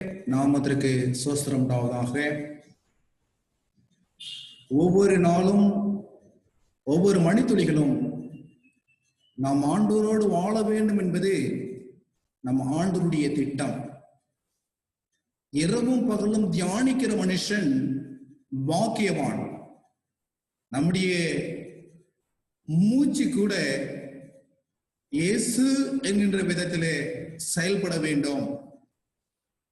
நாமத்திற்கு சோஸ்திரம் உண்டாவதாக. ஒவ்வொரு நாளும் ஒவ்வொரு மணித்துளிகளும் நாம் ஆண்டவரோடு வாழ வேண்டும் என்பது நம் ஆண்டவருடைய திட்டம். இரவும் பகலும் தியானிக்கிற மனுஷன் வாக்கியவான். நம்முடைய மூச்சு கூட இயேசு என்கின்ற விதத்திலே செயல்பட வேண்டும்.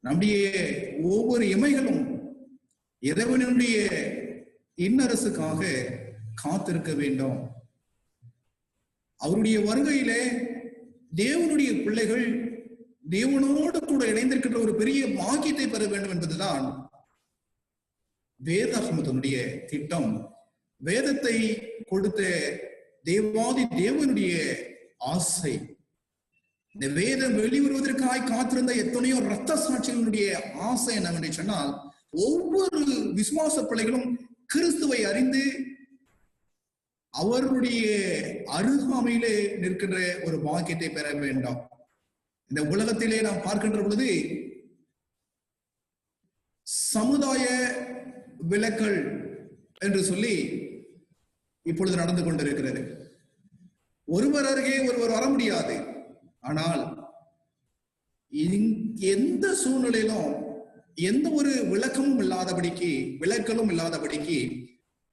நம்முடைய ஒவ்வொரு இமைகளும் இறைவனுடைய இன்னரசுக்காக காத்திருக்க வேண்டும். அவருடைய வருகையிலே தேவனுடைய பிள்ளைகள் தேவனோடு கூட இணைந்திருக்கின்ற ஒரு பெரிய பாக்கியத்தை பெற வேண்டும் என்பதுதான் வேதாகமத்தினுடைய திட்டம். வேதத்தை கொடுத்த தேவாதி தேவனுடைய ஆசை. இந்த வேதம் வெளிவருவதற்காக காத்திருந்த எத்தனையோ இரத்த சாட்சிகளுடைய ஆசை என்னவென்று சொன்னால், ஒவ்வொரு விசுவாச பிள்ளைகளும் கிறிஸ்துவை அறிந்து அவருடைய அருகாமையிலே நிற்கின்ற ஒரு பாக்கியத்தை பெற வேண்டும். இந்த உலகத்திலே நாம் பார்க்கின்ற பொழுது சமுதாய விலக்கல் என்று சொல்லி இப்பொழுது நடந்து கொண்டிருக்கிறது. ஒருவர் அருகே ஒருவர் வர முடியாது. ஆனால் எந்த சூழ்நிலையிலும் எந்த ஒரு விளக்கமும் இல்லாதபடிக்கு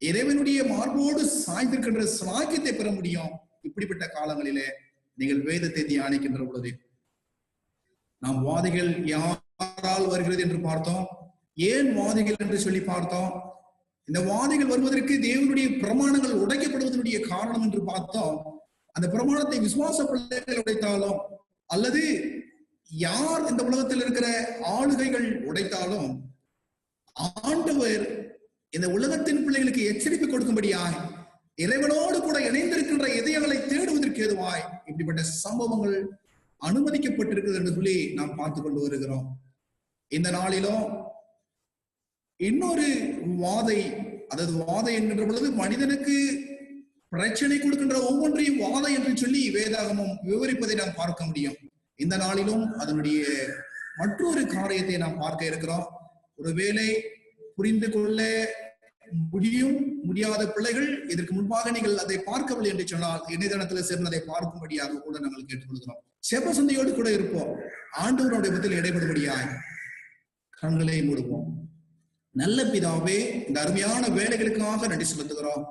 இறைவனுடைய மார்போடு சாய்ந்திருக்கின்ற சாக்கியத்தை பெற முடியும். இப்படிப்பட்ட காலங்களிலே நீங்கள் வேதத்தை தியானிக்கின்ற பொழுது நாம் வாதிகள் யாரால் வருகிறது என்று பார்த்தோம். ஏன் வாதிகள் என்று சொல்லி பார்த்தோம். இந்த வாதிகள் வருவதற்கு தேவனுடைய பிரமாணங்கள் உடைக்கப்படுவதனுடைய காரணம் என்று பார்த்தோம். அந்த பிரமாணத்தை விசுவாச பிள்ளைகள் உடைத்தாலும் அல்லது யார் இந்த உலகத்தில் இருக்கிற ஆளுகைகள் உடைத்தாலும் ஆண்டவர் இந்த உலகத்தின் பிள்ளைகளுக்கு எச்சரிப்பு கொடுக்கும்படியாய் இறைவனோடு கூட இணைந்திருக்கின்ற இதயங்களை தேடுவதற்கு ஏதுவாய் இப்படிப்பட்ட சம்பவங்கள் அனுமதிக்கப்பட்டிருக்கிறது என்று சொல்லி நாம் பார்த்து கொண்டு வருகிறோம். இந்த நாளிலும் இன்னொரு வாதை, அதாவது வாதை என்கின்ற பொழுது மனிதனுக்கு பிரச்சனை கொடுக்கின்ற ஒவ்வொன்றையும் வாதை என்று சொல்லி வேதாகமம் விவரிப்பதை நாம் பார்க்க முடியும். இந்த நாளிலும் அதனுடைய மற்றொரு காரியத்தை நாம் பார்க்க இருக்கிறோம். ஒருவேளை புரிந்து கொள்ள முடியாத பிள்ளைகள் இதற்கு முன்பாக நீங்கள் அதை பார்க்கவில்லை என்று சொன்னால் இணையதளத்தில் சேர்ந்து அதை பார்க்கும்படியாக கூட நாங்கள் கேட்டுக்கொள்கிறோம். செப சந்தையோடு கூட இருப்போம். ஆண்டவருடைய விதத்தில் இடைபடும்படியாய் கண்களை மூடுவோம். நல்ல பிதாவே, இந்த அருமையான வேலைகளுக்காக நன்றி செலுத்துகிறோம்.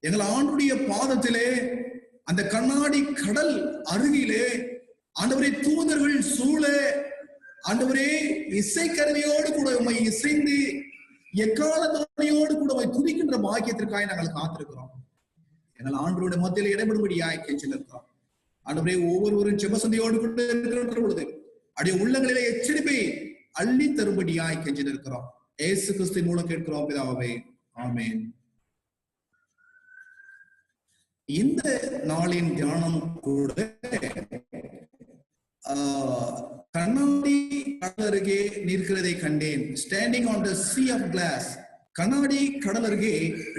எங்கள் ஆண்டுடைய பாதத்திலே அந்த கண்ணாடி கடல் அருகிலே ஆண்டவரே தூதர்கள் சூழ, ஆண்டவரே இசைக்கருவியோடு கூட உம்மை இசைந்து எக்கால தோணையோடு கூட உம்மை துதிக்கின்ற பாக்கியத்திற்காக நாங்கள் காத்திருக்கிறோம். எங்கள் ஆண்டவருடைய மத்தியில் இடைபடும்படியாய் கெஞ்சிருக்கிறோம். ஆண்டவரே ஒவ்வொருவரும் செபசந்தையோடு கூட இருக்கின்ற பொழுது அப்படியே உள்ளங்களிலே எச்சரிப்பை அள்ளி தரும்படியாய் கெஞ்சிருக்கிறோம். இயேசு கிறிஸ்துவின் மூலம் கேட்கிறோம் பிதாவே, ஆமென். இந்த நாளின் தியானம் கூட கண்ணாடி கடல் அருகே நிற்கிறதை கண்டேன். Standing on the sea of glass. கண்ணாடி கடல் அருகே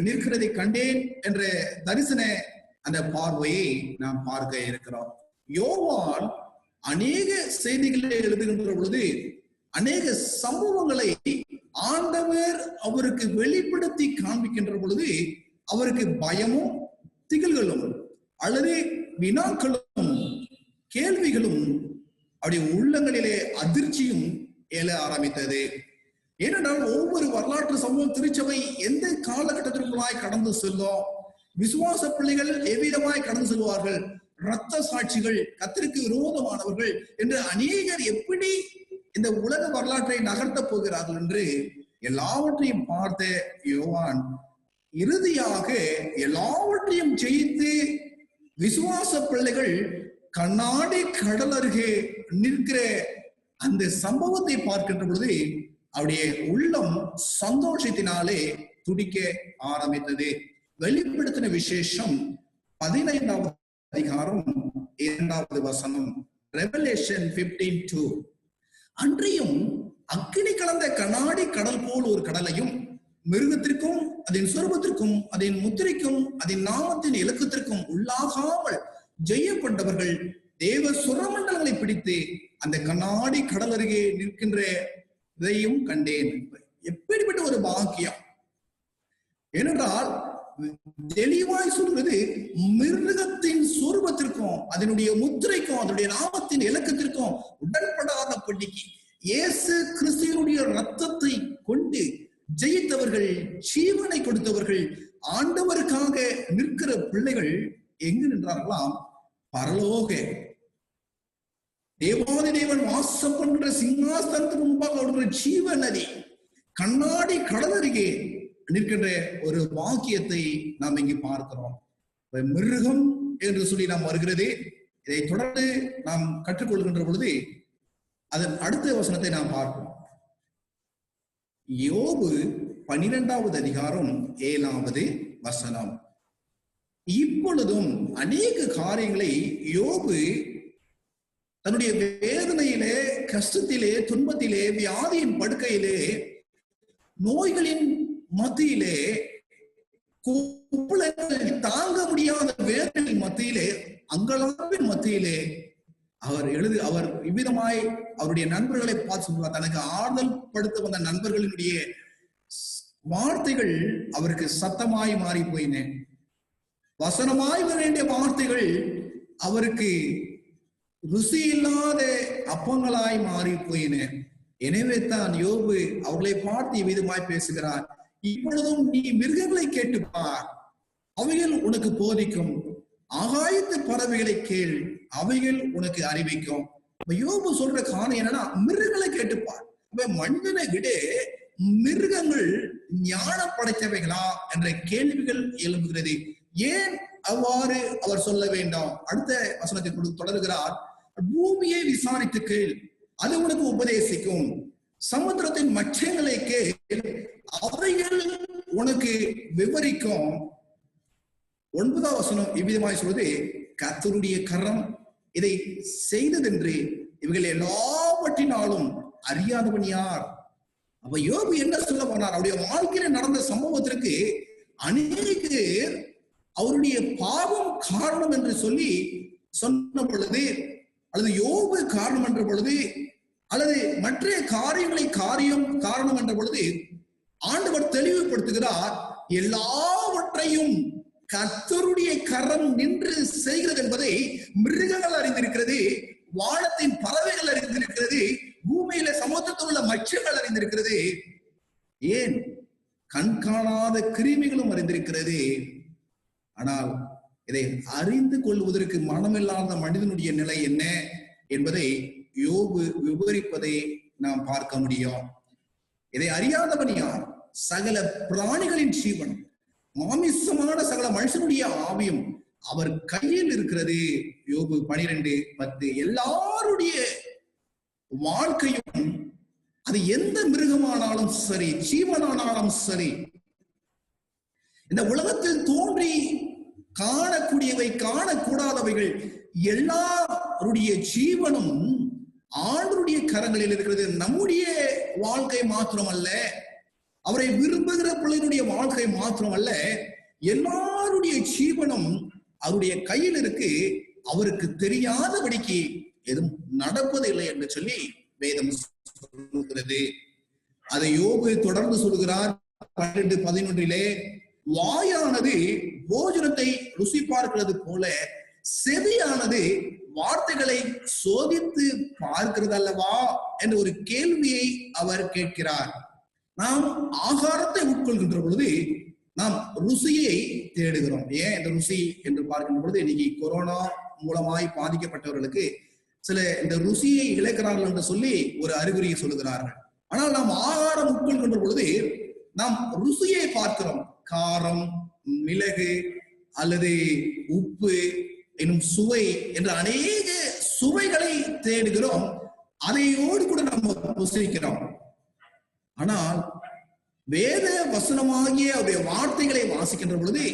நிற்கிறதை கண்டேன் என்ற தரிசன அந்த பார்வையை நாம் பார்க்க இருக்கிறோம். யோவான் அநேக செய்திகளை எழுதுகின்ற பொழுது அநேக சம்பவங்களை ஆண்டவர் அவருக்கு வெளிப்படுத்தி காண்பிக்கின்ற பொழுது அவருக்கு பயமும் திகில்களும் அல்லது வினாக்களும் கேள்விகளும் அவருடைய உள்ளங்களிலே அதிர்ச்சியும் எழ ஆரம்பித்தது. ஏனென்றால் ஒவ்வொரு வரலாற்று சம்பவம் திருச்சபை எந்த காலகட்டத்திற்குள்ளாய் கடந்து செல்லும், விசுவாச பிள்ளைகள் எவ்விதமாய் கடந்து செல்வார்கள், இரத்த சாட்சிகள், கர்த்தருக்கு விரோதமானவர்கள் என்று அநேகர் எப்படி இந்த உலக வரலாற்றை நகர்த்த போகிறார்கள் என்று எல்லாவற்றையும் பார்த்த யோவான் இறுதியாக எல்லாவற்றையும் ஜெயித்து விசுவாச பிள்ளைகள் கண்ணாடி கடல் அருகே நிற்கிற அந்த சம்பவத்தை பார்க்கின்ற பொழுது அவருடைய உள்ளம் சந்தோஷத்தினாலே துடிக்க ஆரம்பித்தது. வெளிப்படுத்தின விசேஷம் 15வது அதிகாரம் 2வது வசனம், ரெவலேஷன் 15:2. அன்றியும் அக்கினி கலந்த கண்ணாடி கடல் போல் ஒரு கடலையும் மிருகத்திற்கும் அதன் சொரூபத்திற்கும் அதன் முத்திரைக்கும் அதன் நாமத்தின் இலக்கத்திற்கும் உள்ளாகாமல் ஜெயப்பட்டவர்கள் தேவ சுரமண்டலங்களை பிடித்து அந்த கண்ணாடி கடல் அருகே நிற்கின்ற இதையும் கண்டேன். எப்படிப்பட்ட ஒரு பாக்கியம்! ஏனென்றால் தெளிவாய் சொல்றது, மிருகத்தின் சொரூபத்திற்கும் அதனுடைய முத்திரைக்கும் அதனுடைய நாமத்தின் இலக்கத்திற்கும் உடன்படாத படிக்கு இயேசு கிறிஸ்துவினுடைய ரத்தத்தை கொண்டு ஜெயித்தவர்கள், ஜீவனை கொடுத்தவர்கள், ஆண்டவருக்காக நிற்கிற பிள்ளைகள் எங்கு நின்றார்களாம்? பரலோக தேவாதி தேவன் வாசம் பண்ற சிங்காசனத்துக்கு முன்பாக ஒரு ஜீவ நதி, கண்ணாடி கடல் அருகே நிற்கின்ற ஒரு வாக்கியத்தை நாம் இங்கு பார்க்கிறோம். மிருகம் என்று சொல்லி நாம் வருகிறது. இதை தொடர்ந்து நாம் கற்றுக்கொள்கின்ற பொழுது அதன் அடுத்த வசனத்தை நாம் பார்ப்போம். யோபு 12வது அதிகாரம் 7வது வசனம். இப்பொழுதும் அநேக காரியங்களை யோபு தன்னுடைய வேதனையிலே, கஷ்டத்திலே, துன்பத்திலே, வியாதியின் படுக்கையிலே, நோய்களின் மத்தியிலே, தாங்க முடியாத வேதனையின் மத்தியிலே, அங்கலாவின் மத்தியிலே அவர் இவ்விதமாய் அவருடைய நண்பர்களை பார்த்து சொல்றார். தனக்கு ஆறுதல் படுத்த வந்த நண்பர்களினுடைய வார்த்தைகள் அவருக்கு சத்தமாய் மாறி போயின. வசனமாய் வர வேண்டிய வார்த்தைகள் அவருக்கு ருசி இல்லாத அப்பங்களாய் மாறி போயின. எனவே தான் யோபு அவர்களை பார்த்து இவ்விதமாய் பேசுகிறார். இப்பொழுதும் நீ மிருகங்களை கேட்டுப்பார், அவைகள் உனக்கு போதிக்கும். ஆகாயத்து பறவைகளை கேள், அவைகள் உனக்கு அறிவிக்கும். யோபு சொல்ற காரணம் என்னன்னா, மிருகங்களை கேட்டுப்பார். மனிதனை விட மிருகங்கள் ஞானம் படைத்தவைகளா என்ற கேள்விகள் எழும்புகிறது. ஏன் அவ்வாறு அவர் சொல்ல வேண்டாம்? அடுத்த வசனத்தை தொடர்கிறார். பூமியை விசாரித்து கேள், அது உனக்கு உபதேசிக்கும். சமுத்திரத்தின் மச்சங்களை கேள், அவைகள் உனக்கு விவரிக்கும். 9வது வசனம் இவ்விதமாய் சொல்வது, கர்த்தருடைய கரம் இதை செய்ததென்று இவர்கள் எல்லாவற்றினாலும் அறியாதவன் யார்? அப்ப யோபு என்ன சொல்ல போனார்? அவருடைய வாழ்க்கையில நடந்த சம்பவத்திற்கு அநேகர் அவருடைய பாவம் காரணம் என்று சொல்லி சொன்ன பொழுது, அல்லது யோபு காரணம் என்ற பொழுது, அல்லது மற்ற காரியங்களை காரணம் என்ற பொழுது ஆண்டவர் தெளிவுபடுத்துகிறார். எல்லாவற்றையும் கர்த்தருடைய கரம் நின்று செய்கிறது என்பதை மிருகங்கள் அறிந்திருக்கிறது, வானத்தின் பறவைகள் அறிந்திருக்கிறது, பூமியில சமுத்திரத்தில் உள்ள மச்சங்கள் அறிந்திருக்கிறது, ஏன் கண் காணாத கிருமிகளும் அறிந்திருக்கிறது. ஆனால் இதை அறிந்து கொள்வதற்கு மனமில்லாத மனிதனுடைய நிலை என்ன என்பதை யோபு விவரிப்பதை நாம் பார்க்க முடியும். இதை அறியாதவன் யார்? சகல பிராணிகளின் ஜீவன், மாமிசமான சகல மனுஷனுடைய ஆவியும் அவர் கையில் இருக்கிறது. யோபு 12:10. எல்லாருடைய வாழ்க்கையும், அது எந்த மிருகமானாலும் சரி, ஜீவனானாலும் சரி, இந்த உலகத்தில் தோன்றி காணக்கூடியவை, காணக்கூடாதவைகள், எல்லாருடைய ஜீவனும் ஆண்டவருடைய கரங்களில் இருக்கிறது. நம்முடைய வாழ்க்கை மாத்திரமல்ல, அவரை விரும்புகிற பிள்ளைகளுடைய வாழ்க்கை மாத்திரமல்ல, எல்லாருடைய ஜீவனும் அவருடைய கையில் இருக்கு. அவருக்கு தெரியாதபடிக்கு எதுவும் நடப்பதில்லை என்று சொல்லி வேதம் சொல்லுகிறது. அதை யோபு தொடர்ந்து சொல்கிறார் 12:11. வாயானது போஜனத்தை ருசி பார்க்கிறது போல செவியானது வார்த்தைகளை சோதித்து பார்க்கிறது அல்லவா என்ற ஒரு கேள்வியை அவர் கேட்கிறார். நாம் ஆகாரத்தை உட்கொள்கின்ற பொழுது நாம் ருசியை தேடுகிறோம். ஏன் இந்த ருசி என்று பார்க்கின்ற பொழுது, இன்னைக்கு கொரோனா மூலமாய் பாதிக்கப்பட்டவர்களுக்கு சில இந்த ருசியை இழக்கிறார்கள் என்று சொல்லி ஒரு அறிகுறியை சொல்லுகிறார்கள். ஆனால் நாம் ஆகாரம் உட்கொள்கின்ற பொழுது நாம் ருசியை பார்க்கிறோம். காரம், மிளகு அல்லது உப்பு என்னும் சுவை என்ற அநேக சுவைகளை தேடுகிறோம். அதையோடு கூட நம்ம ருசிக்கிறோம். ஆனால் வேத வசனமாகிய அவருடைய வார்த்தைகளை வாசிக்கின்ற பொழுது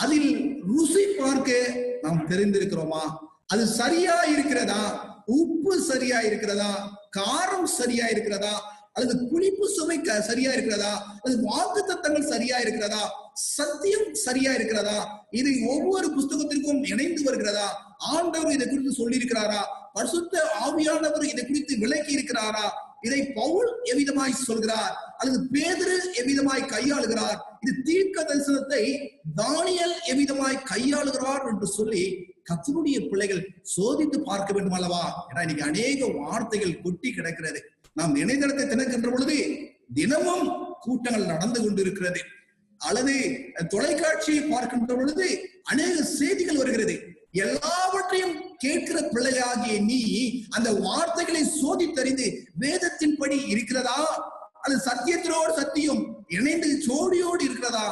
அதில் ருசி பார்க்க நாம் தெரிந்திருக்கிறோமா? அது சரியா இருக்கிறதா? உப்பு சரியா இருக்கிறதா? காரம் சரியா இருக்கிறதா? அல்லது புளிப்பு சுவை சரியா இருக்கிறதா? அல்லது வாக்கு தத்தங்கள் சரியா இருக்கிறதா? சத்தியம் சரியா இருக்கிறதா? இது ஒவ்வொரு புஸ்தகத்திற்கும் இணைந்து வருகிறதா? ஆண்டவர் இதை குறித்து சொல்லி இருக்கிறாரா? பரிசுத்த ஆவியானவர் இதை குறித்து விளக்கி இருக்கிறாரா? இதை பவுல் எவ்விதமாய் சொல்கிறார் அல்லது பேதுரு எவ்விதமாய் கையாளுகிறார், இது தீர்க்க தரிசனத்தை தானியேல் எவ்விதமாய் கையாளுகிறார் என்று சொல்லி கர்த்தருடைய பிள்ளைகள் சோதித்து பார்க்க வேண்டும் அல்லவா? ஏன்னா இன்னைக்கு அநேக வார்த்தைகள் கொட்டி கிடக்கிறது. நாம் இணையதளத்தை திறக்கின்ற பொழுது தினமும் கூட்டங்கள் நடந்து கொண்டிருக்கிறது, அல்லது தொலைக்காட்சியை பார்க்கின்ற பொழுது அநேக செய்திகள் வருகிறது. எல்லாவற்றையும் கேட்கிற பிள்ளையாகிய நீ அந்த வார்த்தைகளை சோதித்தறிந்து வேதத்தின்படி இருக்கிறதா, அது சத்தியத்தினோடு சத்தியம் இணைந்து ஜோடியோடு இருக்கிறதா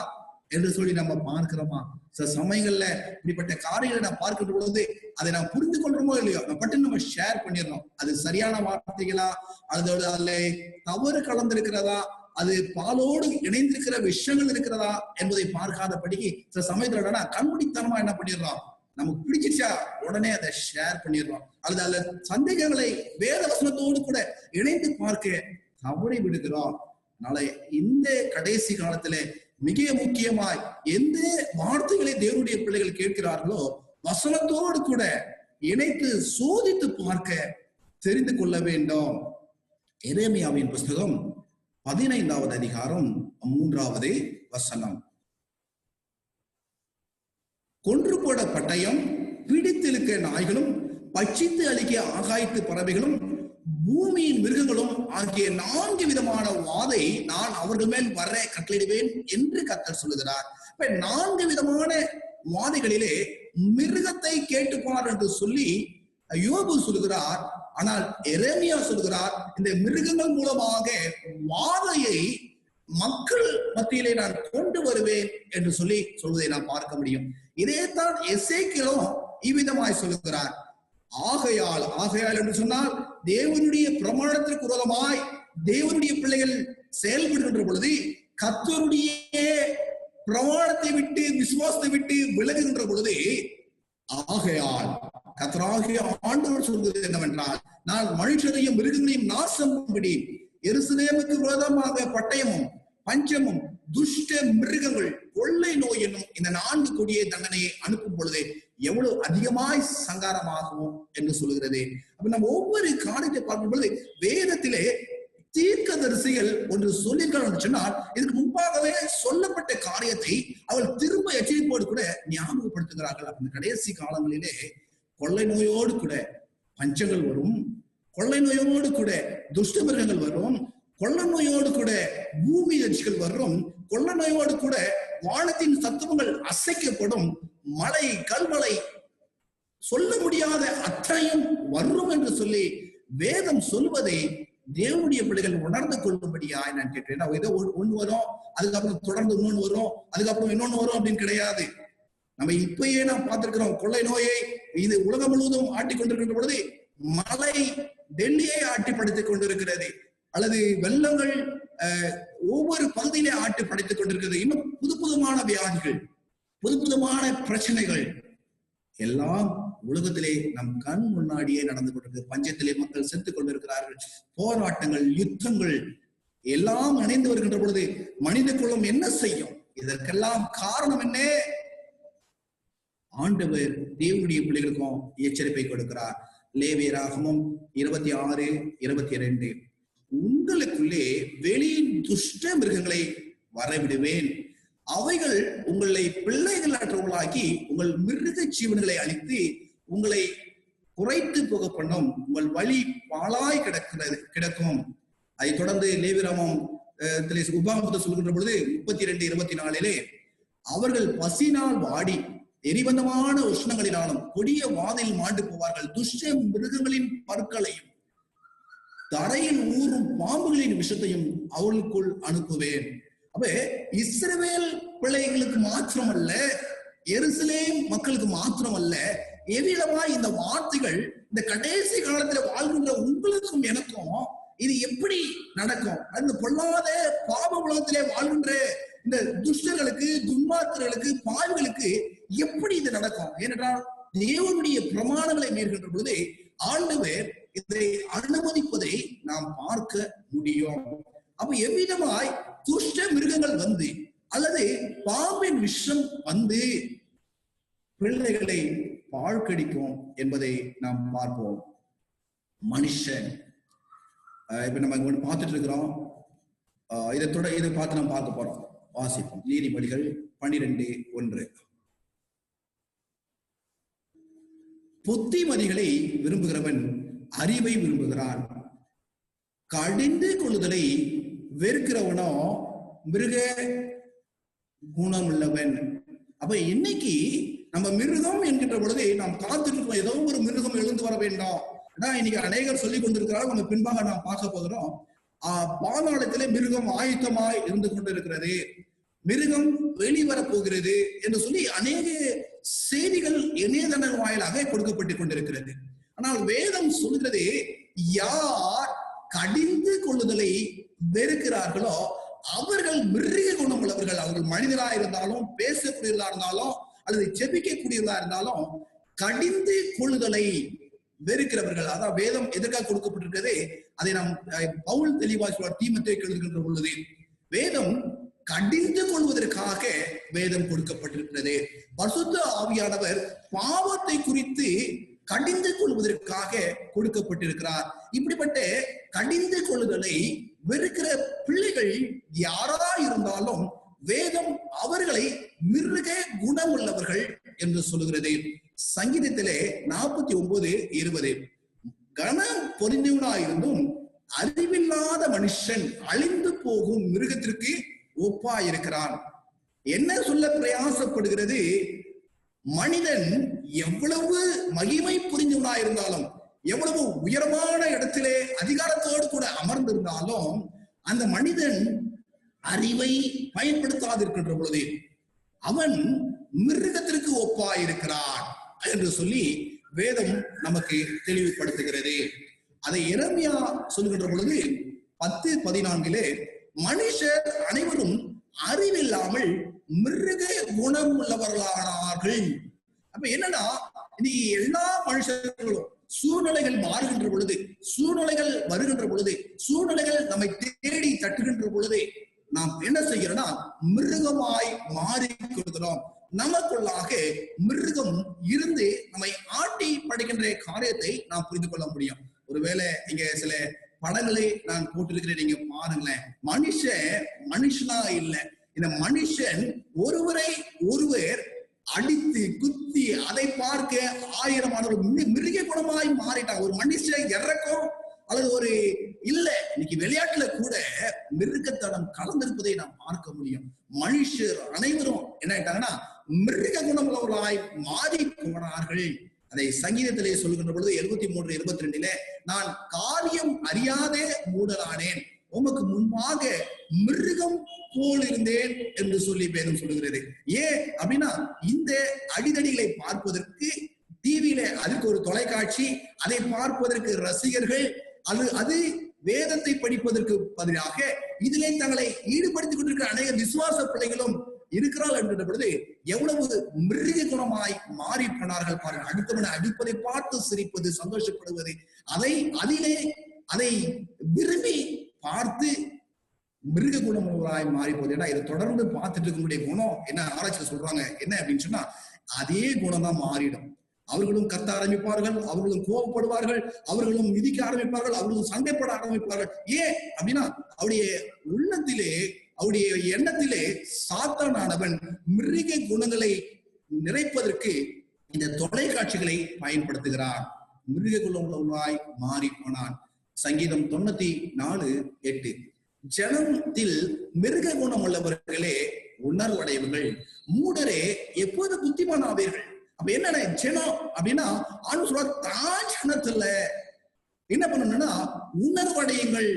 என்று சொல்லி நம்ம பார்க்கிறோமா? சில சமயங்கள்ல இப்படிப்பட்ட காரியங்களை நான் பார்க்கின்ற பொழுது அதை நான் புரிந்து கொள்றோமோ இல்லையோ, நம்ம ஷேர் பண்ணிடுறோம். அது சரியான வார்த்தைகளா, அதோட அதுல தவறு கலந்திருக்கிறதா, அது பாலோடு இணைந்திருக்கிற விஷயங்கள் இருக்கிறதா என்பதை பார்க்காதபடிக்கு சில சமயத்துல கண்மூடித்தனமா என்ன பண்ணிடுறோம், நமக்கு பிடிச்சிச்சா உடனே அதை ஷேர் பண்ணிடுறோம், அல்லது அதுல சந்தேகங்களை வேத வசனத்தோடு கூட இணைந்து பார்க்க தவறி விடுகிறோம். அதனால இந்த கடைசி காலத்துல மிக முக்கியமாய் எந்த வார்த்தைகளை தேவனுடைய பிள்ளைகள் கேட்கிறார்களோ வசனத்தோடு கூட இணைத்து சோதித்து பார்க்க தெரிந்து கொள்ள வேண்டும். எரேமியாவின் புஸ்தகம் 15வது அதிகாரம் 3வது வசனம். கொன்று போட பட்டயம், பிடித்திழுக்க நாய்களும், பட்சித்து அழிக்க ஆகாயத்து பறவைகளும், பூமியின் மிருகங்களும் ஆகிய 4 விதமான வாதை நான் அவர்கள் மேல் வர கட்டளையிடுவேன் என்று கர்த்தர் சொல்லுகிறார். இப்ப 4 விதமான வாதைகளிலே மிருகத்தை கேட்டுப்பார் என்று சொல்லி யோபு சொல்லுகிறார். ஆனால் எரேமியா சொல்கிறார், இந்த மிருகங்கள் மூலமாக வாதையை மக்கள் மத்தியிலே நான் கொண்டு வருவேன் என்று சொல்லி சொல்வதை நாம் பார்க்க முடியும். இதைத்தான் எசேக்கியேலும் இவ்விதமாய் சொல்லுகிறார். ஆகையால் என்று சொன்னால் தேவனுடைய பிரமாணத்திற்கு விரோதமாய் தேவனுடைய பிள்ளைகள் செயல்படுகின்ற பொழுது கர்த்தருடைய பிரமாணத்தை விட்டு விசுவாசத்தை விட்டு விலகுகின்ற பொழுது, ஆகையால் கர்த்தராகிய ஆண்டவர் சொல்வது என்னவென்றால், நான் மனுஷரையும் மிருகங்களையும் நாசம் பண்ணும்படி எருசலேமுக்கு விரோதமாக பட்டயமும் பஞ்சமும் துஷ்ட மிருகங்கள் கொள்ளை நோய் என்னும் இந்த 4 கொடிய தண்டனையை அனுப்பும் பொழுது எவ்வளவு அதிகமாய் சங்காரமாகும் என்று சொல்லுகிறது. அப்ப நம்ம ஒவ்வொரு காரியத்தை பார்க்கும் பொழுது வேதத்திலே தீர்க்கதரிசிகள் ஒன்று சொல்லியிருக்காங்க சொன்னால் இதுக்கு முன்பாகவே சொல்லப்பட்ட காரியத்தை அவள் திரும்ப எச்சரிப்போடு கூட ஞாபகப்படுத்துகிறார்கள். அந்த கடைசி காலங்களிலே கொள்ளை நோயோடு கூட பஞ்சங்கள் வரும், கொள்ளை நோயோடு கூட துஷ்ட மிருகங்கள் வரும், கொள்ள நோயோடு கூட பூமி எச்சிகள் வரும், கொள்ள நோயோடு கூட வானத்தின் சத்துவங்கள் அசைக்கப்படும், மழை கல்மழை சொல்ல முடியாத அத்தனையும் வரும் என்று சொல்லி வேதம் சொல்வதை தேவனுடைய பிள்ளைகள் உணர்ந்து கொள்ளும்படியா நான் கேட்டேன். ஏதோ ஒண்ணு வரும், அதுக்கப்புறம் தொடர்ந்து இன்னொன்னு வரும், அதுக்கப்புறம் இன்னொன்னு வரும் அப்படின்னு கிடையாது. நம்ம இப்பயே நாம் பார்த்திருக்கிறோம், கொள்ளை நோயை இது உலகம் முழுவதும் ஆட்டி கொண்டிருக்கின்ற பொழுது மழை டெல்லியை ஆட்டி படைத்துக் கொண்டிருக்கிறது, அல்லது வெள்ளங்கள் ஒவ்வொரு பகுதியிலே ஆட்டி படைத்துக் கொண்டிருக்கிறது. இன்னும் புதுமான வியாதிகள், புதுமான பிரச்சனைகள் எல்லாம் உலகத்திலே நம் கண் முன்னாடியே நடந்து கொண்டிருக்கிறது. பஞ்சத்திலே மக்கள் செத்துக் கொண்டிருக்கிறார்கள், போராட்டங்கள், யுத்தங்கள் எல்லாம் இணைந்து வருகின்ற பொழுது மனித குலம் என்ன செய்யும்? இதற்கெல்லாம் காரணம் என்ன? ஆண்டவர் தேவனுடைய பிள்ளைகளுக்கும் எச்சரிப்பை கொடுக்கிறார். லேவியராகமம் 26:22, உங்களுக்குள்ளே வெளியின் துஷ்ட மிருகங்களை வரவிடுவேன், அவைகள் உங்களை பிள்ளைகளற்றவர்களாக்கி உங்கள் மிருக ஜீவன்களை அழித்து உங்களை குறைத்து போக பண்ணும், உங்கள் வழி பாழாய் கிடக்கும். அதை தொடர்ந்து லேவியராகமம் உபாகமத்தை சொல்கின்ற பொழுது 32:24 அவர்கள் பசினால் வாடி எரிபந்தமான உஷ்ணங்களினாலும் கொடிய வாதையில் மாண்டு போவார்கள், துஷ்ட மிருகங்களின் பற்களையும் தரையில் ஊறும் பாம்புகளின் விஷத்தையும் அவர்களுக்குள் அனுப்புவேன். அப்ப இஸ்ரவேல் பிள்ளைகளுக்கு மாத்திரமல்ல, எருசலேம் மக்களுக்கு மாத்திரமல்ல, எவ்விதமா இந்த வார்த்தைகள் இந்த கடைசி காலத்துல வாழ்கின்ற உங்களுக்கும் எனக்கும் இது எப்படி நடக்கும்? அந்த பொல்லாத பாவ உலகத்திலே வாழ்கின்ற இந்த துஷ்டர்களுக்கு, துன்மார்க்கர்களுக்கு, பாவிகளுக்கு எப்படி இது நடக்கும்? ஏனென்றால் தேவனுடைய பிரமாணங்களை மீறுகின்ற பொழுது ஆண்டவர் இதை அனுமதிப்பதை நாம் பார்க்க முடியும். அப்ப எவ்விதமாய் துஷ்ட மிருகங்கள் வந்து அல்லது பாம்பின் விஷம் வந்து பிள்ளைகளை பாழ்கடிக்கும் என்பதை நாம் பார்ப்போம். மனுஷன் இப்ப நம்ம இங்க பார்த்துட்டு இருக்கிறோம். இதை பார்த்து நம்ம பார்க்க போறோம். வாசிப்போம். நீதிமொழிகள் 12:1. புத்திமதிகளை விரும்புகிறவன் அறிவை விரும்புகிறான், கடிந்து கொள்ளுதலை வெறுக்கிறவனோ மிருக குணம் உள்ளவன். அப்ப இன்னைக்கு நம்ம மிருகம் என்கின்ற பொழுது நாம் காத்துட்டு ஏதோ ஒரு மிருகம் எழுந்து வர வேண்டாம். இன்னைக்கு அநேகர் சொல்லிக் கொண்டிருக்கிறார்கள். நம்ம பின்பாக நாம் பார்க்க போகிறோம். பாதாளத்திலே மிருகம் ஆயுத்தமாய் இருந்து கொண்டிருக்கிறது, மிருகம் வெளிவரப் போகிறது என்று சொல்லி அநேக செய்திகள் இணையதள வாயிலாக கொடுக்கப்பட்டுக் கொண்டிருக்கிறது. ஆனால் வேதம் சொல்கிறது, யார் கடிந்து கொள்ளுதலை வெறுக்கிறார்களோ அவர்கள் மிருக குணம் உள்ளவர்கள். அவர்கள் மனிதரா இருந்தாலும், பேசக்கூடியவர்களா இருந்தாலும், அல்லது ஜெபிக்கக்கூடியவர்களா இருந்தாலும், கடிந்து கொள்ளுதலை வெறுக்கிறவர்கள். அதான் வேதம் எதற்காக கொடுக்கப்பட்டிருக்கிறது. அதை நாம் பவுல் தெளிவாக தீமோத்தேயுவுக்கு எழுதுகின்ற பொழுது, வேதம் கடிந்து கொள்வதற்காக வேதம் கொடுக்கப்பட்டிருக்கிறது. பரிசுத்த ஆவியானவர் பாவத்தை குறித்து கடிந்து கொள்வதற்காக கொடுக்கப்பட்டிருக்கிறார். இப்படிப்பட்ட கடிந்து கொள்ளுதலை வெறுக்கிற பிள்ளைகள் யாரா இருந்தாலும் வேதம் அவர்களை மிருக குணம் உள்ளவர்கள் என்று சொல்லுகிறது. சங்கீதத்திலே 49:20, கனம் பொருந்தியவனாயிருந்தும் அறிவில்லாத மனுஷன் அழிந்து போகும் மிருகத்திற்கு ஒப்பாயிருக்கிறான். என்ன சொல்ல பிரயாசப்படுகிறது? மனிதன் எவ்வளவு மகிமை புரிஞ்சவனாயிருந்தாலும், எவ்வளவு உயரமான இடத்திலே அதிகாரத்தோடு கூட அமர்ந்திருந்தாலும், அந்த மனிதன் அறிவை பயன்படுத்தாதிருக்கின்ற பொழுது அவன் மிருகத்திற்கு ஒப்பாயிருக்கிறான் என்று சொல்லி வேதம் நமக்கு தெளிவுபடுத்துகிறது. அதை எரேமியா சொல்லுகின்ற பொழுது 10:14, மனுஷர் அனைவரும் அறிவில்லாமல் மிருக குணம் உள்ளவர்களானார்கள். அப்ப என்னன்னா, இன்னைக்கு எல்லா மனுஷர்களும் சூழ்நிலைகள் மாறுகின்ற பொழுது, சூழ்நிலைகள் வருகின்ற பொழுது, சூழ்நிலைகள் நம்மை தேடி தட்டுகின்ற பொழுது நாம் என்ன செய்கிறோம்னா மிருகமாய் மாறிக்கொள்கிறோம். நமக்குள்ளாக மிருகம் இருந்து நம்மை ஆட்டி படைக்கின்ற காரியத்தை நாம் புரிந்து கொள்ள முடியும். ஒருவேளை இங்க சில படங்களை நான் போட்டிருக்கிறேன், நீங்க பாருங்களேன். மனுஷனா இல்ல, இந்த மனுஷன் ஒருவரை ஒருவர் அடித்து குத்தி அதை பார்க்க 1000 மிருக குணமாய் மாறிட்டாங்க. ஒரு மனுஷன் இறக்கம் அல்லது ஒரு இல்ல, இன்னைக்கு விளையாட்டுல கூட மிருகத்தனம் கலந்திருப்பதை நாம் பார்க்க முடியும். மனுஷர் அனைவரும் என்ன ஆயிட்டாங்கன்னா மிருக குணமுள்ளவர்களாய் மாறி போனார்கள். அதை சங்கீதத்திலே சொல்லுகின்ற பொழுது 73:22, நான் காரியம் அறியாதே மூடரானேன், உமக்கு முன்பாக மிருகம் போல் இருந்தேன் என்று சொல்லி வேதம் சொல்லுகிறது. ஏன் அப்படின்னா, இந்த அடிதடிகளை பார்ப்பதற்கு டிவியில அதுக்கு ஒரு தொலைக்காட்சி, அதை பார்ப்பதற்கு ரசிகர்கள், அது வேதத்தை படிப்பதற்கு பதிலாக இதிலே தங்களை ஈடுபடுத்திக் கொண்டிருக்கிற அநேக விசுவாச பிள்ளைகளும் இருக்கிறாள் என்கிற பொழுது எவ்வளவு மிருக குணமாய் மாறி போனார்கள் பாருங்கள். அடுத்தவனை அடிப்பதை பார்த்து சிரிப்பது, சந்தோஷப்படுவது, அதை விரும்பி பார்த்து மிருக குணமாய் மாறி போகுது. ஏன்னா இதை தொடர்ந்து பார்த்துட்டு இருக்கக்கூடிய குணம் என்ன ஆராய்ச்சியில் சொல்றாங்க என்ன அப்படின்னு சொன்னா, அதே குணம் தான் மாறிடும். அவர்களும் கத்த ஆரம்பிப்பார்கள், அவர்களும் கோபப்படுவார்கள், அவர்களும் மிதிக்க ஆரம்பிப்பார்கள், அவர்களும் சண்டைப்பட ஆரம்பிப்பார்கள். ஏன் அப்படின்னா, அவருடைய உள்ளத்திலே, அவருடைய எண்ணத்திலே சாத்தானானவன் மிருக குணங்களை நிறைப்பதற்கு இந்த தொலைக்காட்சிகளை பயன்படுத்துகிறான். மிருக குணமுள்ளவனாய் மாறி போனான். சங்கீதம் 94:8, ஜனத்தில் மிருக குணம் உள்ளவர்களே உணர்வடைவர்கள், மூடரே எப்போது புத்திமான் ஆவீர்கள். அப்ப என்ன ஜனம் அப்படின்னா, ஆண்டு சொல்ற தான் ஜனத்துல என்ன பண்ணணும்னா உணர்வடையுங்கள்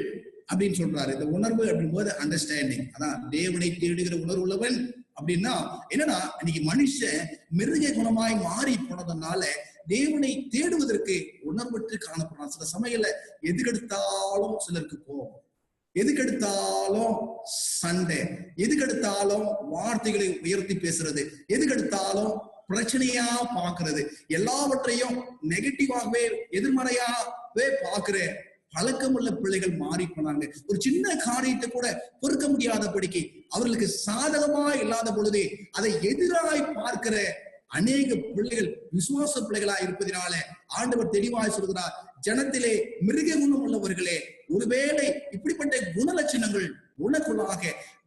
அப்படின்னு சொல்றாரு. இந்த உணர்வு அப்படின் போது அண்டர்ஸ்டாண்டிங், அதான் தேவனை தேடுகிற உணர்வு உள்ளவன். அப்படின்னா என்னன்னா, இன்னைக்கு மனுஷன் மிருக குணமாய் மாறி போனதுனால தேவனை தேடுவதற்கு உணர்வற்று காணப்படுறான். சில சமயங்கள்ல எதுக்கெடுத்தாலும் சிலருக்கு கோபம், எதுக்கெடுத்தாலும் சண்டை, எதுக்கெடுத்தாலும் வார்த்தைகளை உயர்த்தி பேசுறது, எதுக்கெடுத்தாலும் பிரச்சனையா பாக்குறது, எல்லாவற்றையும் நெகட்டிவாகவே எதிர்மறையாவே பாக்குற பழக்கம் உள்ள பிள்ளைகள் மாறி போனாங்க. ஒரு சின்ன காரியத்தை கூட பொறுக்க முடியாதபடிக்கு, அவர்களுக்கு சாதகமா இல்லாத பொழுது அதை எதிராய் பார்க்கிற அநேக பிள்ளைகள் விசுவாச பிள்ளைகளா இருப்பதினால ஆண்டவர் தெளிவாய் சொல்கிறார், ஜனத்திலே மிருக குணம் உள்ளவர்களே, ஒருவேளை இப்படிப்பட்ட குணலட்சணங்கள் உனக்குள்ளாக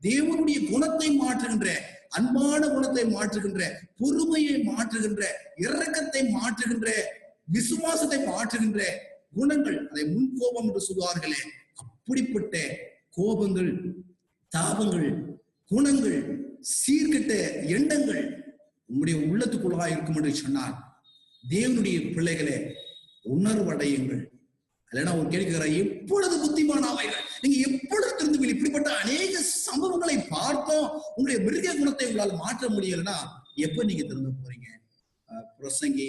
தேவனுடைய குணத்தை மாற்றுகின்ற, அன்பான குணத்தை மாற்றுகின்ற, பொறுமையை மாற்றுகின்ற, இரக்கத்தை மாற்றுகின்ற, விசுவாசத்தை மாற்றுகின்ற குணங்கள், அதை முன்கோபம் என்று சொல்வார்களே, அப்படிப்பட்ட கோபங்கள், தாபங்கள், குணங்கள், சீர்கெட்ட எண்ணங்கள் உங்களுடைய உள்ளத்துக்குள்ளாக இருக்கும் என்று சொன்னால் தேவனுடைய பிள்ளைகளே உணர்வடையுங்கள். இல்லைன்னா ஒரு கேட்கிற, எப்பொழுது புத்திமானாவார்கள், நீங்க எப்பொழுது திருந்துவீர்கள்? இப்படிப்பட்ட அநேக சம்பவங்களை பார்த்தோம். உங்களுடைய மிருக குணத்தை உங்களால் மாற்ற முடியலன்னா எப்ப நீங்க திருந்த போறீங்க? பிரசங்கி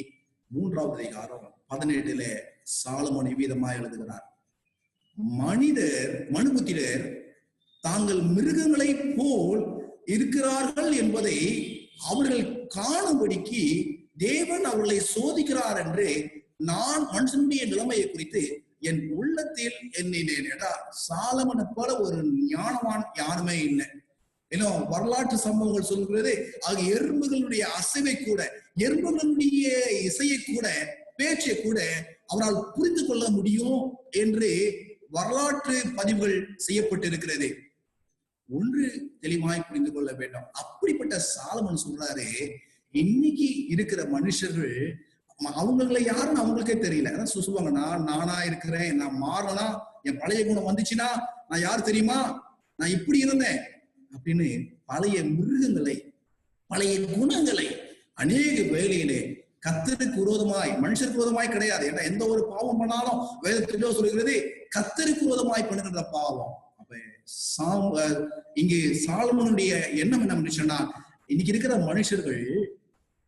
3வது அதிகாரம் 18 சாலமோன் இவ்விதமாய் எழுதுகிறார், மனுபுத்திரர் தாங்கள் மிருகங்களை போல் இருக்கிறார்கள் என்பதை அவர்கள் காணும்படிக்கு தேவன் அவர்களை சோதிக்கிறார் என்று நான் மனுஷனுடைய நிலைமையை குறித்து என் உள்ளத்தில் எண்ணினேன். என்றால் சாலமனை போல ஒரு ஞானவான் யாருமே இல்லை. ஏன்னா வரலாற்று சம்பவங்கள் சொல்கிறது, ஆக எறும்புகளுடைய அசைவை கூட, எறும்புகளுடைய இசையை கூட, பேச்சை கூட அவரால் புரிந்து கொள்ள முடியும் என்று வரலாற்று பதிவுகள் செய்யப்பட்டிருக்கிறது. ஒன்று தெளிவாய் புரிந்து கொள்ள வேண்டும். அப்படிப்பட்ட சாலமன் சொல்றாரு, இன்னைக்கு இருக்கிற மனுஷர்கள் அவங்களை யாருன்னு அவங்களுக்கே தெரியல. அதான் சொல்லுவாங்க, நானா இருக்கிறேன், நான் மாறனா, என் பழைய குணம் வந்துச்சுன்னா நான் யார் தெரியுமா, நான் இப்படி இருந்தேன் அப்படின்னு பழைய மிருகங்களை, பழைய குணங்களை அநேக வேலையிலே கர்த்தருக்கு விரோதமாய், மனுஷருக்கு விரோதமாய் கிடையாது. ஏன்னா எந்த ஒரு பாவம் பண்ணாலும் வேதத்திலோ சொல்கிறது கர்த்தருக்கு விரோதமாய் பண்ணுகின்ற பாவம். அப்ப இங்கு சாலமோனுடைய எண்ணம் என்ன சொன்னா, இன்னைக்கு இருக்கிற மனுஷர்கள்,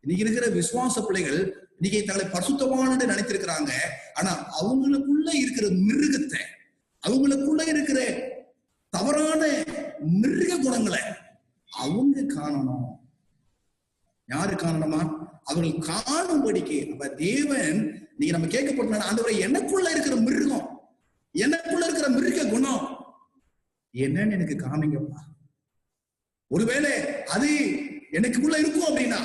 இன்னைக்கு இருக்கிற விசுவாச பிள்ளைகள் இன்னைக்கு தங்களை பரிசுத்தவான்னு நினைத்திருக்கிறாங்க. ஆனா அவங்களுக்குள்ள இருக்கிற மிருகத்தை, அவங்களுக்குள்ள இருக்கிற தவறான மிருக குணங்களை அவங்க காணணும். யாரு காணணுமா? அவர்கள் காணும்படிக்கு. அப்ப தேவன் நீங்க நம்ம கேட்கப்பட்ட ஆண்டவரே, எனக்குள்ள இருக்கிற மிருகம், எனக்குள்ள இருக்கிற மிருக குணம் என்னன்னு எனக்கு காமிங்கப்பா. ஒருவேளை அது எனக்குள்ள இருக்கும் அப்படின்னா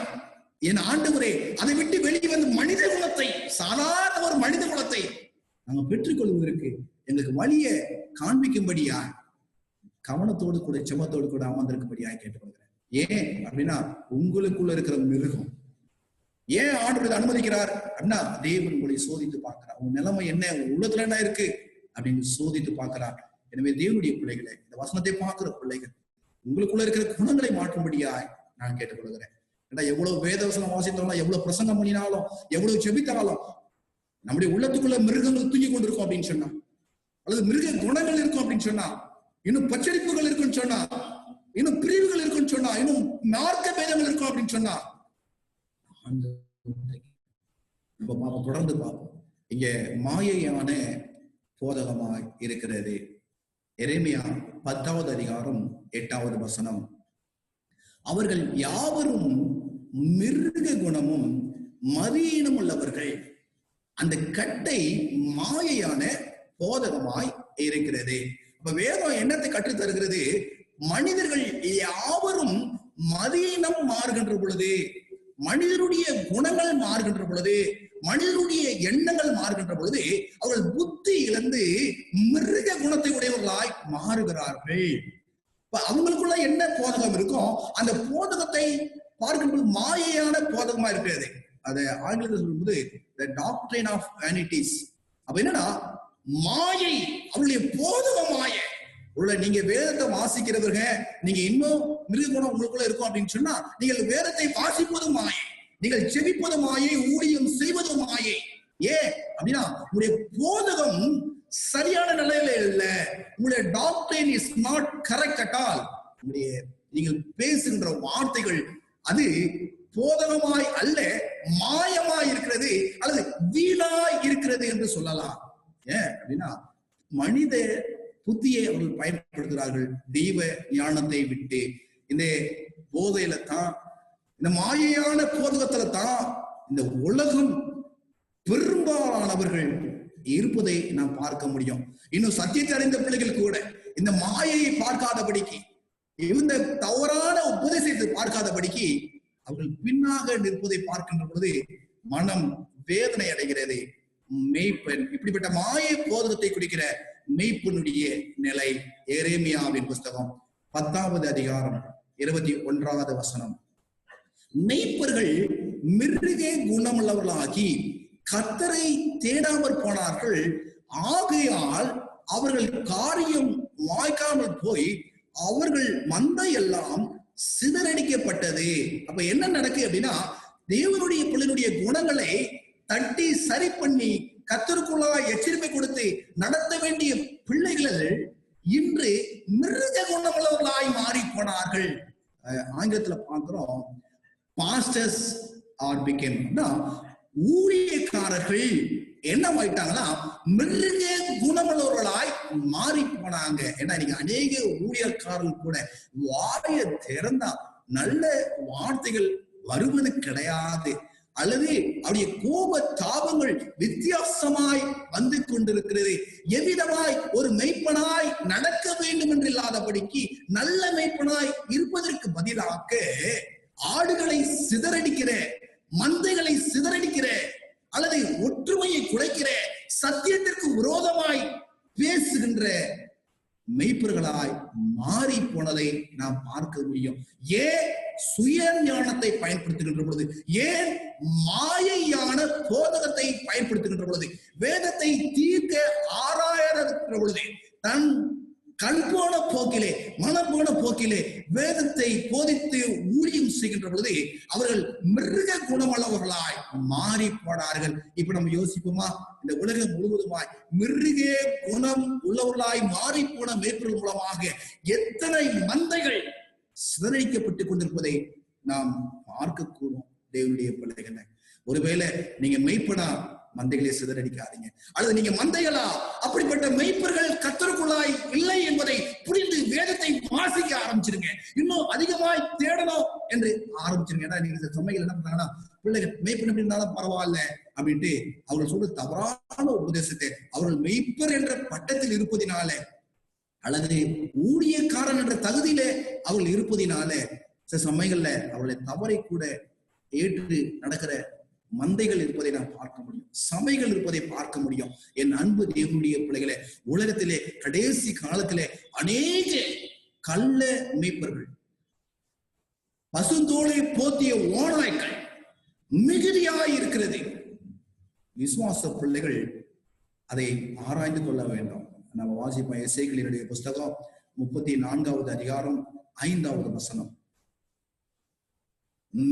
என் ஆண்டவரே அதை விட்டு வெளியே வந்து மனித குலத்தை, சாதாரண ஒரு மனித குலத்தை நாங்க பெற்றுக்கொள்வதற்கு எங்களுக்கு வழிய காண்பிக்கும்படியா கவனத்தோடு கூட செபத்தோடு கூட அமர்ந்திருக்கும்படியா கேட்டுக்கொள்கிறேன். ஏன் அப்படின்னா உங்களுக்குள்ள இருக்கிற மிருகம் ஏன் ஆண்டவர் அனுமதிக்கிறார் அப்படின்னா தேவன் உங்களை சோதித்து பார்க்கிறார். உங்க நிலைமை என்ன, உங்க உள்ளத்துல என்ன இருக்கு அப்படின்னு சோதித்து பார்க்கிறார். எனவே தேவனுடைய பிள்ளைகளை, இந்த வசனத்தை பார்க்கிற பிள்ளைகள், உங்களுக்குள்ள இருக்கிற குணங்களை மாற்றும்படியாய் நான் கேட்டுக்கொள்கிறேன். ஏன்னா எவ்வளவு வேதவசனம் வாசித்தாலும், எவ்வளவு பிரசங்கம் பண்ணினாலும், எவ்வளவு செபித்தாலும் நம்முடைய உள்ளத்துக்குள்ள மிருகங்கள் தூங்கி கொண்டிருக்கும் அப்படின்னு சொன்னா, அல்லது மிருக குணங்கள் இருக்கும் அப்படின்னு சொன்னா, இன்னும் பச்சரிப்புகள் இருக்குன்னு சொன்னா, இன்னும் பிரிவுகள் இருக்குன்னு சொன்னா, இன்னும் மார்க்க பேதங்கள் இருக்கும் அப்படின்னு சொன்னா, தொடர்ந்து பார்ப்போம். இங்க மாயையான போதகமாய் இருக்கிறது. எரேமியா 10வது அதிகாரம் 8வது வசனம், அவர்கள் யாவரும் மிருக குணமும் மதியீனம் உள்ளவர்கள், அந்த கட்டை மாயையான போதகமாய் இருக்கிறது. அப்ப வேதம் என்னத்தை கற்றுத் தருகிறது? மனிதர்கள் யாவரும் மதியீனம் மாறுகின்ற பொழுது, மனிதருடைய குணங்கள் மாறுகின்ற பொழுது, மனிதனுடைய எண்ணங்கள் மாறுகின்ற பொழுது அவர்கள் புத்தி இழந்து மிருக குணத்தை உடையவர்களாய் மாறுகிறார்கள். அவங்களுக்குள்ள என்ன போதகம் இருக்கும், அந்த போதகத்தை பார்க்கும்போது மாயையான போதகமா இருக்கிறது. அதை ஆங்கிலத்தில் சொல்லும்போது the doctrine of vanities. அப்ப என்னன்னா மாயை, அவருடைய போதகம் மாயை. ஒருவேளை நீங்க வேதத்தை வாசிக்கிறவங்க, நீங்க இன்னும் மிருக குணம் உங்களுக்குள்ள இருக்கும் அப்படின்னு சொன்னா, நீங்கள் வேதத்தை வாசிப்பதும் மாயை, நீங்கள் செபிப்பது மாயை, ஊழியம் செய்வது மாயை. ஏன் அப்படின்னா உங்களுடைய போதகம் சரியான நிலையில இல்ல. உங்களுடைய doctrine is not correct at all. உங்களுடைய நீங்கள் பேசுகின்ற வார்த்தைகள் அது போதகமாய் அல்ல, மாயமாய் இருக்கிறது, அல்லது வீணாய் இருக்கிறது என்று சொல்லலாம். ஏன் அப்படின்னா மனித புத்தியை அவர்கள் பயன்படுத்துகிறார்கள். தெய்வ ஞானத்தை விட்டு இந்த போதையில தான், இந்த மாயையான போதகத்துல தான் இந்த உலகம் பெரும்பாலானவர்கள் இருப்பதை நாம் பார்க்க முடியும். இன்னும் சத்தியத்தை அறிந்த பிள்ளைகள் கூட இந்த மாயையை பார்க்காதபடிக்கு, இந்த தவறான உபதேசத்தை பார்க்காதபடிக்கு அவர்கள் பின்னாக நிற்பதை பார்க்கின்ற பொழுது மனம் வேதனை அடைகிறது. மெய்ப்பெண், இப்படிப்பட்ட மாய போதகத்தை குடிக்கிற மெய்ப்பெண்ணுடைய நிலை. எரேமியாவின் புஸ்தகம் 10வது அதிகாரம் 21வது வசனம். மெய்ப்பர்கள் மிருக குணமுள்ளவர்களாகி கர்த்தரை தேடாமல் போனார்கள், ஆகையால் அவர்கள் காரியம் வாய்க்காமல் போய் அவர்கள் மந்தை எல்லாம் சிதறடிக்கப்பட்டது. அப்ப என்ன நடக்கு அப்படின்னா, தேவனுடைய பிள்ளைகளுடைய குணங்களை தட்டி சரி பண்ணி கர்த்தருக்குள்ளாய் எச்சரிக்கை கொடுத்து நடத்த வேண்டிய பிள்ளைகள் இன்று மிருக குணமுள்ளவர்களாய் மாறி போனார்கள். ஆங்கிலத்துல பார்க்கிறோம், பாஸ்டர்ஸ் ஆர் பிகேம், ஊழியக்காரர்கள் என்னவாயிட்டாங்கன்னா மிருக குணமுள்ளவர்களாய் மாறி போனாங்க. ஏன்னா இன்னைக்கு அநேக ஊழியக்காரர்கள் கூட வாய திறந்தா நல்ல வார்த்தைகள் வருவது கிடையாது, அல்லது அவருடைய கோப தாபங்கள் வித்தியாசமாய் வந்து கொண்டிருக்கிறது. எவ்விதமாய் ஒரு மெய்ப்பனாய் நடக்க வேண்டும் என்று இல்லாதபடிக்கு நல்ல மெய்ப்பனாய் இருப்பதற்கு பதிலாக ஆடுகளை சிதறடிக்கிற, மந்தைகளை சிதறடிக்கிற, அல்லது ஒற்றுமையை குலைக்கிற, சத்தியத்திற்கு விரோதமாய் பேசுகின்ற மெய்ப்பர்களாய் மாறி போனதை நாம் பார்க்க முடியும். ஏன் சுய ஞானத்தை பயன்படுத்துகின்ற பொழுது, ஏன் மாயையான போதகத்தை பயன்படுத்துகின்ற பொழுது, வேதத்தை தீர்க்க ஆராயற பொழுது, தன் கண் போன போக்கிலே, மனம் போன போக்கிலே வேதத்தை போதித்து ஊழியம் செய்கின்ற பொழுது அவர்கள் மிருக குணமுள்ளவர்களாய் மாறி போனார்கள். இப்ப நம்ம யோசிப்போமா, இந்த உலகம் முழுவதுமாய் மிருக குணம் உள்ளவர்களாய் மாறி போன மேற்பொருள் மூலமாக எத்தனை மந்தைகள் சிதறடிக்கப்பட்டுக் கொண்டிருப்பதை நாம் பார்க்கக்கூடும். தேவனுடைய பிள்ளைகளை, ஒருவேளை நீங்க மெய்ப்பனா மந்தைகளை சிதறடிக்காதீங்க, அல்லது நீங்க மந்தைகளா அப்படிப்பட்ட மெய்ப்பர்கள் கர்த்தருக்குள்ளாய் இல்லை என்பதை புரிந்து வேதத்தை வாசிக்க ஆரம்பிச்சிருங்க. இன்னும் அதிகமாய் தேடணும் என்று ஆரம்பிச்சிருங்க. ஏன்னா நீங்க சமையல் என்ன பண்றாங்கன்னா, பிள்ளைகள் மெய்ப்பன் எப்படி இருந்தாலும் பரவாயில்ல அப்படின்ட்டு அவர்கள் சொல்ற தவறான உபதேசத்தை அவர்கள் மெய்ப்பர் என்ற பட்டத்தில் இருப்பதினால, அல்லது ஊழியக்காரன் என்ற தகுதியில அவர்கள் இருப்பதினால சில சமயங்கள்ல அவர்களை தவறை கூட ஏற்று நடக்கிற மந்தைகள் இருப்பதை நாம் பார்க்க முடியும், சபைகள் இருப்பதை பார்க்க முடியும். என் அன்பு தேவனுடைய பிள்ளைகளே, உலகத்திலே கடைசி காலத்திலே அநேக கள்ள மேய்ப்பர்கள், பசுந்தோலை போத்திய ஓநாய்கள் மிகுதியாய் இருக்கிறது. விசுவாச பிள்ளைகள் அதை ஆராய்ந்து கொள்ள வேண்டும். நம்ம வாசிப்போம் எசேக்கியேலினுடைய புஸ்தகம் 34வது அதிகாரம் 5வது வசனம்.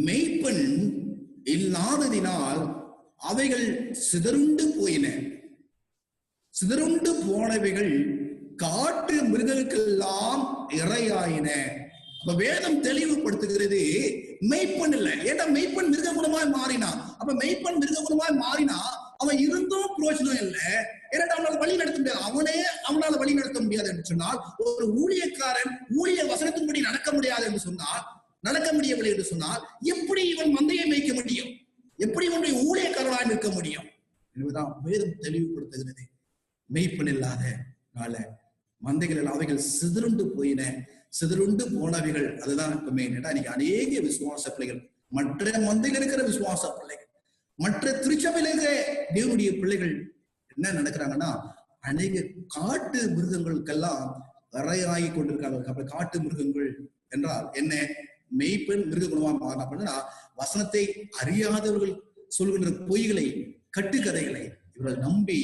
மெய்ப்பன் இல்லாததினால் அவைகள் சிதறுண்டு போயின, சிதறுண்டு போனவைகள் காட்டு மிருகங்களுக்கெல்லாம் இரையாயின. அப்ப வேதம் தெளிவுபடுத்துகிறது, மெய்ப்பன் இல்லை. ஏன்னா மெய்ப்பன் மிருக குணமாய் மாறினா, அப்ப மெய்ப்பன் மிருக குணமாய் மாறினா அவன் இருந்தும் பிரயோஜனம் இல்லை. ஏன்னா அவனால வழி நடத்த முடியாது, அவனால வழி நடத்த முடியாது என்று சொன்னால், ஒரு ஊழியக்காரன் ஊழிய வசனத்தின்படி நடக்க முடியாது என்று சொன்னால், நடக்க முடியவில்லை என்று சொன்னால், எப்படி இவன் மந்தையை மேய்க்க முடியும்? எப்படி இவனுடைய ஊழியக்காரனாக நிற்க முடியும்? என்பதுதான் வேதம் தெளிவுபடுத்துகிறது. மெய்ப்பன் இல்லாத நாள மந்தைகள் அவைகள் சிதறுண்டு போயின, சிதறுண்டு போனவைகள். அதுதான் இப்ப மெயின். இன்னைக்கு அநேக விசுவாச பிள்ளைகள், மற்ற மந்தைகள் இருக்கிற விசுவாச பிள்ளைகள், மற்ற திருச்சபையில் இருக்கிற தேவனுடைய பிள்ளைகள் என்ன நடக்கிறாங்கன்னா, அநேக காட்டு மிருகங்களுக்கெல்லாம் இரையாகி கொண்டிருக்காங்க. அப்ப காட்டு மிருகங்கள் என்றால் என்ன? மெய்ப்பெண் மிருக குணமா மாறினா அப்படின்னா, வசனத்தை அறியாதவர்கள் சொல்கின்ற பொய்களை, கட்டுக்கதைகளை இவர்கள் நம்பி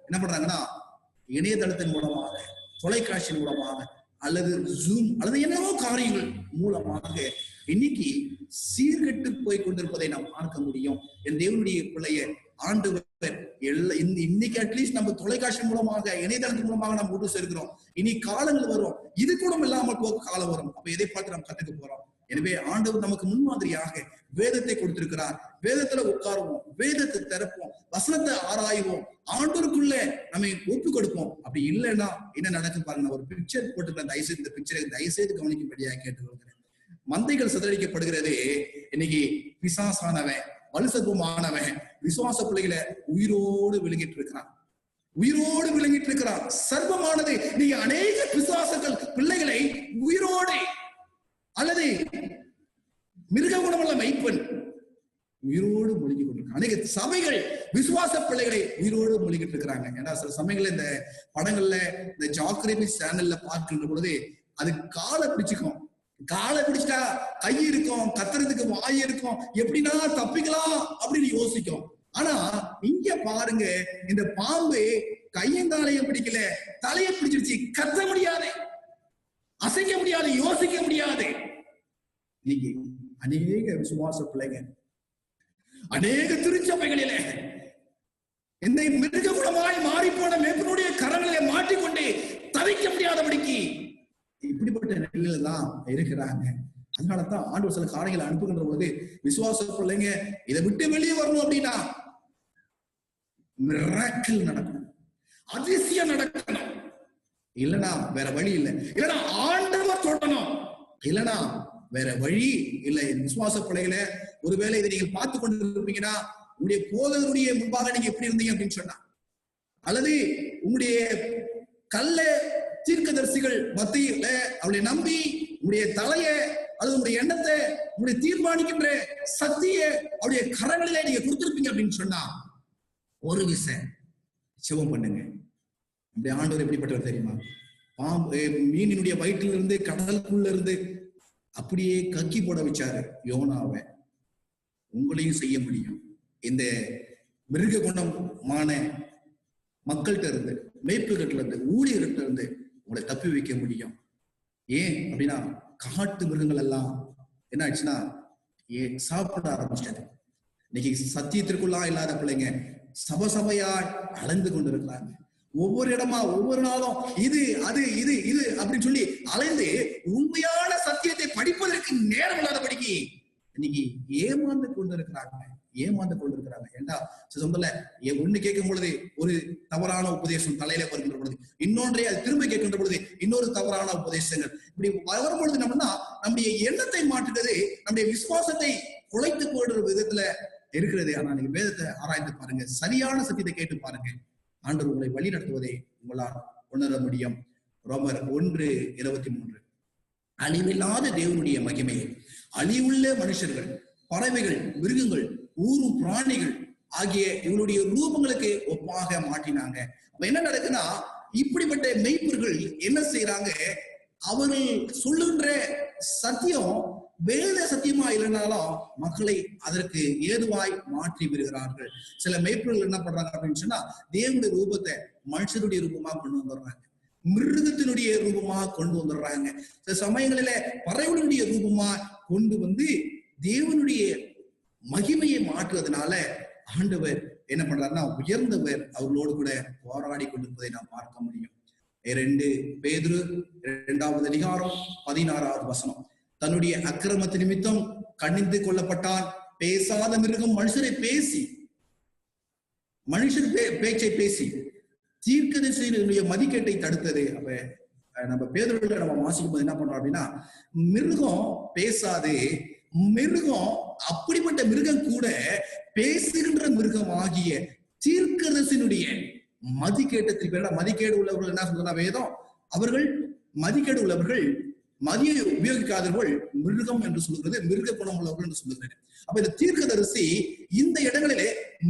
என்ன பண்றாங்கன்னா, இணையதளத்தின் மூலமாக, தொலைக்காட்சியின் மூலமாக, அல்லது ஜூம் அல்லது என்னவோ காரியங்கள் மூலமாக இன்னைக்கு சீர்கெட்டு போய் கொண்டிருப்பதை நாம் பார்க்க முடியும். என் தேவனுடைய பிள்ளைய ஆண்டவர் இன்னைக்கு அட்லீஸ்ட் நம்ம தொலைக்காட்சி மூலமாக, இணையதளத்தின் மூலமாக நாம் ஒன்று சேர்க்கிறோம். இனி காலங்கள் வரும், இது கூட இல்லாமல் போக காலம் வரும். அப்ப எதை பார்த்து நாம் கத்துக்க போறோம்? எனவே ஆண்டவர் நமக்கு முன்மாதிரியாக வேதத்தை கொடுத்திருக்கிறார். வேதத்துல உட்காருவோம், வேதத்தை திறப்போம், வசனத்தை ஆராய்வோம், ஆண்டவருக்குள்ள நம்ம ஒப்பு கொடுப்போம். அப்படி இல்லைன்னா என்ன நடக்கும் பாருங்க. ஒரு பிக்சர் போட்டுக்கிறேன், தயவுசெய்து இந்த பிக்சரை தயவுசெய்து கவனிக்கும்படியாக கேட்டுக்கொள்கிறேன். மந்தைகள் சிதறடிக்கப்படுகிறது. இன்னைக்கு பிசாசானவன், வலுசத்துவமானவன் விசுவாச பிள்ளைகளை உயிரோடு விழுங்கிட்டு இருக்கிறான், உயிரோடு விளங்கிட்டு இருக்கிறார். சர்வமானது நீங்க அநேக பிசாசுகள் பிள்ளைகளை உயிரோடு அல்லது மிருக குணமுள்ள மெய்ப்பெண் உயிரோடு மொழிகிக் கொண்டிருக்காங்க. அநேக சபைகள் விசுவாச பிள்ளைகளை உயிரோடு மொழிகிட்டு இருக்கிறாங்க. ஏன்னா சில சமயங்கள்ல இந்த படங்கள்ல இந்த ஜாக்கிரபி சேனல்ல பார்க்கின்ற பொழுது அது காலை பிடிச்சுக்கும். காலை பிடிச்சிட்டா கை இருக்கும், கத்துறதுக்கு வாய் இருக்கும், எப்படின்னா தப்பிக்கலாம் அப்படின்னு யோசிக்கும். ஆனா இங்க பாருங்க, இந்த பாம்பு கையங்காலையும் பிடிக்கல, தலையை பிடிச்சிருச்சு. கத்த முடியாது, அசைக்க முடியாது, யோசிக்க முடியாது. இன்னைக்கு அநேக விசுவாச பிள்ளைங்க அநேக திருச்சபைகளிலே இந்த மிருக குணமாய் மாறி போன மேற்பனுடைய கரங்களிலே மாட்டிக்கொண்டு தவிக்க முடியாதபடிக்கு இப்படிப்பட்ட நிலையில தான் இருக்கிறாங்க. அதனாலதான் ஆண்டவர் சில காரியங்களை அனுப்புகின்ற பொழுது விசுவாச பிள்ளைங்க இதை விட்டு வெளியே வரணும் அப்படின்னா மிராக்கிள் நடக்கணும், அதிசயம் நடக்கணும். இல்லைன்னா வேற வழி இல்லை. இல்லைன்னா ஆண்டவர் தொடணும், இல்லைன்னா வேற வழி இல்லை. விசுவாச பிள்ளைகளை ஒருவேளை இதை நீங்க பார்த்து கொண்டு இருப்பீங்கன்னா, உங்களுடைய போதகருடைய முன்பாக நீங்க எப்படி இருந்தீங்க அப்படின்னு சொன்னா, அல்லது உங்களுடைய கள்ள தீர்க்கதரிசிகள் மத்தியில அவளை நம்பி உங்களுடைய தலைய அல்லது உங்களுடைய எண்ணத்தை உங்களுடைய தீர்மானிக்கின்ற சக்தியை அவருடைய கரங்களிலே நீங்க கொடுத்திருப்பீங்க அப்படின்னு சொன்னா, ஒரு விஷயம் சிவம் பண்ணுங்க. இப்படி ஆண்டவர் எப்படிப்பட்டவர் தெரியுமா? பாம்பு மீனினுடைய வயிற்றிலிருந்து கடலுக்குள்ள இருந்து அப்படியே கக்கி போட வச்சாரு யோனாவை. உங்களையும் செய்ய முடியும். இந்த மிருக குணமான மக்கள்கிட்ட இருந்து, மேய்ப்புகிட்ட இருந்து, ஊழியர்கிட்ட இருந்து உங்களை தப்பி வைக்க முடியும். ஏன் அப்படின்னா காட்டு மிருகங்கள் எல்லாம் என்ன ஆச்சுன்னா சாப்பிட ஆரம்பிச்சது. இன்னைக்கு சத்தியத்திற்குள்ளா இல்லாத பிள்ளைங்க சபையாய் அலைந்து கொண்டு இருக்கிறாங்க. ஒவ்வொரு இடமா ஒவ்வொரு நாளும் இது அது இது இது அப்படின்னு சொல்லி அலைந்து உண்மையான சத்தியத்தை படிப்பதற்கு நேரம் இல்லாதபடிக்கு இன்னைக்கு ஏமாந்து கொண்டிருக்கிறாங்க. ஏண்டா சொந்தல ஒண்ணு கேட்கும் பொழுது ஒரு தவறான உபதேசம் தலையில வருகின்ற பொழுது இன்னொன்றை அது திரும்ப கேட்கின்ற பொழுது இன்னொரு தவறான உபதேசங்கள் இப்படி வரும் பொழுது நம்முடைய எண்ணத்தை மாற்றுகிறது, நம்முடைய விசுவாசத்தை குலைத்து போடுற விதத்துல இருக்கிறது. ஆனா நீங்க வேதத்தை ஆராய்ந்து பாருங்க, சரியான சத்தியத்தை கேட்டு பாருங்க, ஆண்டவர் உங்களை வழி நடத்துவதை உங்களால் உணர முடியும். ரோமர் 1:23 அழிவில்லாத தேவனுடைய மகிமையை அழிவுள்ள மனுஷர்கள், பறவைகள், மிருகங்கள், ஊரும் பிராணிகள் ஆகிய இவருடைய ரூபங்களுக்கு ஒப்பாக மாற்றினாங்க. அப்ப என்ன நடக்குன்னா, இப்படிப்பட்ட மெய்ப்பர்கள் என்ன செய்யறாங்க, அவர்கள் சொல்லுகின்ற சத்தியம் வேத சத்தியமா இல்லைனாலும் மக்களை அதற்கு ஏதுவாய் மாற்றி விடுகிறார்கள். சில மெய்ப்பர்கள் என்ன பண்றாங்க அப்படின்னு சொன்னா, தேவனுடைய ரூபத்தை மனுஷனுடைய ரூபமா கொண்டு வந்துடுறாங்க, மிருகத்தினுடைய ரூபமா கொண்டு வந்துடுறாங்க. சில சமயங்களில பறவைகளுடைய ரூபமா கொண்டு வந்து தேவனுடைய மகிமையை மாற்றுவதனால ஆண்டவர் என்ன பண்றாருன்னா, உயர்ந்தவர் அவர்களோடு கூட போராடி கொண்டிருப்பதை நாம் பார்க்க முடியும். 2 பேதுரு 2:16 தன்னுடைய அக்கிரமத்து நிமித்தம் கண்ணிந்து கொள்ளப்பட்டான். பேசாத மிருகம் மனுஷர் பேச்சை பேசி தீர்க்கதரிசியினுடைய மதிக்கேட்டை தடுத்தது. அப்ப நம்ம பேதுருல நம்ம வாசிக்கும் போது என்ன பண்றோம் அப்படின்னா, மிருகம் பேசாது, மிருகம் அப்படிப்பட்ட மிருகம் கூட பேசுகின்ற மிருகம் ஆகிய தீர்க்கதரிசியினுடைய மதிக்கேட்டத்திற்கு மதிக்கேடு உள்ளவர்கள் என்ன சொல்றா வேதம், அவர்கள் மதிக்கேடு உள்ளவர்கள், மதியை உபயோகிக்காதவர்கள் மிருகம் என்று சொல்லுகிறது, மிருக குணம் உள்ளவர்கள் என்று சொல்லுகிறது. அப்ப இந்த தீர்க்கதரிசி இந்த இடங்களிலே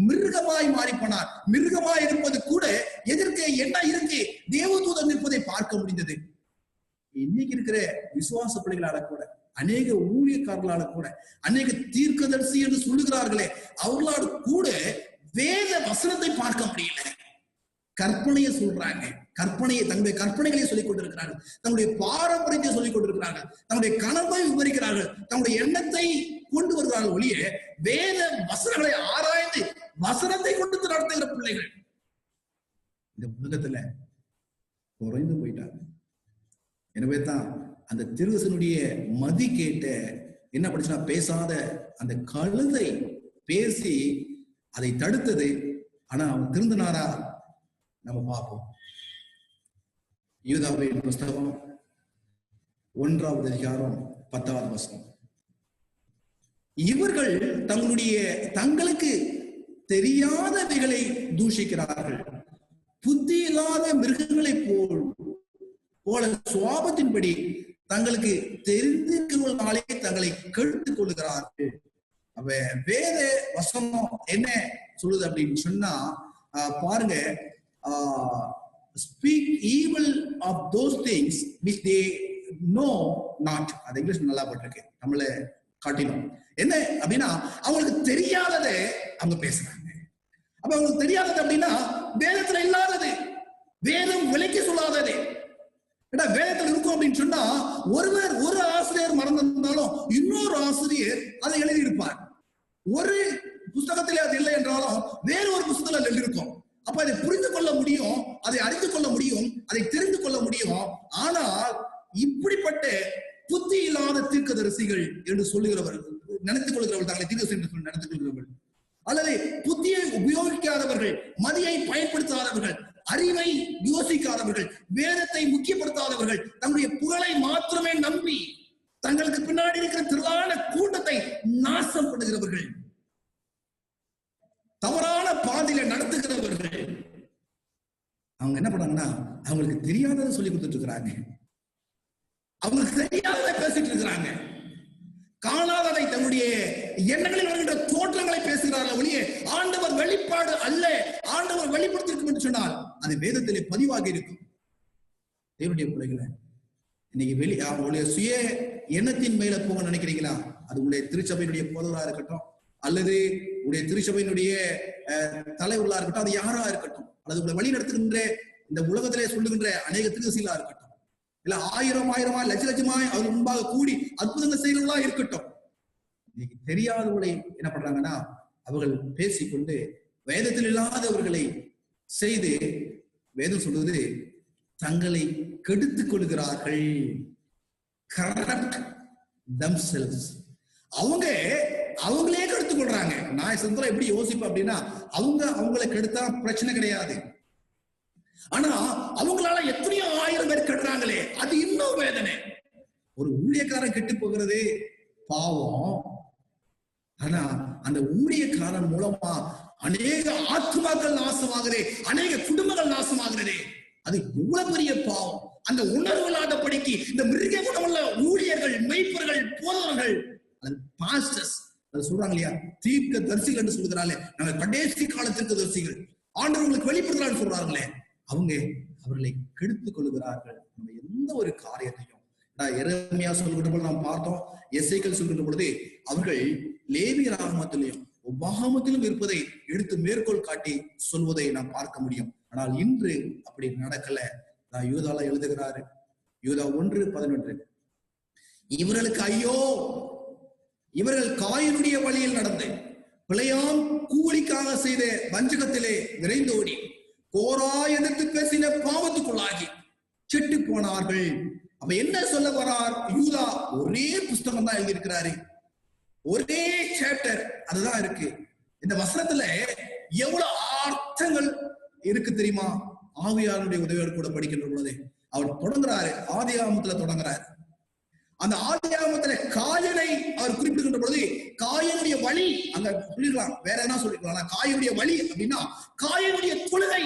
மிருகமாய் மாறி போனார். மிருகமாய் இருப்பது கூட எதற்கு என்ன இருக்கு, தேவதூதன் இருப்பதை பார்க்க முடிந்தது. இன்னைக்கு இருக்கிற விசுவாச பிள்ளைகளால கூட, அநேக ஊழியக்காரர்களால கூட, அநேக தீர்க்கதரிசி என்று சொல்லுகிறார்களே அவர்களால் கூட வேத வசனத்தை பார்க்க முடியல. கற்பனையை சொல்றாங்க, தங்களுடைய கற்பனைகளை சொல்லிக் கொண்டிருக்கிறார்கள், தங்களுடைய பாரம்பரியத்தை சொல்லிக் கொண்டிருக்கிறார்கள், தங்களுடைய கனவை விவரிக்கிறார்கள், தங்களுடைய எண்ணத்தை கொண்டு வருகிறார்கள் ஒழிய வேத வசனங்களை ஆராய்ந்து வசனத்தை கொண்டு நடத்துகிற பிள்ளைகள் இந்த உலகத்துல குறைந்து போயிட்டாங்க. எனவே தான் அந்த திருவசனுடைய மதி கேட்ட என்ன படிச்சுன்னா, பேசாத அந்த கழுதை பேசி அதை தடுத்தது. ஆனா அவன் திருந்தினாரா? நம்ம பார்ப்போம். யூதாவின் புஸ்தகம் 1:10 இவர்கள் தங்களுக்கு தெரியாதவைகளை தூஷிக்கிறார்கள், புத்தி இல்லாத மிருகங்களை போல சுவாபத்தின்படி தங்களுக்கு தெரிந்திருக்கிறவர்களாலே தங்களை கெடுத்துக் கொள்கிறார்கள். அப்ப வேத வசனம் என்ன சொல்லுது அப்படின்னு சொன்னா பாருங்க, speak evil of those things which they know not. அது இங்கிலீஷ் நல்லா போட்டிருக்கு, நம்மள காட்டினோம். என்ன அப்படின்னா அவங்களுக்கு தெரியாததை அவங்க பேசுறாங்க. அப்ப அவங்களுக்கு தெரியாதது அப்படின்னா வேதத்துல இல்லாதது, வேதம் விலைக்கு சொல்லாதது. வேதத்தில் இருக்கும் அப்படின்னு சொன்னா ஒரு ஆசிரியர் மறந்திருந்தாலும் இன்னொரு ஆசிரியர் அதை எழுதியிருப்பார். ஒரு புஸ்தகத்திலே அது இல்லை என்றாலும் வேற ஒரு புஸ்தகத்தில் எழுதியிருக்கும். அப்ப அதை புரிந்து கொள்ள முடியும், அதை அறிந்து கொள்ள முடியும், அதை தெரிந்து கொள்ள முடியும். ஆனால் இப்படிப்பட்ட புத்தி இல்லாத தீர்க்கதரிசிகள் என்று சொல்லுகிறவர்கள், நினைத்துக் கொள்கிறவர்கள், தங்களை தீர்க்கதரிசி என்று சொல்லி நினைத்துக் கொள்கிறவர்கள், அல்லது புத்தியை உபயோகிக்காதவர்கள், மதியை பயன்படுத்தாதவர்கள், அறிவை யோசிக்காதவர்கள், வேதத்தை முக்கியப்படுத்தாதவர்கள், தங்களுடைய புகழை மாத்திரமே நம்பி தங்களுக்கு பின்னாடி இருக்கிற திரளான கூட்டத்தை நாசம் பண்ணுகிறவர்கள், தவறான பாதையில நடத்துகிறவர்கள், அவங்க என்ன பண்ணாங்கன்னா அவங்களுக்கு தெரியாததை சொல்லி கொடுத்துட்டு இருக்கிறாங்க, அவங்களுக்கு தெரியாததை பேசிட்டு இருக்கிறாங்க, காணாததை தன்னுடைய எண்ணங்களில் வருகின்ற தோற்றங்களை பேசுகிறார்கள் ஒழிய ஆண்டவர் வெளிப்பாடு அல்ல. ஆண்டவர் வெளிப்படுத்திருக்கும் என்று சொன்னால் அது வேதத்திலே பதிவாகி இருக்கும். தேவனுடைய பிள்ளைகளை இன்னைக்கு அவங்களுடைய சுய எண்ணத்தின் மேல போக நினைக்கிறீங்களா? அது உங்களுடைய திருச்சபையினுடைய போதவராக இருக்கட்டும், அல்லது உங்களுடைய திருச்சபையினுடைய தலைவர்களா இருக்கட்டும், அது யாரா இருக்கட்டும், அல்லது உங்களை வழி நடத்துகின்ற இந்த உலகத்திலே சொல்லுகின்ற அநேக திருசீலா இருக்கட்டும், இல்ல ஆயிரமா லட்சமாய் அவர் முன்பாக கூடி அற்புதங்கள் செய்கிறவர்களா இருக்கட்டும், இன்னைக்கு தெரியாதவர்களை என்ன பண்றாங்கன்னா அவர்கள் பேசிக்கொண்டு வேதத்தில் இல்லாதவர்களை செய்து, வேதம் சொல்வது தங்களை கெடுத்துக் கொள்கிறார்கள். Corrupt themselves. அவங்களே கெடுத்துக் கொள்றாங்க. நான் சந்தோஷம் எப்படி யோசிப்பேன் அப்படின்னா, அவங்களை கெடுத்தா பிரச்சனை கிடையாது. ஆனா அவங்களால எத்தனையோ ஆயிரம் பேர் கெடுறாங்களே, அது இன்னும் வேதனை. ஒரு ஊழியக்காரன் கெட்டு போகிறது பாவம். ஆனா அந்த ஊழியக்காரன் மூலமா அநேக ஆத்மாக்கள் நாசமாகிறதே, அநேக குடும்பங்கள் நாசமாகிறதே, அது எவ்வளவு பெரிய பாவம். அந்த உணர்வுலாத படிக்கு இந்த மிருக குணமுள்ள ஊழியர்கள், மெய்ப்பர்கள், போதவர்கள், அது பாஸ்டர்ஸ் அது சொல்றாங்க இல்லையா, தீர்க்க தரிசிகள் என்று சொல்கிறாங்களே, நாங்க கடைசி காலத்திற்கு தரிசிகள், ஆண்டவர்களுக்கு வெளிப்படுத்துறான்னு சொல்றாங்களே, அவர்களை கெடுத்துக் கொள்கிறார்கள். நம்ம எந்த ஒரு காரியத்தையும் எரேமியா சொல்கின்ற பொழுது நாம் பார்த்தோம், எசேக்கியேல் சொல்கின்ற பொழுது அவர்கள் லேவியராகமத்திலும் உபாகமத்திலும் இருப்பதை எடுத்து மேற்கோள் காட்டி சொல்வதை நாம் பார்க்க முடியும். ஆனால் இன்று அப்படி நடக்கல. யூதால எழுதுகிறாரு, யூதா 1:11, இவர்களுக்கு ஐயோ, இவர்கள் காயினுடைய வழியில் நடந்து பிழையாம் கூலிக்காக செய்த வஞ்சகத்திலே விரைந்தோடி கோரா எதிர்த்து பேசின பாவத்துக்குள்ளாகி செட்டு போனார்கள். அப்ப என்ன சொல்ல வரார் யூதா? ஒரே புஸ்தகம் தான் எழுதியிருக்கிறாரு, ஒரே சாப்டர் அதுதான் இருக்கு. இந்த வசனத்துல எவ்வளவு அர்த்தங்கள் இருக்கு தெரியுமா? ஆவியாருடைய உதவியோடு கூட படிக்கின்ற பொழுது அவர் தொடங்குறாரு, ஆதியாகமத்துல தொடங்குறாரு. அந்த ஆதியாகமத்துல காயனை அவர் குறிப்பிடுகின்ற பொழுது காயனுடைய வழி அங்க சொல்லிருக்கலாம், வேற என்ன சொல்லிருக்கலாம், காயனுடைய வழி அப்படின்னா காயனுடைய தொழுகை.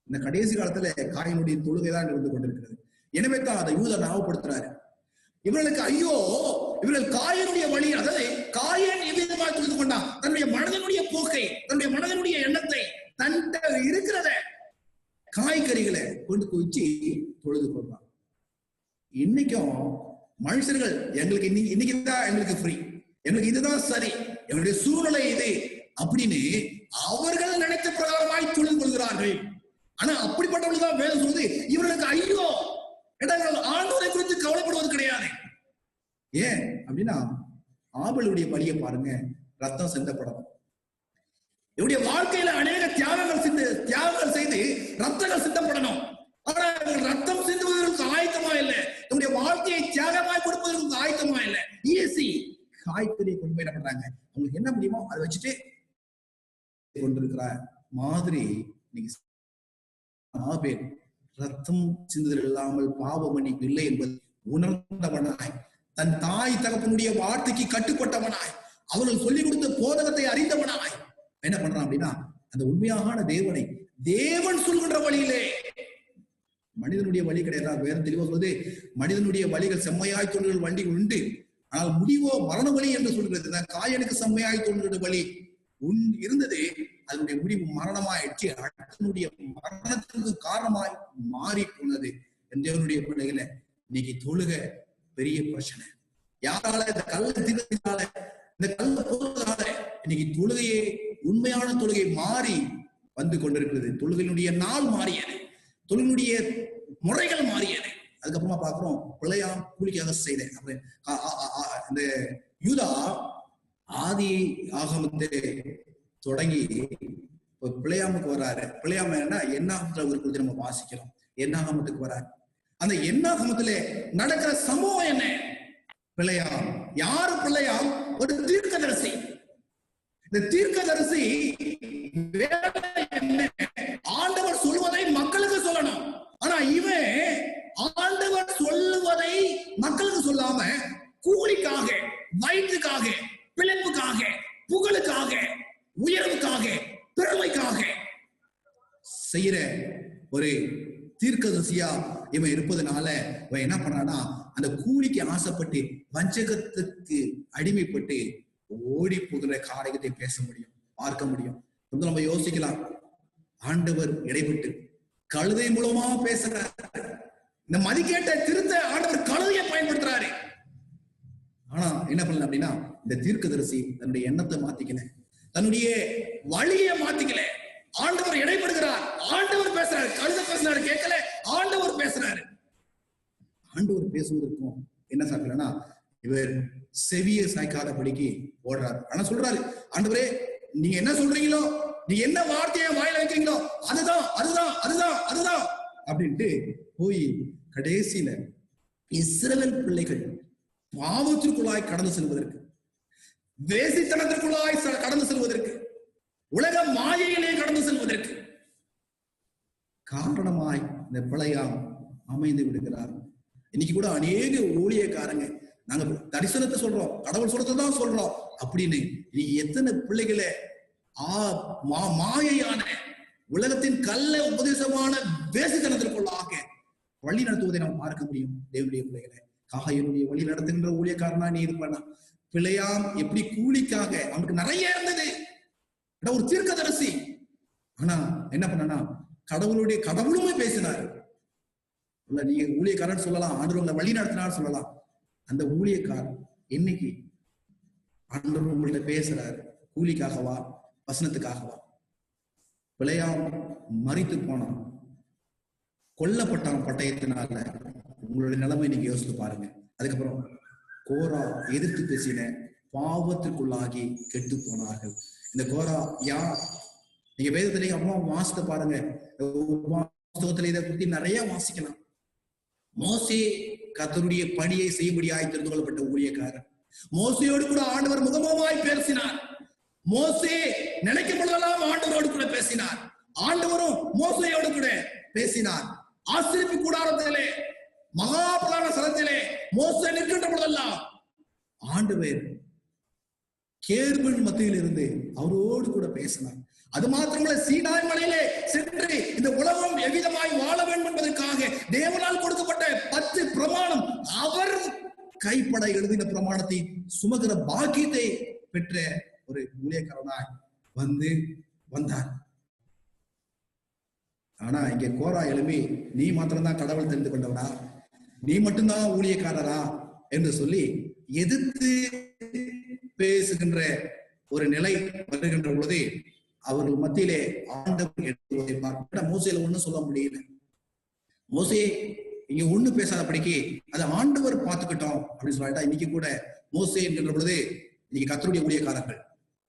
இந்த கடைசி காலத்துல காயனுடைய தொழுகை தான் இருந்து கொண்டிருக்கிறது. எனவே தான் அதை யூதா ஞாபகப்படுத்துறாரு, இவர்களுக்கு ஐயோ, இவர்கள் காயனுடைய வழி, அதாவது காயன் எவ்விதமாக தொழுது கொண்டான், தன்னுடைய மனதனுடைய போக்கை, தன்னுடைய மனதனுடைய எண்ணத்தை, தன்கிட்ட இருக்கிறத காய்கறிகளை கொண்டு குவிச்சு தொழுது கொள்றான். இன்னைக்கும் மனுஷர்கள் எங்களுக்கு இன்னைக்குதான் எங்களுக்கு ஃப்ரீ, எங்களுக்கு இதுதான் சரி, என்னுடைய சூழ்நிலை இது அப்படின்னு அவர்கள் நினைத்த பிரகாரமாய் தொழுது கொள்கிறார்கள். ஆனா அப்படிப்பட்டவர்கள் வேதம் சொல்லுது இவர்களுக்கு ஐயோ, ஆண்டவரை குறித்து கவலைப்படுவது கிடையாது. ஏன் அப்படின்னா ஆபேலுடைய பலியை பாருங்க, ரத்தம் சிந்தப்படும். இவருடைய வாழ்க்கையில அநேக தியாகங்கள் செய்து ரத்தங்கள் சிந்தப்படணும். ஆனா ரத்தம் சிந்துவதற்கு ஆயத்தமா இல்லை, நம்முடைய வாழ்க்கையை தியாகமாய் கொடுப்பதற்கு ஆயத்தமா இல்லை. ஈஸி காய்கறியை கொண்டு போய் என்ன பண்றாங்க, அவங்களுக்கு என்ன முடியுமோ அதை வச்சுட்டு கொண்டிருக்கிற மாதிரி. நீங்க ஆபேல் ரத்தம் சிந்துதல் இல்லாமல் பாவ மன்னிப்பு இல்லை என்பது உணர்ந்தவனாய், தன் தாய் தகப்பனுடைய வார்த்தைக்கு கட்டுப்பட்டவனாய், அவர்கள் சொல்லிக் கொடுத்த போதகத்தை அறிந்தவனாய் என்ன பண்றான் அப்படின்னா, அந்த உண்மையான தேவனை, தேவன் சொல்கின்ற வழியிலே மனிதனுடைய வழி கிடையாது. வேற தெளிவா சொல்றது, மனிதனுடைய வழிகள் செம்மையாய் தோன்றுகிற வழி உண்டு, ஆனால் முடிவோ மரண வழி என்று சொல்கிறது. காயனுக்கு செம்மையாய் தோன்றுகிற வழி இருந்தது, அதனுடைய முடிவு மரணமாயிடுச்சு. அடுத்தனுடைய மரணத்துக்கு காரணமாய் மாறி போனது. தேவனுடைய பிள்ளைகளை இன்னைக்கு தொழுக பெரிய பிரச்சனை. யாரால? இந்த கள்ள தீர்க்கதரிசியால, இந்த கள்ள போதகரால இன்னைக்கு தொழுகையே, உண்மையான தொழுகை மாறி வந்து கொண்டிருக்கிறது. தொழுகையினுடைய நாள் மாறியது, தொழுகையினுடைய முறைகள் மாறியது. அதுக்கப்புறமா பாக்குறோம், பிள்ளையாம் கூலிக்காக செய்த இந்த யூதா ஆதி ஆகமத்தை தொடங்கி பிள்ளையாமுக்கு வர்றாரு. பிள்ளையாம என்னாகமத்துல ஒரு குறித்து நம்ம வாசிக்கிறோம். என்னாகமத்துக்கு வர்றாரு. அந்த என்னாகமத்துல நடக்கிற சம்பவம் என்ன? பிள்ளையாம். யாரு பிள்ளையாம்? ஒரு தீர்க்கதரிசி. இந்த தீர்க்கதரிசி என்ன? ஆண்டவர் சொல்வதை மக்களுக்கு சொல்லணும். ஆனா இவன் ஆண்டவர் சொல்லுவதை மக்களுக்கு சொல்லாம கூலிக்காக, வயிற்றுக்காக, பிழைப்புக்காக, புகழுக்காக, உயர்வுக்காக, பெருமைக்காக செய்யற ஒரு தீர்க்கதரிசியா இவன் இருப்பதனால இவன் என்ன பண்ணானா, அந்த கூலிக்கு ஆசைப்பட்டு வஞ்சகத்துக்கு அடிமைப்பட்டு ஓடி போகிற காரியத்தை பேச முடியும், பார்க்க முடியும். நம்ம யோசிக்கலாம், ஆண்டவர் இடைப்பட்டு கழுதை மூலமா பேசுறாரு. இந்த மதிக்கேட்ட திருத்த ஆண்டவர் கழுதையை பயன்படுத்துறாரு. ஆனா என்ன பண்ணல அப்படின்னா, இந்த தீர்க்கதரிசி தன்னுடைய எண்ணத்தை மாத்திக்கல, தன்னுடைய வழியை மாத்திக்கல. ஆண்டவர் இடைப்படுகிறார், ஆண்டவர் பேசுறாரு. கழுதை பேசுறாரு கேட்கல, ஆண்டவர் பேசுறாரு. ஆண்டவர் பேசுவதற்கும் என்ன சாப்பிடலன்னா, இவர் செவிய சாய்க்காதபடிக்கு ஓடுறாரு. ஆனா சொல்றாரு, ஆண்டவரே நீங்க என்ன சொல்றீங்களோ, நீங்க என்ன வார்த்தையை வாயில வைக்கிறீங்களோ அதுதான் அதுதான் அதுதான் அதுதான் அப்படின்ட்டு போய் கடைசியில இஸ்ரவேல் பிள்ளைகள் பாவத்திற்குள்ளாய் கடந்து செல்வதற்கு, வேசித்தனத்திற்குள்ளாய் கடந்து செல்வதற்கு, உலக மாயையிலே கடந்து செல்வதற்கு காரணமாய் இந்த பிள்ளையாம் அமைந்து விடுகிறார். இன்னைக்கு கூட அநேக ஊழியக்காரங்க நாங்க தரிசனத்தை சொல்றோம், கடவுள் சொல்றதுதான் சொல்றோம் அப்படின்னு இன்னைக்கு எத்தனை பிள்ளைகளை மாயையான உலகத்தின் கள்ள உபதேசமான வேசித்தனத்திற்குள்ளாக வழி நடத்துவதை நாம் பார்க்க முடியும். தேவனுடைய பிள்ளைகளை காயனுடைய வழி நடத்துகின்ற ஊழியக்காரனா நீ இருப்பானா? பிள்ளையாம் எப்படி கூலிக்காக அவனுக்கு நிறைய இருந்தது, ஒரு தீர்க்கதரிசி. ஆனா என்ன பண்ணனா, கடவுளுமே பேசினாரு. நீங்க ஊழியக்காரன் சொல்லலாம், ஆண்டவர்களை வழி நடத்தினார் சொல்லலாம். அந்த ஊழியக்காரன் இன்னைக்கு ஆண்டவர் உங்கள்ட்ட பேசுறாரு, கூலிக்காகவா வசனத்துக்காகவா? பிள்ளையாம் மரித்து போனான், கொல்லப்பட்டான் பட்டயத்தினால. உங்களுடைய நிலைமை நீங்க யோசித்து பாருங்க. அதுக்கப்புறம் கோரா எதிர்த்து பேசின பாவத்திற்குள்ளாகி கெட்டு போனார்கள். இந்த கோரா யார்? நீங்க வேதத்திலேயே அம்மா வாசித்து பாருங்க, புத்தகத்துல இதை பத்தி நிறைய வாசிக்கலாம். மோசே கர்த்தருடைய பணியை செய்யும்படியாய் தெரிந்து கொள்ளப்பட்ட ஊழியக்காரர். மோசையோடு கூட ஆண்டவர் முகமுகமாய் பேசினார். மோசே நினைக்கும் பொழுதெல்லாம் ஆண்டவரோடு கூட பேசினார். ஆண்டவரும் மோசையோடு கூட பேசினார். ஆசரிப்பு கூடாரத்திலே, மகாபலான ஸ்தலத்திலே மோசே நிற்கின்ற பொழுதெல்லாம் ஆண்டவர் கேருபின் மத்தியில் இருந்து அவரோடு கூட பேசினார். அது மாத்திரமல்ல, சீனாய் மலையிலே சென்று இந்த உலகம் எவ்விதமாய் வாழ வேண்டும் என்பதற்காக தேவனால் கொடுக்கப்பட்ட 10 பிரமாணம், அவர் கைப்பட எழுதின பிரமாணத்தை சுமக்கிற பாக்கியத்தை பெற்ற ஒரு ஊழியக்காரனாய் வந்தார். ஆனா இங்க கோரா எழுப்பி, நீ மாத்திரம்தான் கடவுள் தெரிந்து கொண்டவனா, நீ மட்டும்தான் ஊழியக்காரரா என்று சொல்லி எதிர்த்து பேசுகின்ற ஒரு நிலை வருகின்ற பொழுது அவர்கள் மத்தியிலே ஆண்டவர் மோசையில ஒண்ணு சொல்ல முடியல. மோசே இங்க ஒண்ணு பேசாதபடிக்கு அதை ஆண்டவர் பார்த்துக்கிட்டோம் அப்படின்னு சொல்லிட்டா. இன்னைக்கு கூட மோசே என்கின்ற பொழுது இன்னைக்கு கர்த்தருடைய ஊழியக்காரர்கள்,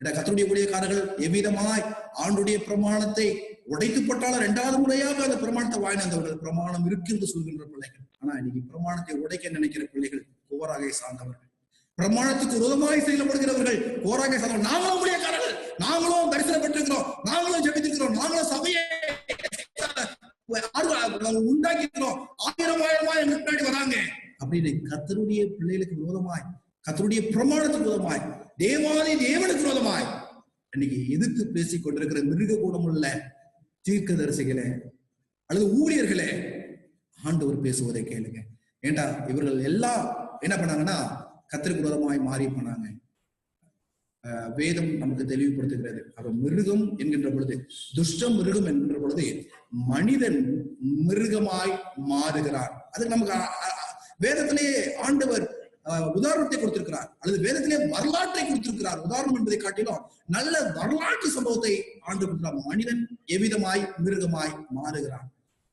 கர்த்தருடைய ஊழியக்காரர்கள் எவ்விதமாய் ஆண்டுடைய பிரமாணத்தை உடைத்து போட்டாலும் 2வது முறையாக அந்த பிரமாணத்தை வாய்ந்தவர்கள், பிரமாணம் இருக்கிறது சொல்கின்ற பிள்ளைகள். ஆனா இன்னைக்கு பிரமாணத்தை உடைக்க நினைக்கிற பிள்ளைகள் கோராகை சார்ந்தவர்கள், பிரமாணத்துக்கு விரோதமாய் செயல்படுகிறவர்கள் கோராகை சார்ந்தவர்கள். நாங்களும் ஊழியக்காரர்கள், நாங்களும் தரிசனம் பெற்றிருக்கிறோம், நாங்களும் ஜெபித்திருக்கிறோம், நாங்களும் சபையை உண்டாக்கிக்கிறோம், 1000 எங்க முன்னாடி வராங்க அப்படின்னு கர்த்தருடைய பிள்ளைகளுக்கு விரோதமாய், கர்த்தருடைய பிரமாணத்துக்கு விரோதமாய், தேவாதி தேவனுக்கு விரோதமாய் இன்னைக்கு எதிர்த்து பேசிக் கொண்டிருக்கிற மிருக குணமுள்ள தீர்க்கதரிசிகளே அல்லது ஊழியர்களே, ஆண்டவர் பேசுவதை கேளுங்க. ஏண்டா இவர்கள் எல்லாம் என்ன பண்ணாங்கன்னா கர்த்தருக்கு விரோதமாய் மாறி போனாங்க. வேதம் நமக்கு தெளிவுபடுத்துகிறது. அவர் மிருகம் என்கின்ற பொழுது, துஷ்டம் மிருகம் என்கின்ற பொழுது மனிதன் மிருகமாய் மாறுகிறார். அதுக்கு நமக்கு வேதத்திலே ஆண்டவர் உதாரணத்தை கொடுத்திருக்கிறார், அல்லது வேதத்திலே வரலாற்றை கொடுத்திருக்கிறார். உதாரணம் என்பதை காட்டிலும் நல்ல வரலாற்று சம்பவத்தை ஆண்டு கொடுக்கிறார். மனிதன் எவ்விதமாய் மிருகமாய் மாறுகிறார்.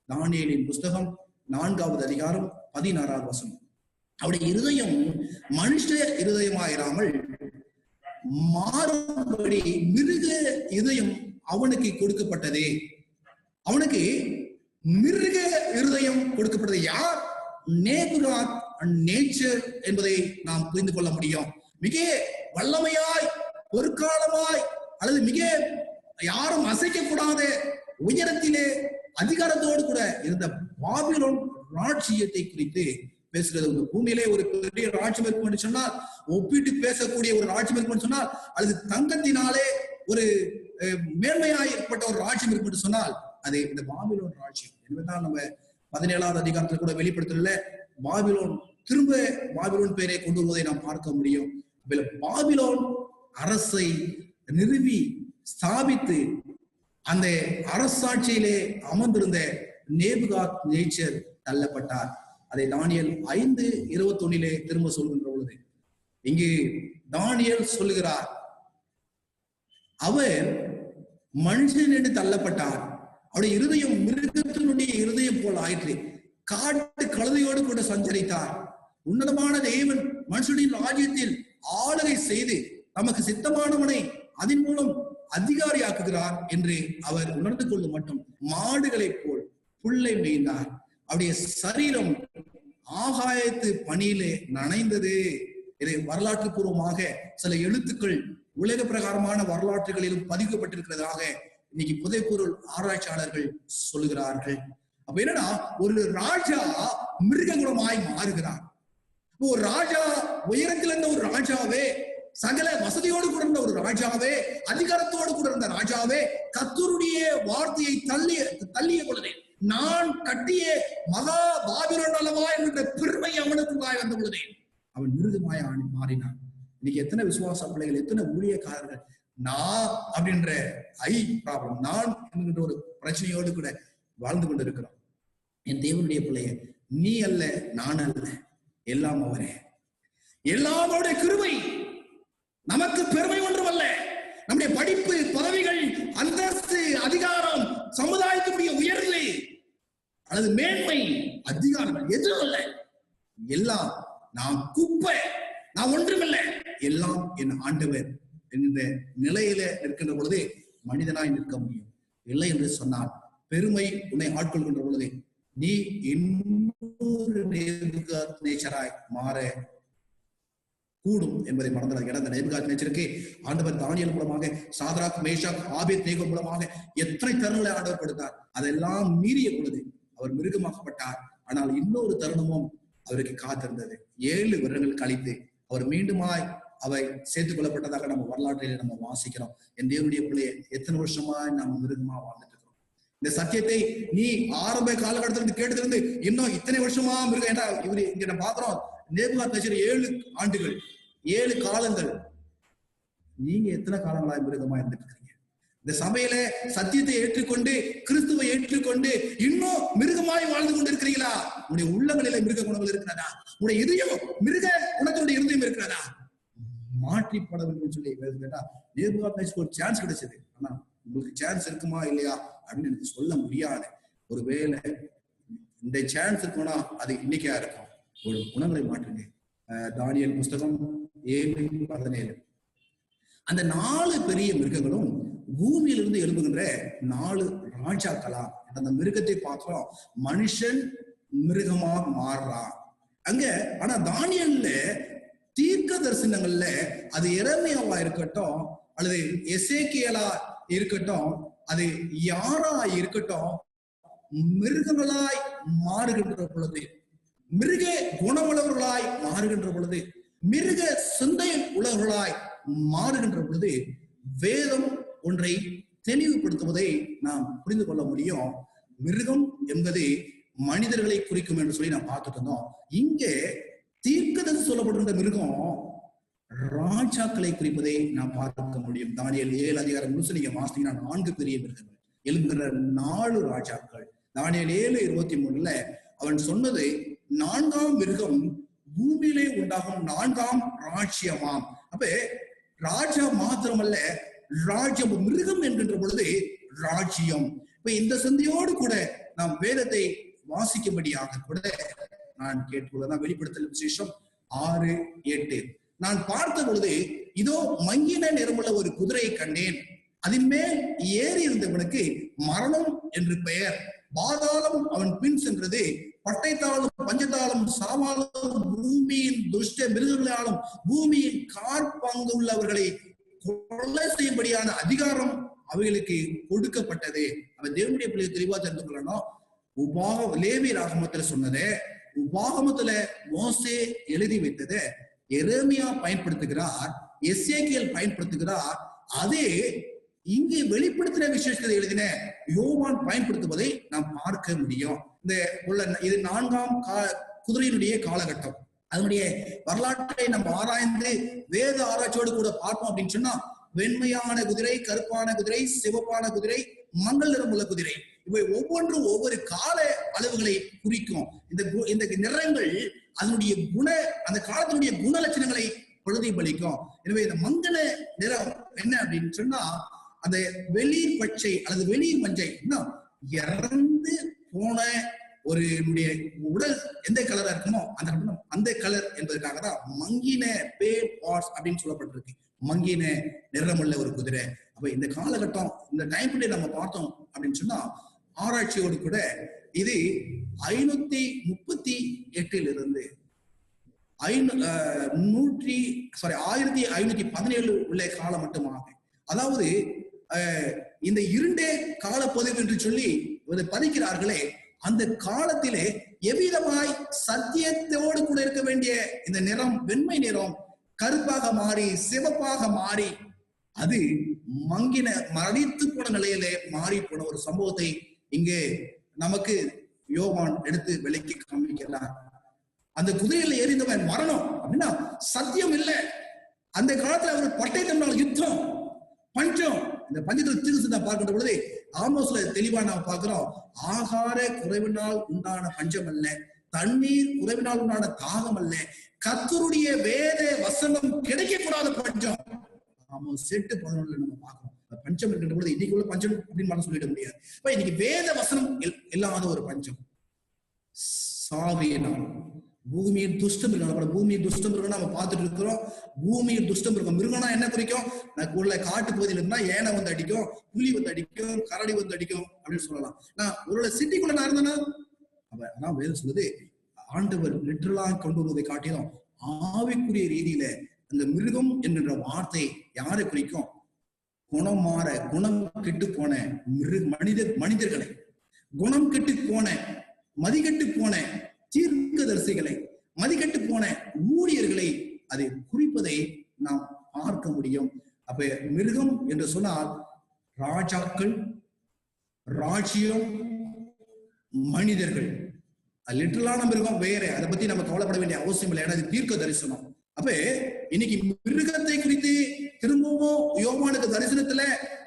தானியேலின் புஸ்தகம் 4வது அதிகாரம் 16வது வசனம். அவருடைய இருதயம் மனுஷ இருதயமாயிராமல் மாறும்படி மிருக இதயம் அவனுக்கு கொடுக்கப்பட்டதே. அவனுக்கு மிருக இருதயம் கொடுக்கப்பட்டது. யார்? நேபுகாத் நேச்சர் என்பதை நாம் புரிந்து கொள்ள முடியும். மிக வல்லமையாய், பொற்காலமாய், அல்லது மிக யாரும் அசைக்க கூடாத உயரத்திலே அதிகாரத்தோடு கூட இருந்த பாபிலோன் ராஜ்ஜியத்தை குறித்து பேசுகிறது. பூமியிலே ஒரு பெரிய ராஜ்யம் இருக்கும் என்று சொன்னால், ஒப்பிட்டு பேசக்கூடிய ஒரு ராஜ்யம் இருக்கும் என்று சொன்னால், அல்லது தங்கத்தினாலே ஒரு மேன்மையாய் ஏற்பட்ட ஒரு ராஜ்யம் இருக்கும் என்று சொன்னால் அது இந்த பாபிலோன் ராஜ்யம். என்பதுதான் நம்ம 17வது அதிகாரத்தில் கூட வெளிப்படுத்தல பாபிலோன் திரும்ப பாபிலோன் பேரை கொண்டு வருவதை நாம் பார்க்க முடியும். பாபிலோன் அரசை நிறுவி ஸ்தாபித்து அந்த அரசாட்சியிலே அமர்ந்திருந்த நேபுகாத் நேச்சர் தள்ளப்பட்டார். அதை தானியேல் 5:21 திரும்ப சொல்கின்ற பொழுது இங்கு தானியேல் சொல்லுகிறார், அவர் மனுஷன் என்று தள்ளப்பட்டார். அவருடைய இருதயம் மிருகத்தினுடைய இருதயம் போல் ஆயிற்று. காட்டு கழுதையோடு கூட சஞ்சரித்தார். உன்னதமான தேவன் மனுஷனின் ராஜ்யத்தில் ஆளுகை செய்து நமக்கு சித்தமானவனை அதன் மூலம் அதிகாரியாக்குகிறார் என்று அவர் உணர்ந்து கொள்ளும் மட்டும் மாடுகளைப் போல் புல்லை மேய்ந்தார். அவருடைய சரீரம் ஆகாயத்து பணியிலே நனைந்தது. இதை வரலாற்று பூர்வமாக சில எழுத்துக்கள் உலக பிரகாரமான வரலாற்றுகளிலும் பதிக்கப்பட்டிருக்கிறதாக இன்னைக்கு புதைப்பொருள் ஆராய்ச்சியாளர்கள் சொல்லுகிறார்கள். அப்ப என்னன்னா, ஒரு ராஜா மிருக குணமாய் மாறுகிறார். ஒரு ராஜா உயரத்தில் இருந்த ஒரு ராஜாவே, சகல வசதியோடு கூட இருந்த ஒரு ராஜாவே, அதிகாரத்தோடு கூட இருந்த ராஜாவே, கர்த்தருடைய வார்த்தையை தள்ளிய பொழுது, நான் கட்டிய மகா பாபிலோன் அல்லவா என்ற பெருமை அவனுக்குள்ளாய் வந்த பொழுதே அவன் மிருகமாய் மாறினான். இன்னைக்கு எத்தனை விசுவாச பிள்ளைகள், எத்தனை ஊழியக்காரர்கள் நான் அப்படின்ற ப்ராப்ளம், நான் என்கின்ற ஒரு பிரச்சனையோடு கூட வாழ்ந்து கொண்டு இருக்கிறோம். என் தேவனுடைய பிள்ளைய, நீ அல்ல, நான் அல்ல, எல்லாம் அவரே. எல்லாம் அவருடைய கிருபை. நமக்கு பெருமை ஒன்றும் அல்ல. நம்முடைய படிப்பு, பதவிகள், அந்தஸ்து, அதிகாரம், சமுதாயத்தினுடைய உயர்வு அல்லது மேன்மை, அதிகாரம் எதுவும் அல்ல. எல்லாம் நான் குப்பை, நான் ஒன்றுமில்லை, எல்லாம் என் ஆண்டவர் என்ற நிலையில நிற்கின்ற பொழுது மனிதனாய் நிற்க முடியும். இல்லை என்று சொன்னால் பெருமை உன்னை ஆட்கொள்கின்ற பொழுது நீ இன்னொரு நேச்சராய் மாற கூடும் என்பதை மறந்துடாது. ஏன்னா, இந்த நேபுகாத் நேச்சருக்கு ஆண்டவர் தானியேல் மூலமாக, சாத்ராக், மேஷாக், ஆபேத்நேகோ மூலமாக எத்தனை தருணங்களை ஆண்டவர் கொடுத்தார். அதெல்லாம் மீறிய பொழுது அவர் மிருகமாக்கப்பட்டார். ஆனால் இன்னொரு தருணமும் அவருக்கு காத்திருந்தது. 7 வருடங்கள் கழித்து அவர் மீண்டுமாய் அவை சேர்த்துக் கொள்ளப்பட்டதாக நம்ம வரலாற்றிலே நம்ம வாசிக்கிறோம். என் தேவனுடைய பிள்ளையை, எத்தனை வருஷமா நம்ம மிருகமா வாழ்ந்துட்டு இருக்கிறோம். இந்த சத்தியத்தை நீ ஆரம்ப காலகட்டத்திலிருந்து கேட்டதிலிருந்து இன்னும் இத்தனை வருஷமா மிருகம். ஏன்னா இவரு இங்க நம்ம பாக்குறோம், நேபுகாத் நேச்சர் 7 ஆண்டுகள், 7 காலங்கள். நீங்க எத்தனை காலங்களா மிருகமா இருந்துட்டு இருக்கீங்க? இந்த சபையில சத்தியத்தை ஏற்றுக்கொண்டு, கிறிஸ்துவை ஏற்றுக்கொண்டு இன்னும் மிருகமாய் வாழ்ந்து கொண்டு இருக்கிறீங்களா? உங்களுடைய உள்ளங்களில மிருக குணங்கள் இருக்கிறதா? உங்களுடைய இதயம் மிருக குணத்தினுடைய இருதயம் இருக்கிறதா? மாற்றிப்பட வேண்டும் சொல்லி கேட்டா, நேபுகாத் நேச்சருக்கு ஒரு சான்ஸ் கிடைச்சது. ஆனா உங்களுக்கு சான்ஸ் இருக்குமா இல்லையா அப்படின்னு எனக்கு சொல்ல முடியாது. ஒருவேளை இந்த சான்ஸ் இருக்கும்னா அது இன்னைக்கா இருக்கும். ஒரு குணங்களை மாற்றுங்க. தானியேல் புஸ்தகம் 7:17. அந்த 4 பெரிய மிருகங்களும் பூமியிலிருந்து எழும்புகின்ற 4 ராஜாக்களா. அந்த மிருகத்தை பார்க்கிறோம், மனுஷன் மிருகமாக மாறுறான் அங்க. ஆனா தானியேல்ல தீர்க்க தரிசனங்கள்ல அது எரேமியாவா இருக்கட்டும், அல்லது எசேக்கியேலா இருக்கட்டும், அது யாரா இருக்கட்டும், மிருகங்களாய் மாறுகின்ற பொழுது, மிருக குணமுள்ளவர்களாய் மாறுகின்ற பொழுது, மிருக சிந்தை உள்ளவர்களாய் மாறுகின்ற பொழுது வேதம் ஒன்றை தெளிவுபடுத்துவதை நாம் புரிந்து கொள்ள முடியும். மிருகம் என்பது மனிதர்களை குறிக்கும் என்று சொல்லி நான் பார்த்துட்டு இருந்தோம். இங்கே தீர்க்கதரிசி சொல்லப்படுகின்ற மிருகம் ராஜாக்களை குறிப்பதை நாம் பார்க்க முடியும். தானியேல் 7 அதிகாரம் முழுசு நீங்க வாசித்தீங்கன்னா 4 பெரிய மிருகங்கள் எழுதுகிற 4 ராஜாக்கள். தானியேல் 7:23 அவன் சொன்னது 4ஆம் மிருகம் பூமியிலே உண்டாகும் 4ஆம் ராஜ்யமாம். அப்ப ராஜா மாத்திரமல்ல, ராஜ்யம், மிருகம் என்கின்ற பொழுது ராஜ்யம். இப்ப இந்த சிந்தையோடு கூட நாம் வேதத்தை வாசிக்கும்படியாக கூட நான் கேட்டுள்ளதான். வெளிப்படுத்தல் விசேஷம் 6:8 நான் பார்த்த பொழுது இதோ மங்கின நிறமுள்ள ஒரு குதிரையை கண்டேன். அதன் மேல் ஏறி இருந்தவனுக்கு மரணம் என்று பெயர். பாதாளம் அவன் பின் சென்றது. பட்டைத்தாளும் பஞ்சத்தாலும் சாவாலும் பூமியின் துஷ்ட மிருகங்களாலும் பூமியின் காற்பங்கு உள்ளவர்களை கொலை செய்யும்படியான அதிகாரம் அவைகளுக்கு கொடுக்கப்பட்டது. அவன் தேவனுடைய பிள்ளையை தெளிவா தெரிந்து கொள்ளணும். லேவி ராகமத்துல சொன்னதே, உபாகமத்துல மோசே எழுதி வைத்ததை எரேமியா பயன்படுத்துகிறார், எசேக்கியேல் பயன்படுத்துகிறார். அதே இங்கே வெளிப்படுத்தின விசேஷத்தை எழுதின யோவான் பயன்படுத்துவதை நாம் பார்க்க முடியும். இது 4ஆம் குதிரையினுடைய காலகட்டம். அதனுடைய வரலாற்றை நம்ம ஆராய்ந்து வேத ஆராய்ச்சியோடு கூட பார்ப்போம் அப்படின்னு சொன்னா, வெண்மையான குதிரை, கருப்பான குதிரை, சிவப்பான குதிரை, மங்கள் நிறமுள்ள குதிரை, இவை ஒவ்வொன்றும் ஒவ்வொரு கால அளவுகளை குறிக்கும். இந்த நிறங்கள் அதனுடைய அந்த காலத்தினுடைய குண லட்சணங்களை பிரதிபலிக்கும். எனவே இந்த மங்கள நிறம் என்ன அப்படின்னு சொன்னா, அந்த வெளிர் பச்சை அல்லது வெளிர் மஞ்சை, இறந்து போன ஒரு உடல் எந்த கலரா இருக்குமோ அந்த கலர் என்பதற்காக தான் மங்கின பேல் பார்ட்ஸ் அப்படின்னு சொல்லப்பட்டிருக்கு. மங்கின நிறமுள்ள ஒரு குதிரை. அப்ப இந்த காலகட்டம், இந்த டைம் பீரியட் நம்ம பார்த்தோம் அப்படின்னு சொன்னா, ஆராய்ச்சியோடு கூட இது 538 இருந்து 1517 உள்ள காலம் மட்டுமாக, அதாவது இந்த இருண்டே காலப்பதிவு என்று சொல்லி பதிக்கிறார்களே, அந்த காலத்திலே எவ்விதமாய் சத்தியத்தோடு கூட இருக்க வேண்டிய இந்த நிறம், வெண்மை நிறம் கருப்பாக மாறி சிவப்பாக மாறி அது மங்கின மரணித்து போன நிலையிலே மாறி போன ஒரு சம்பவத்தை இங்கே நமக்கு யோவான் எடுத்து விளக்கி காமிக்கிறார். அந்த குதிரையில ஏறிந்தவன் மரணம் அப்படின்னா சத்தியம் இல்லை. அந்த காலத்துல அவர் பட்டை தந்தால் யுத்தம், பஞ்சம். இந்த பஞ்சத்தில் தீர்த்து பார்க்கின்ற பொழுது ஆமோஸ்ல தெளிவா நாம் பார்க்கிறோம், ஆகார குறைவினால் உண்டான பஞ்சம் அல்ல, தண்ணீர் குறைவினால் உண்டான தாகம் அல்ல, கர்த்தருடைய வேத வசனம் கிடைக்கக்கூடாத பஞ்சம். ஆமோஸ் 8:11 நம்ம பார்க்கிறோம். பஞ்சம் இருக்கின்ற பொழுது இன்னைக்கு உள்ள பஞ்சம் அப்படின்னு சொல்லிட முடியாது. இப்ப இன்னைக்கு வேத வசனம் இல்லாத ஒரு பஞ்சம். சாவியினால் பூமியின் துஷ்டம் இருக்கணும். பூமியின் துஷ்டம் இருக்கணும் நம்ம பார்த்துட்டு இருக்கிறோம். பூமியின் துஷ்டம் இருக்கும். மிருகம்னா என்ன குறிக்கும்? உள்ள காட்டு பகுதியில் இருந்தா ஏனை வந்து அடிக்கும், புலி வந்து அடிக்கும், கரடி வந்து அடிக்கும் அப்படின்னு சொல்லலாம். நான் ஒரு சிட்டிக்குள்ள நான் இருந்தேன்னா, அதான் வேதம் சொல்லுது, ஆண்டவர் லிட்டரலா கொண்டு வருவதை காட்டிலும் ஆவிக்குரிய ரீதியில அந்த மிருகம் என்கின்ற வார்த்தை யாரை குறிக்கும்? குணம் மாற, குணம் கெட்டு போன மனிதர்களை, குணம் கெட்டு போன, மதிகெட்டு போன தீர்க்கதரிசிகளை, மதிகெட்டு போன ஊழியர்களை அதை குறிப்பதை நாம் பார்க்க முடியும். அப்ப மிருகம் என்று சொன்னால் ராஜாக்கள், ராஜ்யம், மனிதர்கள். லிட்டரலான மிருகம் வேற, அதை பத்தி நம்ம கவலைப்பட வேண்டிய அவசியம் இல்லை. ஏன்னா தீர்க்க தரிசனம். அப்ப இன்னைக்கு மிருகத்தை குறித்து திரும்பவும் யோவானுக்கு தரிசனத்துல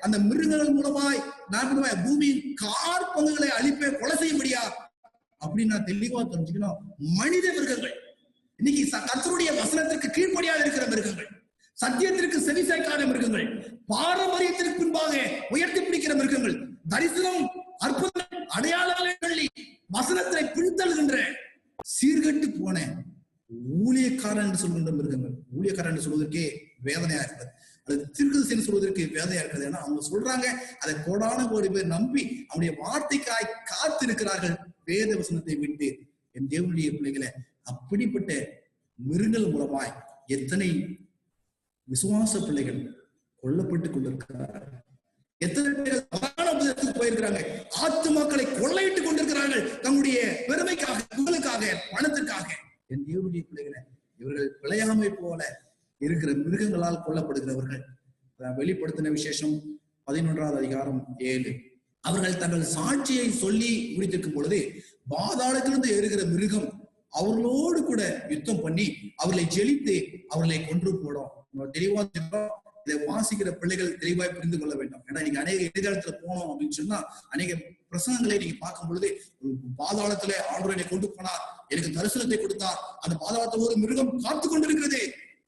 அந்த மிருகங்கள் மூலமாய் நான் பூமியின் கார் பங்குகளை அழிப்பே கொலை செய்ய முடியா அப்படின்னு நான் தெளிவா தெரிஞ்சுக்கணும். மனித மிருகங்கள் இன்னைக்கு கர்த்தருடைய வசனத்திற்கு கீழ்ப்படியாக இருக்கிற மிருகங்கள், சத்தியத்திற்கு செவி சாய்க்காத மிருகங்கள், பாரம்பரியத்திற்கு பின்பாக உயர்த்தி பிடிக்கிற மிருகங்கள், தரிசனம், அற்புதம், அடையாளங்களை வசனத்தை பின்தள்ளுகின்ற சீர்கட்டு போன ஊழியக்காரன் என்று சொல்கின்ற மிருகங்கள். ஊழியக்காரன் என்று சொல்வதற்கே வேதனையா இருக்கிறது, அது தீர்க்கதரிசி சொல்வதற்கு வேதனையா இருக்கிறது. ஏன்னா அவங்க சொல்றாங்க, அதை கோடான கோடி பேர் நம்பி அவனுடைய வார்த்தைக்காய் காத்து இருக்கிறார்கள் வேத வசனத்தை விட்டு. என் தேவனுடைய பிள்ளைகளை, அப்படிப்பட்ட மிருகங்கள் மூலமாய் எத்தனை விசுவாச பிள்ளைகள் கொல்லப்பட்டுக் கொண்டிருக்கிறார்கள், எத்தனை பேர் போயிருக்கிறாங்க, ஆத்துமாக்களை கொள்ளையிட்டுக் கொண்டிருக்கிறார்கள் தங்களுடைய பெருமைக்காக, புகழுக்காக, பணத்திற்காக. என் தேவனுடைய பிள்ளைகளை, இவர்கள் விளையாமை போல இருக்கிற மிருகங்களால் கொல்லப்படுகிறவர்கள். வெளிப்படுத்தின விசேஷம் 11 அதிகாரம் 7. அவர்கள் தங்கள் சாட்சியை சொல்லி முடித்திருக்கும் பொழுது பாதாளத்திலிருந்து ஏறுகிற மிருகம் அவர்களோடு கூட யுத்தம் பண்ணி அவர்களை ஜெயித்து அவர்களை கொன்று போடும். தெளிவா இதை வாசிக்கிற பிள்ளைகள் தெளிவாய் புரிந்து கொள்ள வேண்டும். ஏன்னா நீங்க அநேக எதிர்காலத்துல போனோம் அப்படின்னு சொன்னா அநேக பிரசங்கங்களை நீங்க பார்க்கும் பொழுது, பாதாளத்துல ஆண்டவரை கொண்டு போனார், எனக்கு தரிசனத்தை கொடுத்தார், அந்த பாதாளத்தை ஒரு மிருகம் காத்து கொண்டிருக்கிறது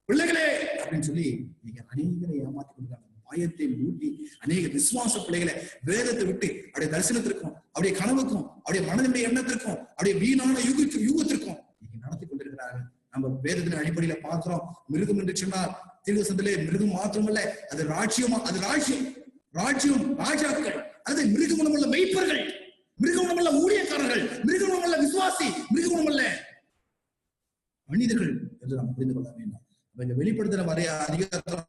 பிள்ளைகளே அப்படின்னு சொல்லி நீங்க அநேகரை ஏமாத்தி கொடுத்தாங்க. பயத்தை மூட்டி அநேக விசுவாச பிள்ளைகளை வேதத்தை விட்டு அப்படியே தரிசனத்திற்கும் அப்படியே கனவுக்கும் அப்படியே மனதினுடைய எண்ணத்திற்கும் அப்படியே வீணான யூகத்திற்கும் நீங்க நடத்தி கொண்டிருக்கிறார்கள். நம்ம வேதத்தின் அடிப்படையில பார்க்கிறோம். மிருகம் என்று சொன்னால் தீர்க்கதரிசனத்திலே மிருகம் மாத்திரமல்ல, அது ராஜ்யம், ராஜாக்கள், அது மிருகமுள்ள மெய்ப்பர்கள், மிருகமுள்ள ஊழியக்காரர்கள், மிருகமுள்ள விசுவாசி, மிருகமுள்ள மனிதர்கள் என்று நாம் புரிந்து கொள்ள வேண்டும். வெளிப்படுத்துற வரைய அதிகாரத்தில்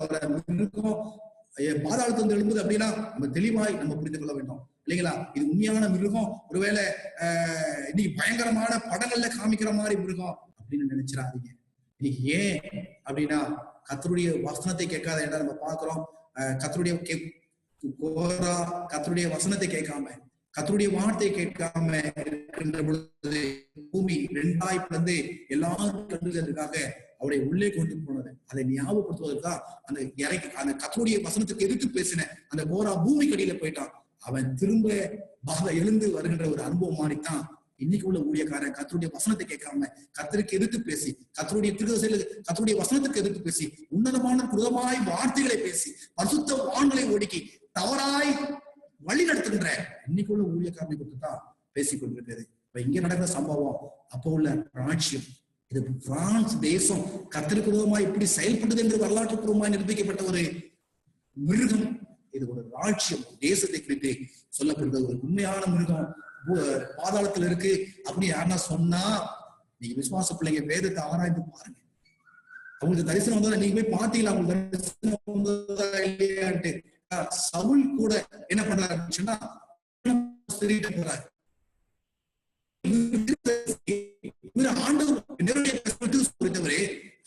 பாதாளத்திலிருந்து எழும்புது அப்படின்னா நம்ம தெளிவாய் நம்ம புரிந்து கொள்ள வேண்டும் இல்லைங்களா? இது உண்மையான மிருகம், ஒருவேளை இன்னைக்கு பயங்கரமான படங்கள்ல காமிக்கிற மாதிரி மிருகம் அப்படின்னு நினைச்சிடாதீங்க. இன்னைக்கு ஏன் அப்படின்னா கர்த்தருடைய வசனத்தை கேட்காத இடம் நம்ம பார்க்கிறோம். கர்த்தருடைய வசனத்தை கேட்காம, கர்த்தருடைய வார்த்தையை கேட்காம இருக்கின்ற பொழுது பூமி 2 பிளந்து எல்லாரும் கண்டுகிறதுக்காக அவரை உள்ளே கொண்டு போனது. அதை ஞாபகப்படுத்துவதற்காக அந்த கர்த்தருடைய வசனத்துக்கு எதிர்த்து பேசின அந்த கோரா பூமி கடியில போயிட்டான். அவன் திரும்ப எழுந்து வருகின்ற ஒரு அனுபவம் மாறித்தான் இன்னைக்கு உள்ள ஊழியக்காரன். கர்த்தருடைய வசனத்தை கேட்காம கர்த்தருக்கு எதிர்த்து பேசி, கர்த்தருடைய வசனத்துக்கு எதிர்த்து பேசி, உன்னதமான குருதமாய் வார்த்தைகளை பேசி, பரிசுத்த வான்களை ஒடுக்கி தவறாய் வழி நடத்துகின்ற இன்னைக்கு உள்ள ஊழியக்காரனை குறித்து தான் பேசிக் கொண்டிருக்கிறது. இப்ப இங்க நடக்கிற சம்பவம் அப்போ உள்ள ராஜ்யம், இது பிரான்ஸ் தேசம் கர்த்தருக்கு விரோதமாய் இப்படி செயல்பட்டது என்று வரலாற்று பூர்வமாய் நிரூபிக்கப்பட்ட ஒரு மிருகம். இது ஒரு ராஜ்யம், தேசத்தை குறித்து சொல்லப்படுகிறது. ஒரு உண்மையான மிருகம் பாதாளத்துல இருக்கு அப்படி யாருன்னா சொன்னா, நீங்க விசுவாச பிள்ளைங்க வேதத்தை ஆராய்ந்து பாருங்க. அவங்களுக்கு தரிசனம் வந்தா நீங்க போய் பாத்தீங்களா அவங்களுக்கு தரிசனம் வந்ததா இல்லையான்ட்டு. சவுல் கூட என்ன பண்றாருன்னு சொன்னா போறாரு. ஆண்டவர்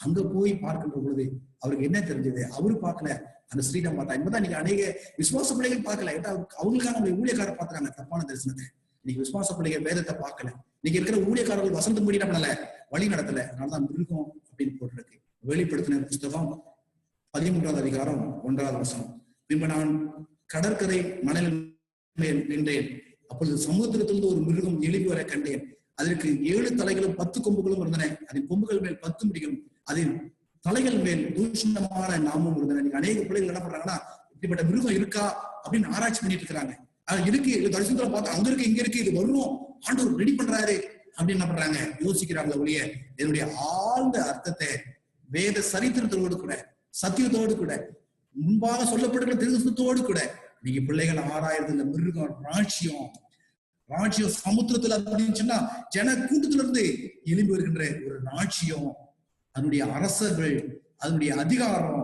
அங்க போய் பார்க்கின்ற பொழுது அவருக்கு என்ன தெரிஞ்சது? அவரு பார்க்கல, அந்த ஸ்ரீடம் பார்த்தா. என்பதான் நீங்க அநேக விசுவாச பிள்ளைகள் பார்க்கல. அவங்களுக்கான ஊழியக்கார பாக்குறாங்க தப்பான தரிசனத்தை. இன்னைக்கு விசுவாச பிள்ளைகள் வேதத்தை பார்க்கல. இன்னைக்கு இருக்கிற ஊழியக்காரர்கள் வசந்த முடி என்ன பண்ணல, வழி நடத்தல. அதனாலதான் மிருகம் அப்படின்னு போட்டிருக்கு. வெளிப்படுத்தின புஸ்தகம் 13வது அதிகாரம் 1வது வசனம். பின்பு நான் கடற்கரை மணல் மேல் நின்றேன். அப்பொழுது சமுத்திரத்திலிருந்து ஒரு மிருகம் எழுப்பி வர கண்டேன். அதற்கு 7 தலைகளும் 10 கொம்புகளும் இருந்தன. அதன் கொம்புகள் மேல் 10 முடிகளும், அதன் தலைகள் மேல் தூஷணமான நாமும் இருந்தன. நீங்க அநேக பிள்ளைகள் என்ன பண்றாங்கன்னா, இப்படிப்பட்ட மிருகம் இருக்கா அப்படின்னு ஆராய்ச்சி பண்ணிட்டு இருக்கிறாங்க. இருக்கு, தரிசனத்துல பார்த்தா அங்க இருக்கு, இங்க இருக்கு, இது வரும், ஆண்டவர் ரெடி பண்றாரு அப்படின்னு என்ன பண்றாங்க, யோசிக்கிறாங்க. ஒழிய இதனுடைய ஆழ்ந்த அர்த்தத்தை வேத சரித்திரத்தோடு கூட, சத்தியத்தோடு கூட, முன்பாக சொல்லப்படுகிற திருத்தத்தோடு கூட நீங்க பிள்ளைகள் ஆராயிறது. இந்த மிருகம் ராஜ்யம் சமுத்திரத்துல அப்படின்னு சொன்னா ஜன கூட்டத்துல இருந்து எழும்பி வருகின்ற ஒரு ராஜ்யம், அதனுடைய அரசர்கள், அதனுடைய அதிகாரம்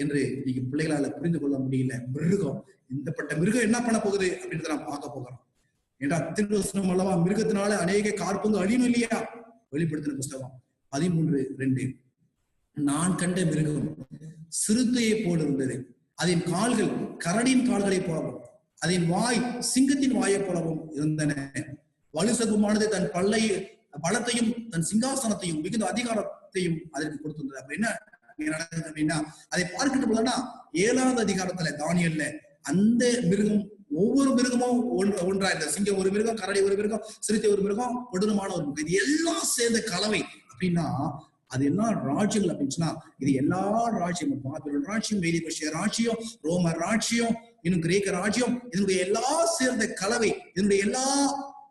என்று நீங்க பிள்ளைகளால புரிந்து கொள்ள முடியல. மிருகம், இந்தப்பட்ட மிருகம் என்ன பண்ண போகுது அப்படின்றத நான் பார்க்க போகிறோம். ஏன்னா திருவசனம் அல்லவா, மிருகத்தினால அநேக காற்பங்கு அழியும் இல்லையா? வெளிப்படுத்தின புஸ்தகம் 13:2. நான் கண்ட மிருகம் சிறுத்தையை போல இருந்தது. அதன் கால்கள் கரடியின் கால்களை போலவும், அதன் வாய் சிங்கத்தின் வாயை போலவும் இருந்தன. வலுசகுமானது தன் பலத்தையும் தன் சிங்காசனத்தையும் மிகுந்த அதிகாரத்தையும் அதற்கு கொடுத்திருந்தது. அப்ப என்ன நடக்குது அப்படின்னா, அதை பார்க்கின்ற போதுன்னா 7வது அதிகாரத்துல தானியல்ல அந்த மிருகம், ஒவ்வொரு மிருகமும் ஒன்றா இருந்த, சிங்கம் ஒரு மிருகம், கரடி ஒரு மிருகம், சிறுத்தை ஒரு மிருகம், கொடூரமான ஒரு மிருகம், இது எல்லாம் சேர்ந்த கலவை அப்படின்னா அது எல்லா ராஜ்யங்கள் அப்படின்னு சொன்னா இது எல்லா ராஜ்யமும், பாபிலோன் ராஜ்யம், மேதி பெர்சியா ராஜ்யம், ரோமர் ராஜ்யம், இன்னும் கிரேக்க ராஜ்யம், இதனுடைய எல்லா சேர்ந்த கலவை, இதனுடைய எல்லா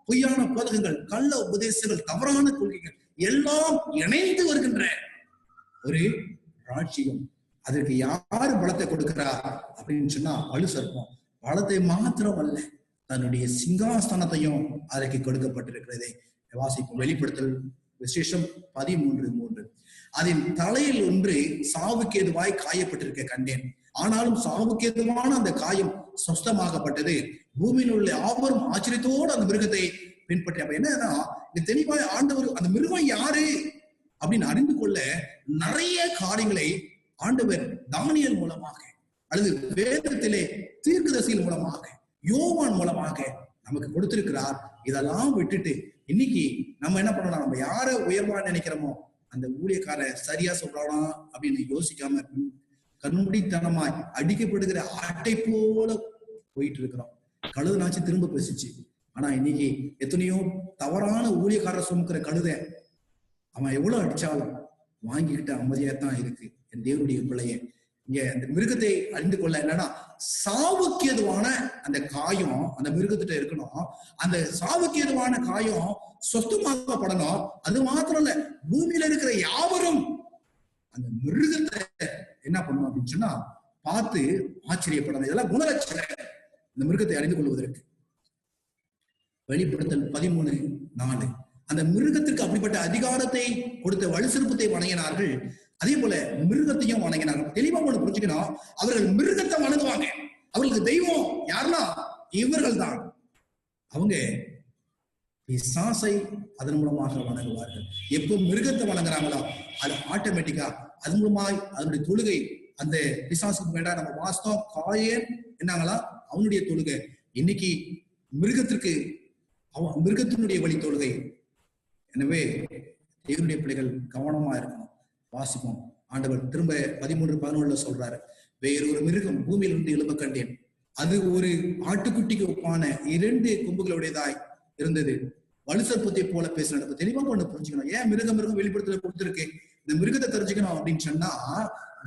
பொய்யான போதகங்கள், கள்ள உபதேசங்கள், தவறான கொள்கைகள் எல்லாம் இணைந்து வருகின்ற ஒரு ராஜ்யம். அதற்கு யாரு பலத்தை கொடுக்கிறா அப்படின்னு சொன்னா வலு சர்ப்பம். பலத்தை மாத்திரம் அல்ல, தன்னுடைய சிங்காசனத்தையும் அதற்கு கொடுக்கப்பட்டிருக்கிறது. வாசிப்போம். வெளிப்படுத்தல் விசேஷம் 13:3. அதன் தலையில் ஒன்று சாவுக்கு ஏதுவாய் காயப்பட்டிருக்க கண்டேன். ஆனாலும் சாவுக்கு ஏதுவான அந்த காயம் சொஸ்தமாகப்பட்டது. பூமியில் உள்ள யாவரும் ஆச்சரியத்தோடு அந்த மிருகத்தை பின்பற்றி. அப்ப என்னன்னா, இங்க தெளிவாய் ஆண்டவர் அந்த மிருகம் யாரு அப்படின்னு அறிந்து கொள்ள நிறைய காரியங்களை ஆண்டவர் தானியேல் மூலமாக அல்லது வேதத்திலே தீர்க்கதரிசிகள் மூலமாக, யோவான் மூலமாக நமக்கு கொடுத்திருக்கிறார். இதெல்லாம் விட்டுட்டு இன்னைக்கு நம்ம என்ன பண்ணலாம்? நம்ம யார உயர்வா நினைக்கிறோமோ அந்த ஊழியக்கார சரியா சொல்றானா அப்படின்னு யோசிக்காம கண்மூடித்தனமாய் அடிக்கப்படுகிற ஆட்டை போல போயிட்டு இருக்கிறோம். கழுதுனாச்சு திரும்ப பேசிச்சு. ஆனா இன்னைக்கு எத்தனையோ தவறான ஊழியக்காரர் சுமக்கிற கழுதை அவன் எவ்வளவு அடிச்சாலும் வாங்கிக்கிட்ட அமைதியாத்தான் இருக்கு. என் தேவனுடைய பிள்ளைய இங்க அந்த மிருகத்தை அறிந்து கொள்ள என்னன்னா, சாவுக்கு எதுவான அந்த காயம் அந்த மிருகத்திட்ட இருக்கணும். அந்த சாவுக்கு எதுவான காயம் சொஸ்தமாகப்படணும். அது மாத்திரம் இல்ல, பூமியில இருக்கிற யாவரும் அந்த மிருகத்தை என்ன பண்ணணும் அப்படின்னு சொன்னா பார்த்து ஆச்சரியப்படணும். இதெல்லாம் குணலட்சணம் இந்த மிருகத்தை அறிந்து கொள்வதற்கு. வெளிப்படுத்தல் 13:4 அந்த மிருகத்திற்கு அப்படிப்பட்ட அதிகாரத்தை கொடுத்த வலுசிற்பத்தை வணங்கினார்கள். அதே போல மிருகத்தையும் வணங்கினார்கள். தெளிவா ஒண்ணு புரிஞ்சுக்கணும், அவர்கள் மிருகத்தை வணங்குவாங்க. அவர்களுக்கு தெய்வம் யாருன்னா இவர்கள் தான். அவங்க பிசாசை அதன் மூலமாக வணங்குவார்கள். எப்போ மிருகத்தை வணங்குறாங்களோ அது ஆட்டோமேட்டிக்கா அது மூலமாய் அதனுடைய தொழுகை அந்த பிசாசுக்கு வேண்டாம். நம்ம வாஸ்தவம் காயேன் என்னாங்களா அவனுடைய தொழுகை. இன்னைக்கு மிருகத்திற்கு மிருகத்தினுடைய வழி தொழுகை. எனவே தேவனுடைய பிள்ளைகள் கவனமா இருக்கணும். வாசிப்போம். ஆண்டவர் திரும்ப 13:11 சொல்றாரு, வேறொரு மிருகம் பூமியிலிருந்து எழும்ப கண்டேன். அது ஒரு ஆட்டுக்குட்டிக்கு ஒப்பான 2 கொம்புகளுடையதாய் இருந்தது. வலுசற்பத்தை போல பேசினது. தெளிவா ஒண்ணு புரிஞ்சுக்கணும். ஏன் மிருகம் வெளிப்படுத்தல கொடுத்திருக்கு? இந்த மிருகத்தை தெரிஞ்சுக்கணும் அப்படின்னு சொன்னா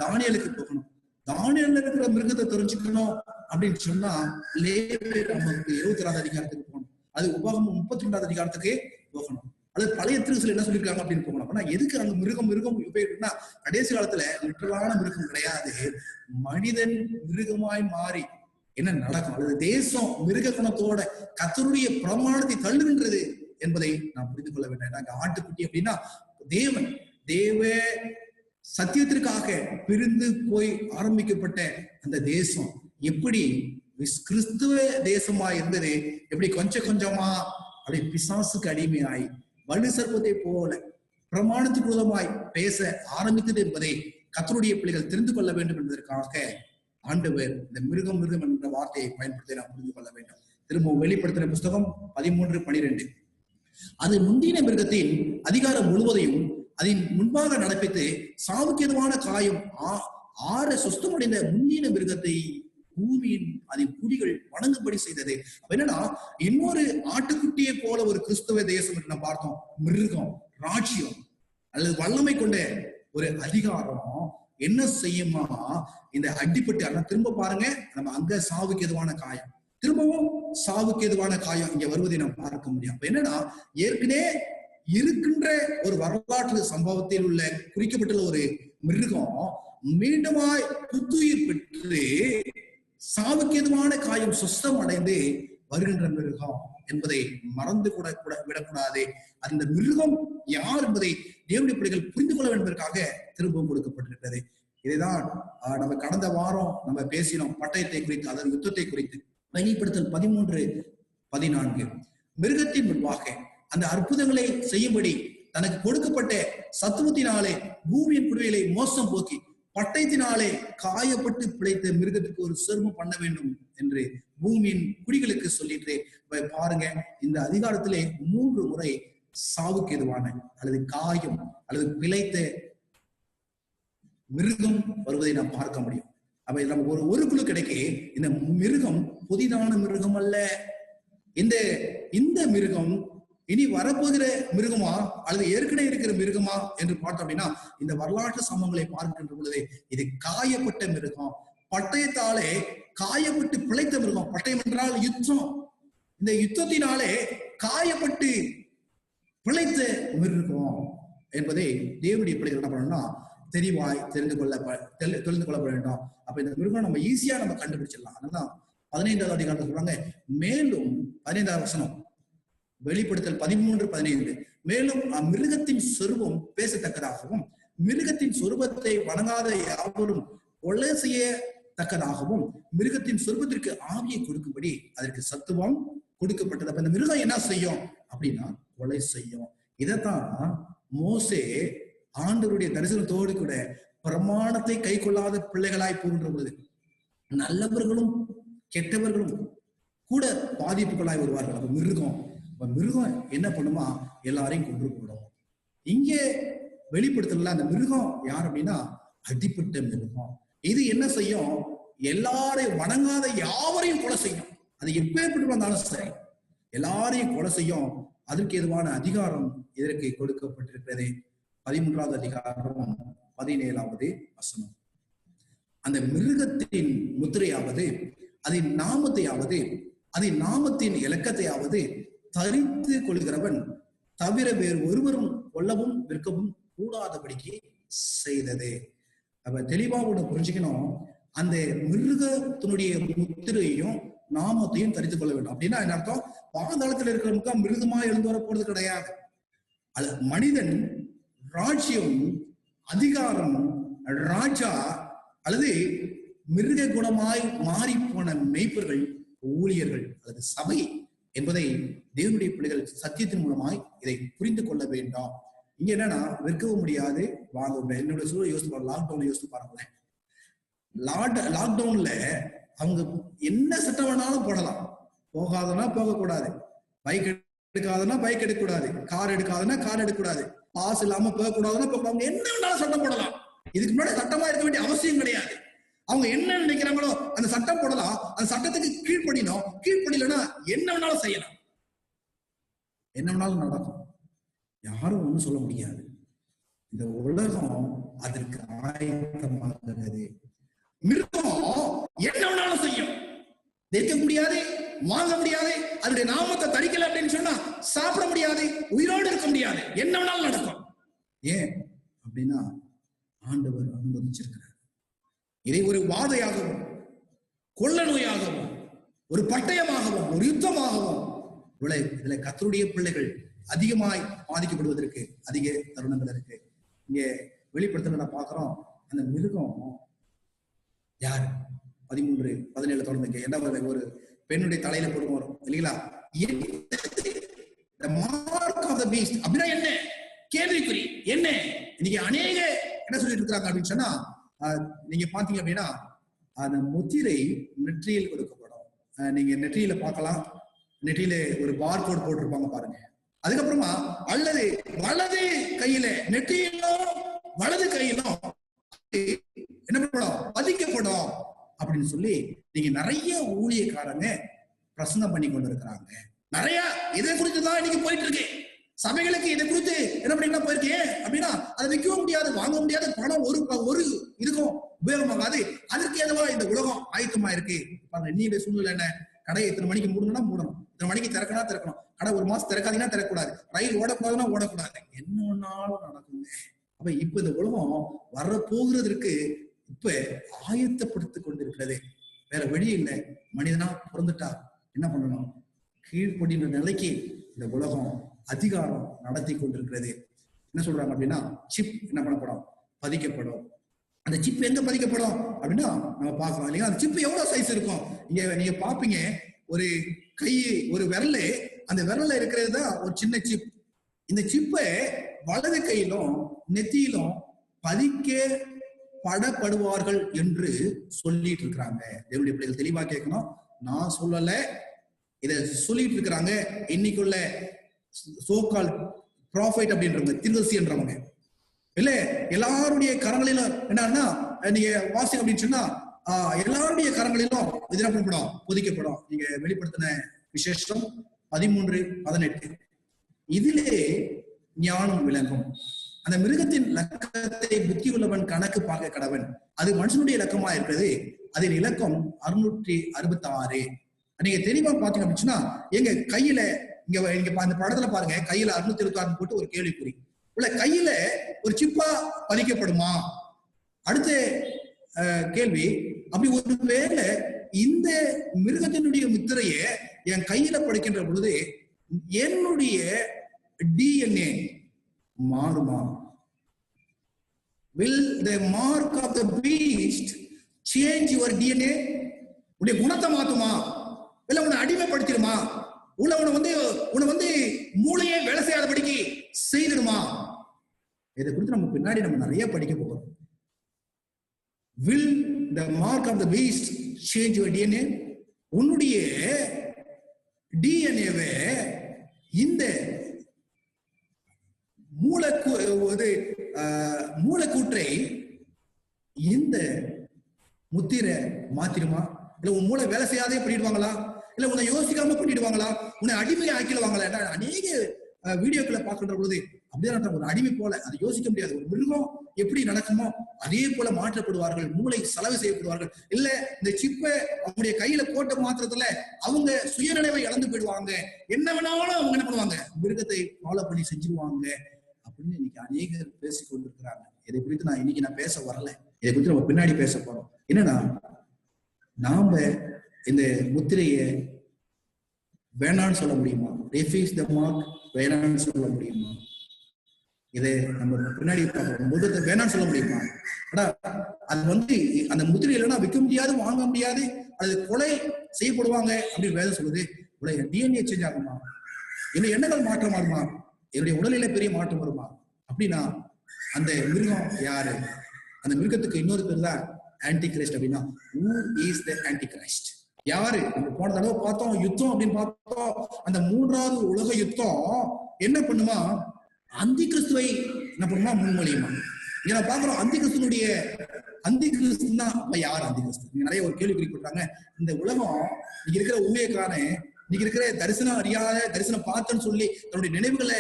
தானியேலுக்கு போகணும். தானியேல்ல இருக்கிற மிருகத்தை தெரிஞ்சுக்கணும் அப்படின்னு சொன்னா லேவியர் 26வது அதிகாரத்துக்கு போகணும். அது உபாகமம் 32வது அதிகாரத்துக்கு போகணும். அல்லது பழைய திருச்சில என்ன சொல்லியிருக்காங்க அப்படின்னு போகணும். ஆனா எதுக்கு அங்க மிருகம் உபயோகிக்கணும்னா, கடைசி காலத்துல லிட்டரலான மிருகம் கிடையாது, மனிதன் மிருகமாய் மாறி என்ன நடக்கும், அல்லது தேசம் மிருக குணத்தோட கர்த்தருடைய பிரமாணத்தை தள்ளுகின்றது என்பதை நாம் புரிந்து கொள்ள வேண்டும். நாங்க ஆட்டுக்குட்டி அப்படின்னா தேவ சத்தியத்திற்காக பிரிந்து போய் ஆரம்பிக்கப்பட்ட அந்த தேசம் எப்படி கிறிஸ்துவ தேசமா இருந்தது, எப்படி கொஞ்சம் கொஞ்சமா அப்படி பிசாசுக்கு அடிமையாய் வலு சர்ப்பத்தை போல பிரமாணத்துக்கு விரோதமாய் பேச ஆரம்பித்தது என்பதை கர்த்தருடைய பிள்ளைகள் தெரிந்து கொள்ள வேண்டும் என்பதற்காக ஆண்டவர் இந்த மிருகம் என்ற வார்த்தையை பயன்படுத்தி நாம் புரிந்து கொள்ள வேண்டும். திரும்ப வெளிப்படுத்தின புஸ்தகம் 13:12 அது முந்தின மிருகத்தின் அதிகாரம் முழுவதையும் அதன் முன்பாக நடப்பித்து சாவுக்கு எதுவான காயம் ஆற சொஸ்தமடைந்த முந்தின மிருகத்தை பூமியின் அதன் குடிகள் வணங்கும்படி செய்தது. என்னன்னா, இன்னொரு ஆட்டுக்குட்டியை போல ஒரு கிறிஸ்தவ தேசம் என்று நம்ம பார்த்தோம். மிருகம் ராஜ்யம் அல்லது வல்லமை கொண்ட ஒரு அதிகாரம் என்ன செய்யுமா, இந்த அடிப்பட்டு திரும்ப பாருங்க, நம்ம அங்க சாவுக்கு எதுவான காயம், திரும்பவும் சாவுக்கு எதுவான காயம் இங்க வருவதை நாம் பார்க்க முடியும். அப்ப என்னன்னா, ஏற்கனவே இருக்கின்ற ஒரு வரலாற்று சம்பவத்தில் உள்ள குறிக்கப்பட்டுள்ள ஒரு மிருகம் மீண்டுமாய் புத்துயிர் பெற்று சாவுக்கு எதுவான காயம் சுத்தம் அடைந்து வருகின்ற மிருகம் என்பதை மறந்து கூட விடக்கூடாது. அந்த மிருகம் யார் என்பதை தேவனுடைய பிள்ளைகள் புரிந்து கொள்ள என்பதற்காக திரும்பவும் கொடுக்கப்பட்டிருக்கிறது. இதைதான் நம்ம கடந்த வாரம் நம்ம பேசினோம், பட்டயத்தை குறித்து, அதன் யுத்தத்தை குறித்து. வெளிப்படுத்தல் 13:14 மிருகத்தின் முன்பாக அந்த அற்புதங்களை செய்யும்படி தனக்கு கொடுக்கப்பட்ட சத்துவத்தினாலே பூமியின் குடிகளை மோசம் போக்கி பட்டயத்தினாலே காயப்பட்டு பிழைத்த மிருகத்துக்கு ஒரு சர்மம் பண்ண வேண்டும் என்று பூமியின் குடிகளுக்கு சொல்லிட்டு பாருங்க. இந்த அதிகாரத்திலே 3 முறை சாவுக்கு எதுவான அல்லது காயம் அல்லது பிழைத்த மிருகம் வருவதை நாம் பார்க்க முடியும். அப்ப நம்ம ஒரு குழு கிடைக்க, இந்த மிருகம் புதிதான மிருகம் அல்ல. இந்த மிருகம் இனி வரப்போகிற மிருகமா அல்லது ஏற்கனவே இருக்கிற மிருகமா என்று பார்த்தோம் அப்படின்னா, இந்த வரலாற்று சம்பவங்களை பார்க்கின்ற பொழுது இது காயப்பட்ட மிருகம், பட்டயத்தாலே காயப்பட்டு பிழைத்த மிருகம். பட்டயம் என்றால் யுத்தம். இந்த யுத்தத்தினாலே காயப்பட்டு பிழைத்த மிருகம் என்பதை தேவனுடைய பிள்ளைகள் என்ன பண்ணணும்னா தெளிவாய் தெரிந்து கொள்ள வேண்டும். அப்ப இந்த மிருகம் நம்ம ஈஸியா நம்ம கண்டுபிடிச்சிடலாம். அதனால 15வது அதிகாரத்தில் சொல்றாங்க, மேலும் 15வது வசனம் வெளிப்படுத்தல் 13:15 மேலும் அம்மிருகத்தின் சொரூபம் பேசத்தக்கதாகவும் மிருகத்தின் சொரூபத்தை வணங்காத யாவரும் கொலை செய்யத்தக்கதாகவும் மிருகத்தின் சொரூபத்திற்கு ஆவியை கொடுக்கும்படி அதற்கு சத்துவம் கொடுக்கப்பட்டது. அப்ப இந்த மிருகம் என்ன செய்யும் அப்படின்னா கொலை செய்யும். இதைத்தான் மோசே ஆண்டவருடைய தரிசனத்தோடு கூட பிரமாணத்தை கை கொள்ளாத பிள்ளைகளாய் போகின்ற பொழுது நல்லவர்களும் கெட்டவர்களும் கூட பாதிப்புகளாய் வருவார்கள். அப்ப மிருகம் என்ன பண்ணுமா, எல்லாரையும் கொண்டு போடும். இங்கே வெளிப்படுத்தல அந்த மிருகம் யார் அப்படின்னா அடிப்பட்ட மிருகம். இது என்ன செய்யும், எல்லாரையும் வணங்காத யாவரையும் கொலை செய்யும். அது எப்பேற்பட்டு வந்தாலும் சரி எல்லாரையும் கொலை செய்யும். அதற்கு எதுவான அதிகாரம் இதற்கு கொடுக்கப்பட்டிருக்கிறது. 13வது அதிகாரம் 17வது வசனம். அந்த மிருகத்தின் முத்திரையாவது அதன் நாமத்தையாவது அதன் நாமத்தின் இலக்கத்தையாவது தரித்து கொள்கிறவன் தவிர வேறு ஒருவரும் கொல்லவும் விற்கவும் கூடாதபடிக்கு செய்தது. அப்ப தெளிவா ஒண்ணு புரிஞ்சுக்கணும், அந்த மிருகத்தினுடைய முத்திரையையும் நாமத்தையும் தரித்துக் கொள்ள வேண்டும். அப்படின்னா என்ன அர்த்தம், பாதாளத்தில் இருக்கிறவங்க மிருகமா எழுந்து வர போறது கிடையாது. அது மனிதன் ராஜ்யம், அதிகாரம், ராஜா அல்லது மிருக குணமாய் மாறி போன மெய்ப்பர்கள், ஊழியர்கள் அல்லது சபை என்பதை தேவனுடைய பிள்ளைகள் சத்தியத்தின் மூலமாய் இதை புரிந்து கொள்ள வேண்டாம். இங்க என்னன்னா விற்கவும் முடியாது, வாங்க முடியாது. என்னோட சூழல் யோசித்து பாருங்க, லாக்டவுன் யோசித்து பாருங்களேன். லாக்டவுன்ல அவங்க என்ன சட்டம் வேணாலும் போடலாம். போகாதனா போகக்கூடாது, பைக் எடுக்காதனா பைக் எடுக்கக்கூடாது, கார் எடுக்காதனா கார் எடுக்கக்கூடாது, பாஸ் இல்லாம போகக்கூடாதுன்னா போக, என்ன வேணாலும் சட்டம் போடலாம். இதுக்கு முன்னாடி சட்டமா இருக்க வேண்டிய அவசியம் கிடையாது. அவங்க என்ன நினைக்கிறாங்களோ அந்த சட்டம் போடலாம், அந்த சட்டத்துக்கு கீழ்ப்படினோம். கீழ்ப்படிலன்னா என்ன வேணாலும் செய்யலாம், என்ன வேணாலும் நடக்கும், யாரும் ஒண்ணும் சொல்ல முடியாது. இந்த உலகம் அதற்கு ஆயத்தமாகிறது. மிருகம் என்ன வேணாலும் செய்யும், நிற்க முடியாது, வாங்க முடியாது, அதனுடைய நாமத்தை தரிக்கல அப்படின்னு சொன்னா சாப்பிட முடியாது, உயிரோடு இருக்க முடியாது, என்ன வேணாலும் நடக்கும். ஏன் அப்படின்னா ஆண்டவர் அனுமதிச்சிருக்கிறார். இதை ஒரு வாதையாகவும் கொள்ள நோயாகவும் ஒரு பட்டயமாகவும் ஒரு யுத்தமாகவும் இதுல கர்த்தருடைய பிள்ளைகள் அதிகமாய் பாதிக்கப்படுவதற்கு அதிக தருணங்கள் இருக்கு. இங்க வெளிப்படுத்தல நான் பாக்குறோம், அந்த மிருகம் யாரு 13-17 தொடர்ந்து என்ன ஒரு பெண்ணுடைய தலையில போட்டு வரும் இல்லைங்களா? அப்படின்னா என்ன கேள்விக்குறி என்ன? இன்னைக்கு அநேக என்ன சொல்லிட்டு இருக்காங்க அப்படின்னு சொன்னா, நீங்க பாத்தீங்க அப்படின்னா அந்த முத்திரை நெற்றியில் கொடுக்கப்படும். நீங்க நெற்றியில பார்க்கலாம், நெற்றியில ஒரு பார் கோட் போட்டிருப்பாங்க பாருங்க. அதுக்கப்புறமா அல்லது வலது கையில நெற்றியிலும் வலது கையிலும் என்ன பண்ணப்படும், பதிக்கப்படும் அப்படின்னு சொல்லி நீங்க நிறைய ஊழியக்காரங்க பிரசங்கம் பண்ணி கொண்டு இருக்கிறாங்க. நிறைய இதை குறித்துதான் இன்னைக்கு போயிட்டு இருக்கு. சபைகளுக்கு இதை குறித்து என்ன பண்ணீங்கன்னா போயிருக்கேன் அப்படின்னா அதை விற்கவும் முடியாது, வாங்க முடியாது, பணம் ஒரு இருக்கும் உபயோகமாகாது. அதற்கு எதுவா இந்த உலகம் ஆயத்தமா இருக்கு. நீங்க சூழ்நிலை என்ன, கடை இத்தனை மணிக்கு மூடணும்னா மூடணும், இத்தனை மணிக்கு திறக்கணும் திறக்கணும், கடை ஒரு மாசம் திறக்காதீங்கன்னா திறக்கக்கூடாது, ரயில் ஓடக்கூடாதுன்னா ஓடக்கூடாது, என்ன ஒன்னாலும் நடக்குங்க. அப்ப இப்ப இந்த உலகம் வரப்போகிறதுக்கு இப்ப ஆயத்தப்படுத்திக் கொண்டிருக்கிறது. வேற வழி இல்லை. மனிதனா பிறந்துட்டா என்ன பண்ணணும், கீழ்ப்படின்ற நிலைக்கு இந்த உலகம் அதிகாரம் நடத்தி கொண்டிருக்கிறது. என்ன சொல்றாங்க அப்படின்னா சிப் என்ன பண்ணப்படும், பதிக்கப்படும். அந்த சிப் எங்க பதிக்கப்படும் அப்படின்னா நம்ம பார்க்கலாம் இல்லையா, அந்த சிப் எவ்வளவு சைஸ் இருக்கும். நீங்க பாப்பீங்க, ஒரு கை ஒரு விரல், அந்த விரல்ல இருக்கிறது தான் ஒரு சின்ன சிப். இந்த சிப்பை வலது கையிலும் நெத்தியிலும் பதிக்கப்படப்படுவார்கள் என்று சொல்லிட்டு இருக்கிறாங்க. தேவனுடைய பிள்ளைகள் தெளிவா கேட்கணும், நான் சொல்லல, இத சொல்லிட்டு இருக்கிறாங்க இன்னைக்குள்ள சோகால் ப்ராஃபைட் அப்படின்றவங்க, தீர்க்கதரிசி என்றவங்க இல்ல. எல்லாருடைய கரங்களிலும் என்னன்னா நீங்க வாசிங்க அப்படின்னு சொன்னா எல்லாருடைய கரங்களிலும் இது பண்ணப்படும், பொதிக்கப்படும். நீங்க வெளிப்படுத்தின விசேஷம் 13-18 இதிலே ஞானம் விளங்கும். அந்த மிருகத்தின் இலக்கத்தை புத்தி உள்ளவன் கணக்கு பார்க்க கடவன். அது மனுஷனுடைய இலக்கமா இருக்கிறது. அதன் இலக்கம் 666. நீங்க தெளிவா பாத்தீங்க அப்படின்னா எங்க கையில இங்க அந்த படத்துல பாருங்க, கையில 666 போட்டு ஒரு கேள்விக்குறி உள்ள, கையில ஒரு சிப்பா பதிக்கப்படுமா? அடுத்த கேள்வி, அப்படி ஒரு வேளை இந்த மிருகத்தினுடைய முத்திரையை என் கையில படிக்கின்ற பொழுது என்னுடைய DNA மாறுமா? Will the mark of the beast change your DNA? உடைய குணத்தை மாத்துமா? இல்ல உன்னை அடிமைப்படுத்திடுமா? உன்னை வந்து மூளையே வேலை செய்யாதபடிக்கு செய்திடுமா? இதை குறித்து நம்ம பின்னாடி நம்ம நிறைய படிக்க போகிறோம். Will the mark of the beast change your DNA? உன்னுடைய டிஎன்ஏவே இந்த மூலக்கூற்றை இந்த முத்திரை மாத்திருமா? இல்ல உன் மூளை வேலை செய்யாதே பண்ணிடுவாங்களா? இல்ல உன்னை யோசிக்காம பண்ணிடுவாங்களா? உன்னை அடிமையை ஆக்கிடுவாங்களா? அநேக வீடியோக்களை பார்க்கின்ற பொழுது அப்படிதான் ஒரு அடிமை போல, அதை யோசிக்க முடியாது. ஒரு மிருகம் எப்படி நடக்குமோ அதே போல மாற்றப்படுவார்கள், மூளை செலவு செய்யப்படுவார்கள். இல்ல இந்த சிப்பை அவங்களுடைய கையில போட்ட மாத்திரத்துல அவங்க சுயநினைவை இழந்து போயிடுவாங்க. என்ன வேணாலும் அவங்க என்ன பண்ணுவாங்க, மிருகத்தை ஃபாலோ பண்ணி செஞ்சிருவாங்க அப்படின்னு இன்னைக்கு அநேகர் பேசிக் கொண்டிருக்கிறாங்க. இதை குறித்து நான் இன்னைக்கு பேச வரல. இதை குறித்து நம்ம பின்னாடி பேச போறோம். என்னன்னா, நாம இந்த முத்திரையை வேணான்னு சொல்ல முடியுமா? ரெஃப்யூஸ் த மார்க் வேணான்னு சொல்ல முடியுமா? இதை நம்ம பின்னாடி முதல்ல வேணான்னு சொல்ல முடியுமா? அது அந்த முத்திரை இல்லைன்னா விற்க முடியாது, வாங்க முடியாது, அது கொலை செய்யப்படுவாங்க அப்படின்னு வேதம் சொல்லுது. டிஎன்ஏ சேஞ்ச் ஆகுமா? என்னுடைய எண்ணங்கள் மாற்றம் ஆகுமா? என்னுடைய உடல்நிலை பெரிய மாற்றம் வருமா? அப்படின்னா அந்த மிருகம் யாரு? அந்த மிருகத்துக்கு இன்னொரு பேர் தான் ஆன்டி கிரைஸ்ட். அப்படின்னா who is the antichrist? யாரு? நம்ம போன தடவை பார்த்தோம் யுத்தம் அப்படின்னு பார்த்தோம். அந்த 3வது உலக யுத்தம் என்ன பண்ணுமா? அந்தி கிறிஸ்துவை என்ன பண்ணுமா? முன்மொழியுமா? இங்க நான் பாக்குறோம் அந்தி கிறிஸ்துன்னா யார் அந்தி கிறிஸ்து? நீங்க நிறைய ஒரு கேள்வி குறிப்பிட்டாங்க. இந்த உலகம் நீங்க இருக்கிற ஊழியக்கான, நீங்க இருக்கிற தரிசனம் அறியாத, தரிசனம் பார்த்தேன்னு சொல்லி தன்னுடைய நினைவுகளை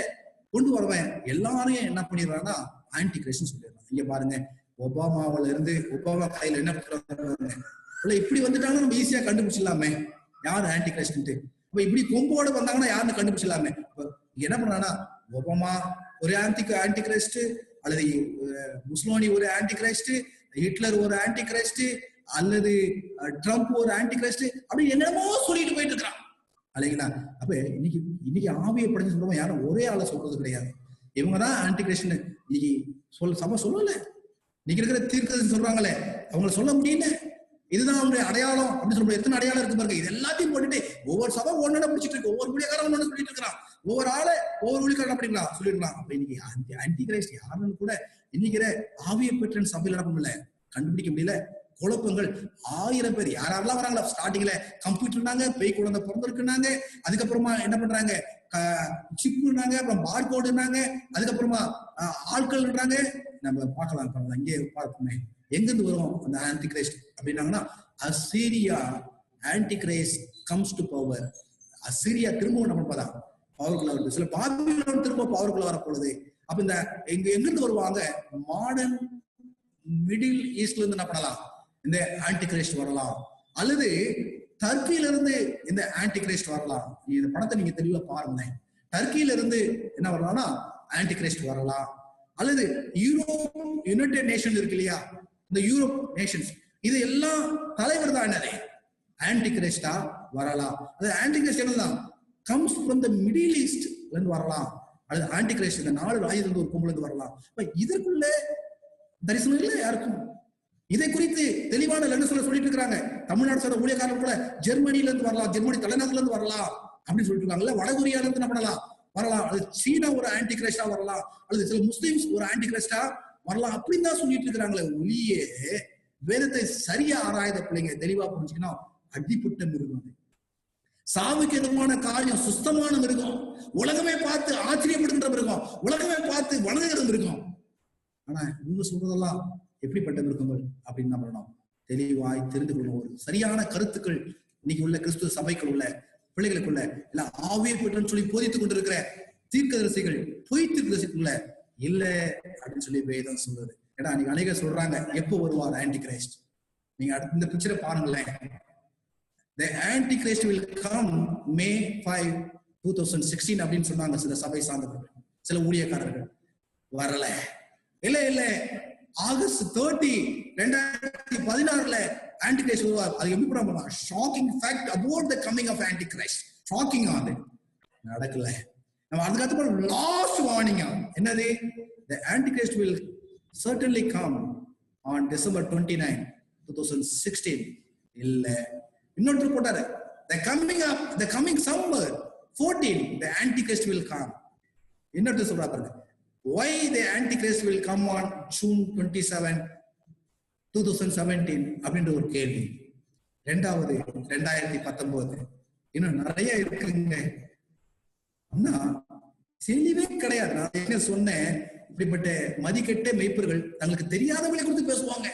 கொண்டு வருவேன் எல்லாரையும் என்ன பண்ணிடுறாங்கன்னா ஆன்டி கிரைஸ்ட்னு சொல்லிடுறாங்க. இங்க பாருங்க, ஒபாமாவில இருந்து ஒபாமா கையில என்ன பண்றாங்க, இப்படி வந்துட்டாங்கன்னா நம்ம ஈஸியா கண்டுபிடிச்சிடலாமே யார் ஆன்டி கிரைஸ்ட். இப்ப இப்படி கொம்போட வந்தாங்கன்னா யாருன்னு கண்டுபிடிச்சிடலாமே. என்ன பண்ணானா, ஒபாமா ஒரு ஆன்டி கிரைஸ்ட், அல்லது முஸ்லோனி ஒரு ஆன்டி கிரைஸ்ட், ஹிட்லர் ஒரு ஆன்டி கிரைஸ்ட், அல்லது ட்ரம்ப் ஒரு ஆன்டி கிரைஸ்ட், அப்படி என்னமோ சொல்லிட்டு போயிட்டு இருக்கிறான் இல்லைங்களா? அப்ப இன்னைக்கு ஆவியை படைச்சு சொல்றோம், யாரும் ஒரே ஆளை சொல்றது கிடையாது. இவங்கதான் ஆன்டி கிரைஸ்ட் இன்னைக்கு சபை சொல்லல. இன்னைக்கு இருக்கிற தீர்க்கதரிசி சொல்றாங்களே அவங்களை சொல்ல முடியல. இதுதான் அவங்களுடைய அடையாளம் அப்படின்னு சொல்ற எத்தனை அடையாளம் இருக்கு பாருங்க. இது எல்லாத்தையும் போட்டுட்டு ஒவ்வொரு சபை ஒன்னு பிடிச்சிட்டு இருக்கு, ஒவ்வொரு ஊழியக்காரன் ஒன்னு சொல்லிட்டு இருக்கிறான், ஒவ்வொரு ஆளை ஒவ்வொரு ஊழியக்காரன் அப்படிங்களா சொல்லிருக்கலாம். அப்ப இன்னைக்கு ஆன்டி கிரைஸ்ட் யாருன்னு கூட இன்னைக்கு ஆவியை பெற்ற சபையில் என்ன பண்ணல, கண்டுபிடிக்க முடியல. குழப்பங்கள் 1000 பேர் யாரெல்லாம் வராங்களா? ஸ்டார்டிங்ல கம்ப்யூட்டர்னாங்க, பேய் குழந்தை பிறந்திருக்குனாங்க, அதுக்கப்புறமா என்ன பண்றாங்க, சிப்புனாங்க, அப்புறம் பார்கோடுனாங்க, அதுக்கப்புறமா ஆட்கள்ன்றாங்க. நம்ம பார்க்கலாம், இங்கே பார்ப்போமே எங்க இருந்து வரும் அந்த ஆன்டி கிரைஸ்ட் அப்படின்னாங்கன்னா, Assyria antichrist comes to power. Assyria திரும்ப என்ன பண்ணா பவருக்குள்ள வருது. சில பாபிலோன் திரும்ப பவருக்குள்ள வரப்போகுது. அப்ப இந்த எங்க இருந்து வருவாங்க, மாடர்ன் மிடில் ஈஸ்ட்ல இருந்து என்ன பண்ணலாம், இந்த ஆன்டி கிரைஸ்ட் வரலாம், அல்லது டர்க்கியில இருந்து இந்த ஆன்டி கிரைஸ்ட் வரலாம். இந்த படத்தை நீங்க தெளிவா பாருங்க. டர்க்கியில இருந்து என்ன வரலாம்னா ஆன்டி கிரைஸ்ட் வரலாம், அல்லது யூரோப் யுனைடெட் நேஷன் இருக்கு இல்லையா, இந்த யூரோப் நேஷன்ஸ் இது எல்லாம் தலைவர் தான் என்னது ஆன்டி கிரைஸ்டா வரலாம். அது ஆன்டி கிரைஸ்ட் என்னதான் comes from the Middle East இருந்து வரலாம், அல்லது ஆன்டி கிரைஸ்ட் இந்த 4 ராஜ்யத்துல இருந்து ஒரு கும்பல இருந்து வரலாம். இதற்குள்ள தரிசனம் இல்லை யாருக்கும். இதை குறித்து தெளிவான சொல்லிட்டு இருக்காங்க. தமிழ்நாடு சார் ஊழியக்காரர்கள் கூட ஜெர்மனில இருந்து வரலாம், ஜெர்மனி தலைநகர்ல இருந்து வரலாம் அப்படின்னு சொல்லிட்டு இருக்காங்கல்ல. வடகொரியால இருந்து என்ன பண்ணலாம் வரலாம், அது சீனா ஒரு ஆன்டி கிரைஸ்டா வரலாம், அல்லது சில முஸ்லிம்ஸ் ஒரு ஆன்டி கிரைஸ்டா வரலாம் அப்படின்னு தான் சொல்லிட்டு இருக்கிறாங்களே ஒளியே. வேதத்தை சரியா ஆராய்ந்த பிள்ளைங்க தெளிவா புரிஞ்சுக்கணும். அடிப்பட்ட மிருகம், சாவுக்கு எதுவான காரியம், சுத்தமான மிருகம், உலகமே பார்த்து ஆச்சரியப்படுகின்ற மிருகம், உலகமே பார்த்து வணங்குகிற மிருகம். ஆனா இவங்க சொல்றதெல்லாம் எப்படிப்பட்ட மிருகங்கள் அப்படின்னு நம்ம பண்ணணும், தெளிவாய் தெரிந்து கொள்ளணும். ஒரு சரியான கருத்துக்கள் இன்னைக்கு உள்ள கிறிஸ்துவ சபைக்குள் உள்ள பிள்ளைகளுக்குள்ள இல்ல ஆவியை பெற்றுன்னு சொல்லி போதித்துக் கொண்டிருக்கிற தீர்க்கதரிசிகள் பொய் தீர்க்கதரிசிக்குள்ள இல்ல அப்படின்னு சொல்லி வேதம் சொல்றது. ஏன்னா நீங்க அநேகர் சொல்றாங்க எப்போ வருவார் ஆன்டி கிரைஸ்ட். நீங்க அடுத்த இந்த பிக்சரை பாருங்களேன். The Antichrist will come May 5, 2016 அப்படின்னு சொன்னாங்க சில சபை சார்ந்தவர்கள், சில ஊழியக்காரர்கள். வரல. இல்ல ஆகஸ்ட் 30, 2016 ஆன்டிகிரைஸ்ட் வருவார். அது எப்படி பண்ணலாம்? Shocking fact about the coming of Antichrist. Shocking ஆனது நடக்கல. நம்ம அதுக்கு லாஸ்ட் வார்னிங் என்னது? The Antichrist will certainly come on December 29, 2016. இல்ல இன்னொன்று போட்டாரு, the coming summer 14 the Antichrist will come. இன்னொன்று சொல்றா பாருங்க, why the Antichrist will come on June 27, 2017 அப்படின்ற ஒரு கேள்வி. 2019 இன்னும் நிறைய இருக்குங்க. ஆனா தெளிவே கிடையாது. நான் என்ன சொன்னேன், இப்படிப்பட்ட மதிக்கெட்ட மெய்ப்பர்கள் தங்களுக்கு தெரியாதவங்களை குறித்து பேசுவாங்க.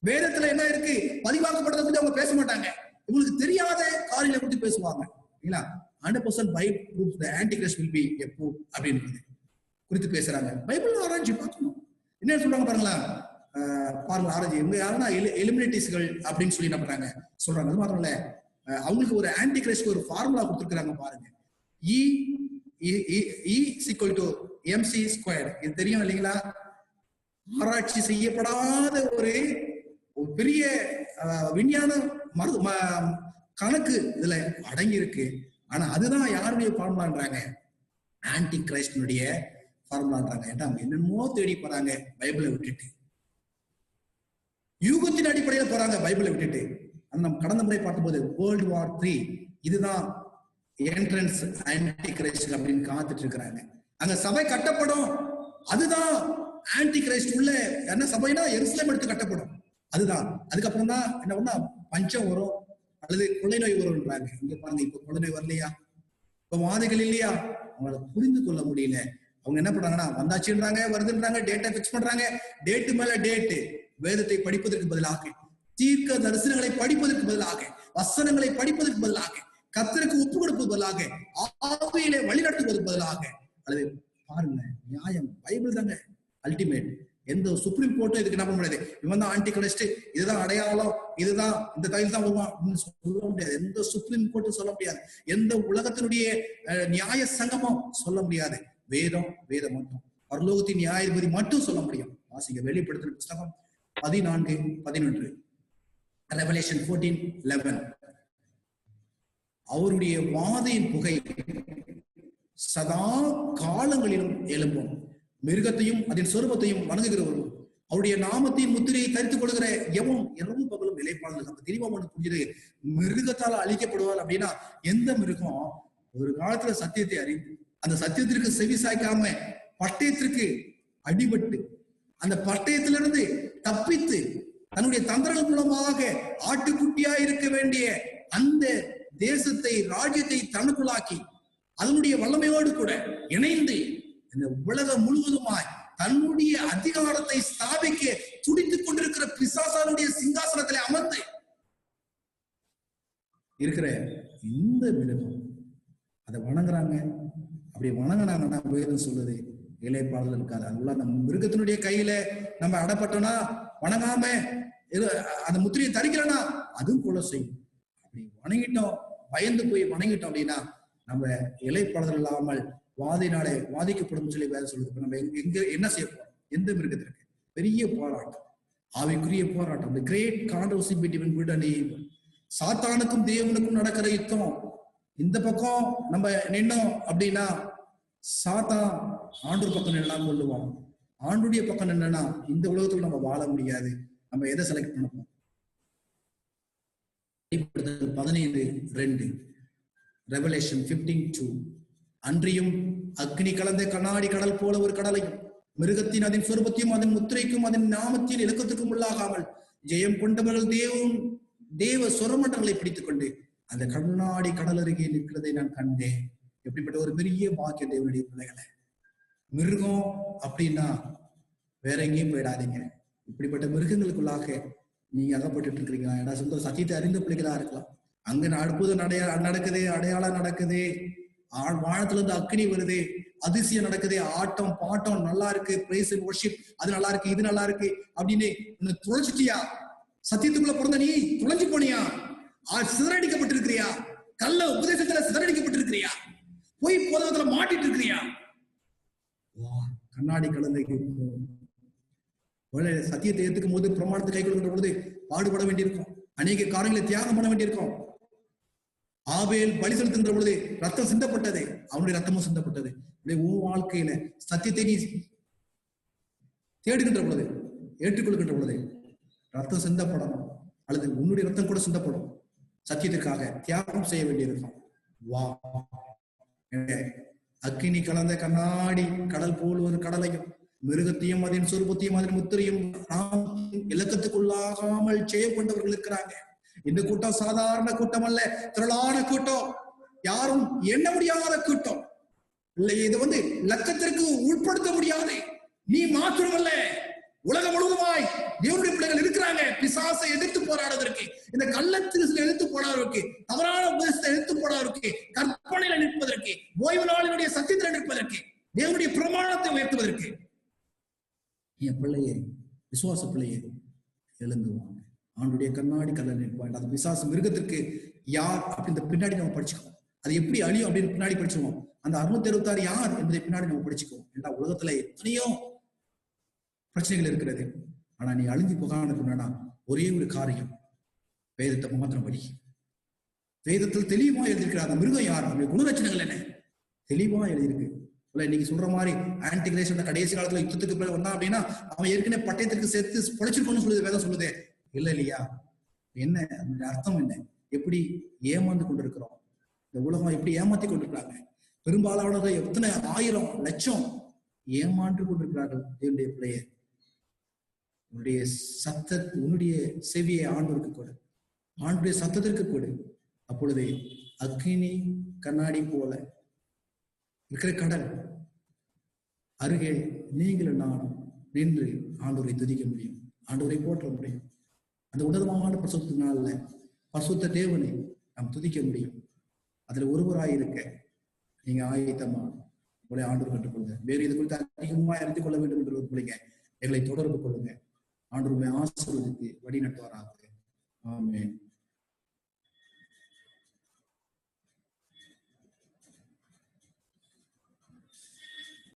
வேதத்துல என்ன இருக்கு பதிவாக்கப்பட்டதை பத்தி அவங்க பேச மாட்டாங்க. இவங்களுக்கு தெரியாத காரியங்களை குறித்து பேசுவாங்க. இல்லைங்களா? 100% Bible proves the antichrist will be a pope அப்படின்றது குறித்து பேசுறாங்க. பைபிள் ஆராய்ச்சி பார்க்கணும். என்ன சொல்றாங்க பாருங்களா, பாருங்க ஆராய்ச்சி. இவங்க யாருன்னா எலிமினேட்டிஸ்கள் அப்படின்னு சொல்லி என்ன பண்றாங்க சொல்றாங்க. அது மாத்திரம் இல்ல, அவங்களுக்கு ஒரு ஆன்டி கிரைஸ்ட் ஒரு ஃபார்முலா கொடுத்துருக்காங்க பாருங்க. E=mc². இது தெரியும் இல்லைங்களா? ஆராய்ச்சி செய்யப்படாத ஒரு பெரிய விஞ்ஞான கணக்கு இதுல அடங்கி இருக்கு. ஆனா அதுதான் யாருடைய ஃபார்முலான்றாங்க? ஆன்டி கிரைஸ்டினுடைய ஃபார்முலான்றாங்க. ஏன்னா அவங்க என்னென்னமோ தேடி போறாங்க பைபிளை விட்டுட்டு, யூகத்தின் அடிப்படையில போறாங்க பைபிளை விட்டுட்டு. நம்ம கடந்த முறை பார்த்தபோது World War III இதுதான் என்ட்ரன்ஸ் ஆன்டி கிரைஸ்ட் அப்படின்னு காத்துட்டு இருக்கிறாங்க. அங்க சபை கட்டப்படும், அதுதான் ஆன்டி கிரைஸ்ட் உள்ள என்ன சபைனா எருசலேம் எடுத்து கட்டப்படும், அதுதான். அதுக்கப்புறம் தான் என்ன பண்ணா பஞ்சம் வரும் அல்லது கொள்ளை நோய் வரும்ன்றாங்க. இங்க பாருங்க, இப்ப கொள்ளை நோய் வரலையா? இப்ப வாதைகள் இல்லையா? அவங்களை புரிந்து கொள்ள முடியல. அவங்க என்ன பண்றாங்கன்னா வந்தாச்சுன்றாங்க, வருதுன்றாங்க, டேட்டை பிக்ஸ் பண்றாங்க, டேட்டு மேல டேட்டு. வேதத்தை படிப்பதற்கு பதிலாக, தீர்க்க தரிசனங்களை படிப்பதற்கு பதிலாக, வசனங்களை படிப்பதற்கு பதிலாக, கர்த்தருக்கு ஒப்பு கொடுப்பது பதிலாக, ஆவியிலே வழிநடத்துவதற்கு பதிலாக, அல்லது பாருங்க நியாயம் பைபிள் தாங்க அல்டிமேட். எந்த சுப்ரீம் கோர்ட்டும் இதுக்கு என்ன பண்ண முடியாது, இவன் தான் ஆன்டி கிரைஸ்ட், இதுதான் அடையாளம், இதுதான் இந்த கையில் தான் வருவான் சொல்ல முடியாது. எந்த சுப்ரீம் கோர்ட்டும் சொல்ல முடியாது. எந்த உலகத்தினுடைய நியாய சங்கமும் சொல்ல முடியாது. வேதம் மட்டும், பரலோகத்தின் நியாயாதிபதி மட்டும் சொல்ல முடியும். வாசிங்க வெளிப்படுத்தின புத்தகம் 14:11, ரெவலேஷன் 14:11. அவருடைய வாதையின் புகை சதா காலங்களிலும் எழும்பும். மிருகத்தையும் அதன் சொரூபத்தையும் வணங்குகிறவரும் அவருடைய நாமத்தின் முத்திரையை தரித்துக் கொள்கிற எவனும் இரவும் பகலும் இளைப்பாளர்கள். நம்ம தெளிவா ஒண்ணு புரிஞ்சுது, மிருகத்தால் அழிக்கப்படுவார் அப்படின்னா எந்த மிருகம் ஒரு காலத்துல சத்தியத்தை அறிந்து அந்த சத்தியத்திற்கு செவி சாய்க்காம பட்டயத்திற்கு அடிபட்டு அந்த பட்டயத்திலிருந்து தப்பித்து தன்னுடைய தந்திரங்கள் மூலமாக ஆட்டுக்குட்டியா இருக்க வேண்டிய அந்த தேசத்தை ராஜ்யத்தை தனக்குள்ளாக்கி அதனுடைய வல்லமையோடு கூட இணைந்து இந்த உலகம் முழுவதுமாய் தன்னுடைய அதிகாரத்தை ஸ்தாபிக்க துடித்துக் கொண்டிருக்கிற பிசாசானுடைய சிங்காசனத்திலே அமர்ந்து இருக்கிற இந்த மிருகம் அதை வணங்குறாங்க. அப்படி வணங்கினாங்கன்னா வேதம் சொல்லுது இளைப்பாறுதல் இருக்காது. அதுக்குள்ள அந்த மிருகத்தினுடைய கையில நம்ம அடப்பட்டோம்னா, வணங்காம அந்த முத்திரையை தரிக்கலன்னா அதுவும் கொலை செய்யும். அப்படி வணங்கிட்டோம், பயந்து போய் வணங்கிட்டோம் அப்படின்னா நம்ம இளைப்பாறுதல் இல்லாமல் வாதினாலே வாதிக்கப்படும் சொல்லி வேதம் சொல்லுது. நம்ம எங்க என்ன செய்ய போறோம்? எந்த மிருகத்திற்கு? பெரிய போராட்டம், ஆவிக்குரிய போராட்டம். The great controversy between good and evil. சாத்தானுக்கும் தேவனுக்கும் நடக்கிற யுத்தம். இந்த பக்கம் நம்ம நின்னோம் அப்படின்னா சாத்தான் ஆண்டூர் பக்கம் நின்னா கொள்ளுவான். ஆண்டுடைய பக்கம் நின்னா இந்த உலகத்துல நம்ம வாழ முடியாது. நம்ம எதை செலக்ட் பண்ணணும்? 15:2, ரெவலேஷன் 15:2. அன்றியும் அக்னி கலந்த கண்ணாடி கடல் போல ஒரு கடலையும் மிருகத்தின் அதன் சொரூபத்தையும் அதன் முத்திரைக்கும் அதன் நாமத்தின் இலக்கத்துக்கும் உள்ளாகாமல் ஜெயம் கொண்டவர்கள் தேவ சொரமண்டங்களை பிடித்துக் கொண்டு அந்த கண்ணாடி கடல் அருகே நிற்கிறதை நான் கண்டேன். எப்படிப்பட்ட ஒரு பெரிய பாக்கிய தேவனுடைய பிள்ளைகளை. மிருகம் அப்படின்னா வேற எங்கேயும் போயிடாதீங்க. இப்படிப்பட்ட மிருகங்களுக்குள்ளாக நீங்க அகப்பட்டு இருக்கிறீங்களா? ஏன்னா சொந்த சத்தியத்தை அறிந்த பிள்ளைகளா இருக்கலாம். அங்க அற்புதம் நடக்குது, அடையாளம் நடக்குது, வானத்துல இருந்து அக்னி வருது, அதிசயம் நடக்குது, ஆட்டம் பாட்டம் நல்லா இருக்கு, பிரைஸ் அண்ட் வொர்ஷிப் அது நல்லா இருக்கு, இது நல்லா இருக்கு அப்படின்னு துளைச்சிட்டியா? சத்தியத்துக்குள்ள பிறந்த நீ துளைஞ்சு போனியா? சிதறடிக்கப்பட்டிருக்கிறியா? கள்ள உபதேசத்துல சிதறடிக்கப்பட்டிருக்கிறியா? போய் போதகத்துல மாட்டிட்டு இருக்கிறியா? கண்ணாடி கலந்தை சத்தியத்தை ஏத்துக்கும் போது, பிரமாணத்தை கை கொள்கின்ற பொழுது பாடுபட வேண்டியிருக்கும். அநேக காரியங்களை தியாகம் பண்ண வேண்டியிருக்கும். ஆபேல் பலி செலுத்துகின்ற பொழுது ரத்தம் சிந்தப்பட்டது, அவனுடைய ரத்தமும் சிந்தப்பட்டது. உன் வாழ்க்கையில சத்தியத்தை நீ தேடுகின்ற பொழுது, ஏற்றுக்கொள்கின்ற பொழுது ரத்தம் சிந்தப்படணும், அல்லது உன்னுடைய ரத்தம் கூட சிந்தப்படும். சத்தியத்திற்காக தியாகம் செய்ய வேண்டியிருக்கும். வா, அக்கினி கலந்த கண்ணாடி கடல் போல் ஒரு கடலையும் மிருகத்தையும் அதன் சொரூபத்தையும் அதன் முத்திரையும் இலக்கத்துக்குள்ளாகாமல் செய்ய கொண்டவர்கள் இருக்கிறாங்க. இந்த கூட்டம் சாதாரண கூட்டம் அல்ல, திரளான கூட்டம். யாரும் எண்ண முடியாத கூட்டம். இல்லை, இது லட்சத்திற்கு உட்படுத்த முடியாது. நீ மாத்திரமல்ல, உலகம் முழுவதுமாய் தேவனுடைய பிள்ளைகள் இருக்கிறாங்க. பிசாசை எதிர்த்து போராடுவதற்கு, இந்த கள்ளத்திற்கு எதிர்த்து போராடுவதற்கு, தவறான உபதேசத்தை எதிர்த்து போராடுவதற்கு, கற்பனையில நிற்பதற்கு, ஓய்வு நாளினுடைய சத்தியத்தில் நிற்பதற்கு, தேவனுடைய பிரமாணத்தை உயர்த்துவதற்கு. என் பிள்ளையே, விசுவாச பிள்ளையே, எழுந்துவாங்க. ஆண்டுடைய கண்ணாடி கல்ல நிற்பாங்க. அந்த பிசாசு மிருகத்திற்கு யார் அப்படின்ற பின்னாடி நம்ம படிச்சுக்குவோம். அது எப்படி அழியும் அப்படின்னு பின்னாடி படிச்சுக்குவோம். அந்த 666 யார் என்பதை பின்னாடி நம்ம படிச்சுக்குவோம். ஏன்னா உலகத்துல எத்தனையோ பிரச்சனைகள் இருக்கிறது. ஆனா நீ அழிஞ்சு போகாம ஒரே ஒரு காரியம், வேதத்தை மாத்திரம் படி. வேதத்தில் தெளிவா எழுதியிருக்கிற அந்த மிருகம் யார், அவருடைய குணலட்சணங்கள் என்ன தெளிவா எழுதியிருக்கு. இன்னைக்கு சொல்ற மாதிரி ஆன்டிகிரேஷன் கடைசி காலத்துல யுத்தத்துக்கு பிறகு வந்தா அப்படின்னா அவன் ஏற்கனவே பட்டயத்துக்கு சேர்த்து பொழைச்சிருக்கணும்னு சொல்லுது வேதம் சொல்லுதே. இல்ல இல்லையா? என்ன அதனுடைய அர்த்தம் என்ன? எப்படி ஏமாந்து கொண்டிருக்கிறோம், இந்த உலகம் எப்படி ஏமாத்தி கொண்டிருக்கிறாங்க. பெரும்பாலானவர்கள் எத்தனை 1000 லட்சம் ஏமாற்று கொண்டிருக்கிறார்கள். என்னுடைய பிள்ளைய, உன்னுடைய செவியை ஆண்டவருக்கு கொடு, ஆண்டுடைய சத்தத்திற்கு கொடு. அப்பொழுதே அக்கினி கண்ணாடி போல இருக்கிற கடல் அருகே நீங்களும் நானும் நின்று ஆண்டவரை துதிக்க முடியும், ஆண்டவரை போற்ற முடியும். அந்த உன்னதமான பரிசுத்தத்தினால பரிசுத்த தேவனை நாம் துதிக்க முடியும். அதுல ஒருவராயிருக்க நீங்க ஆயத்தமா உங்களை ஆண்டவர் கற்றுக்கொள்ளுங்க. வேறு இது குறித்து அதிகமா அறிந்து கொள்ள வேண்டும் என்று பிள்ளைங்க எங்களை தொடர்பு கொள்ளுங்க. ஆண்டவரை ஆசீர்வதித்து வழி நடத்துவாராக. ஆமென்.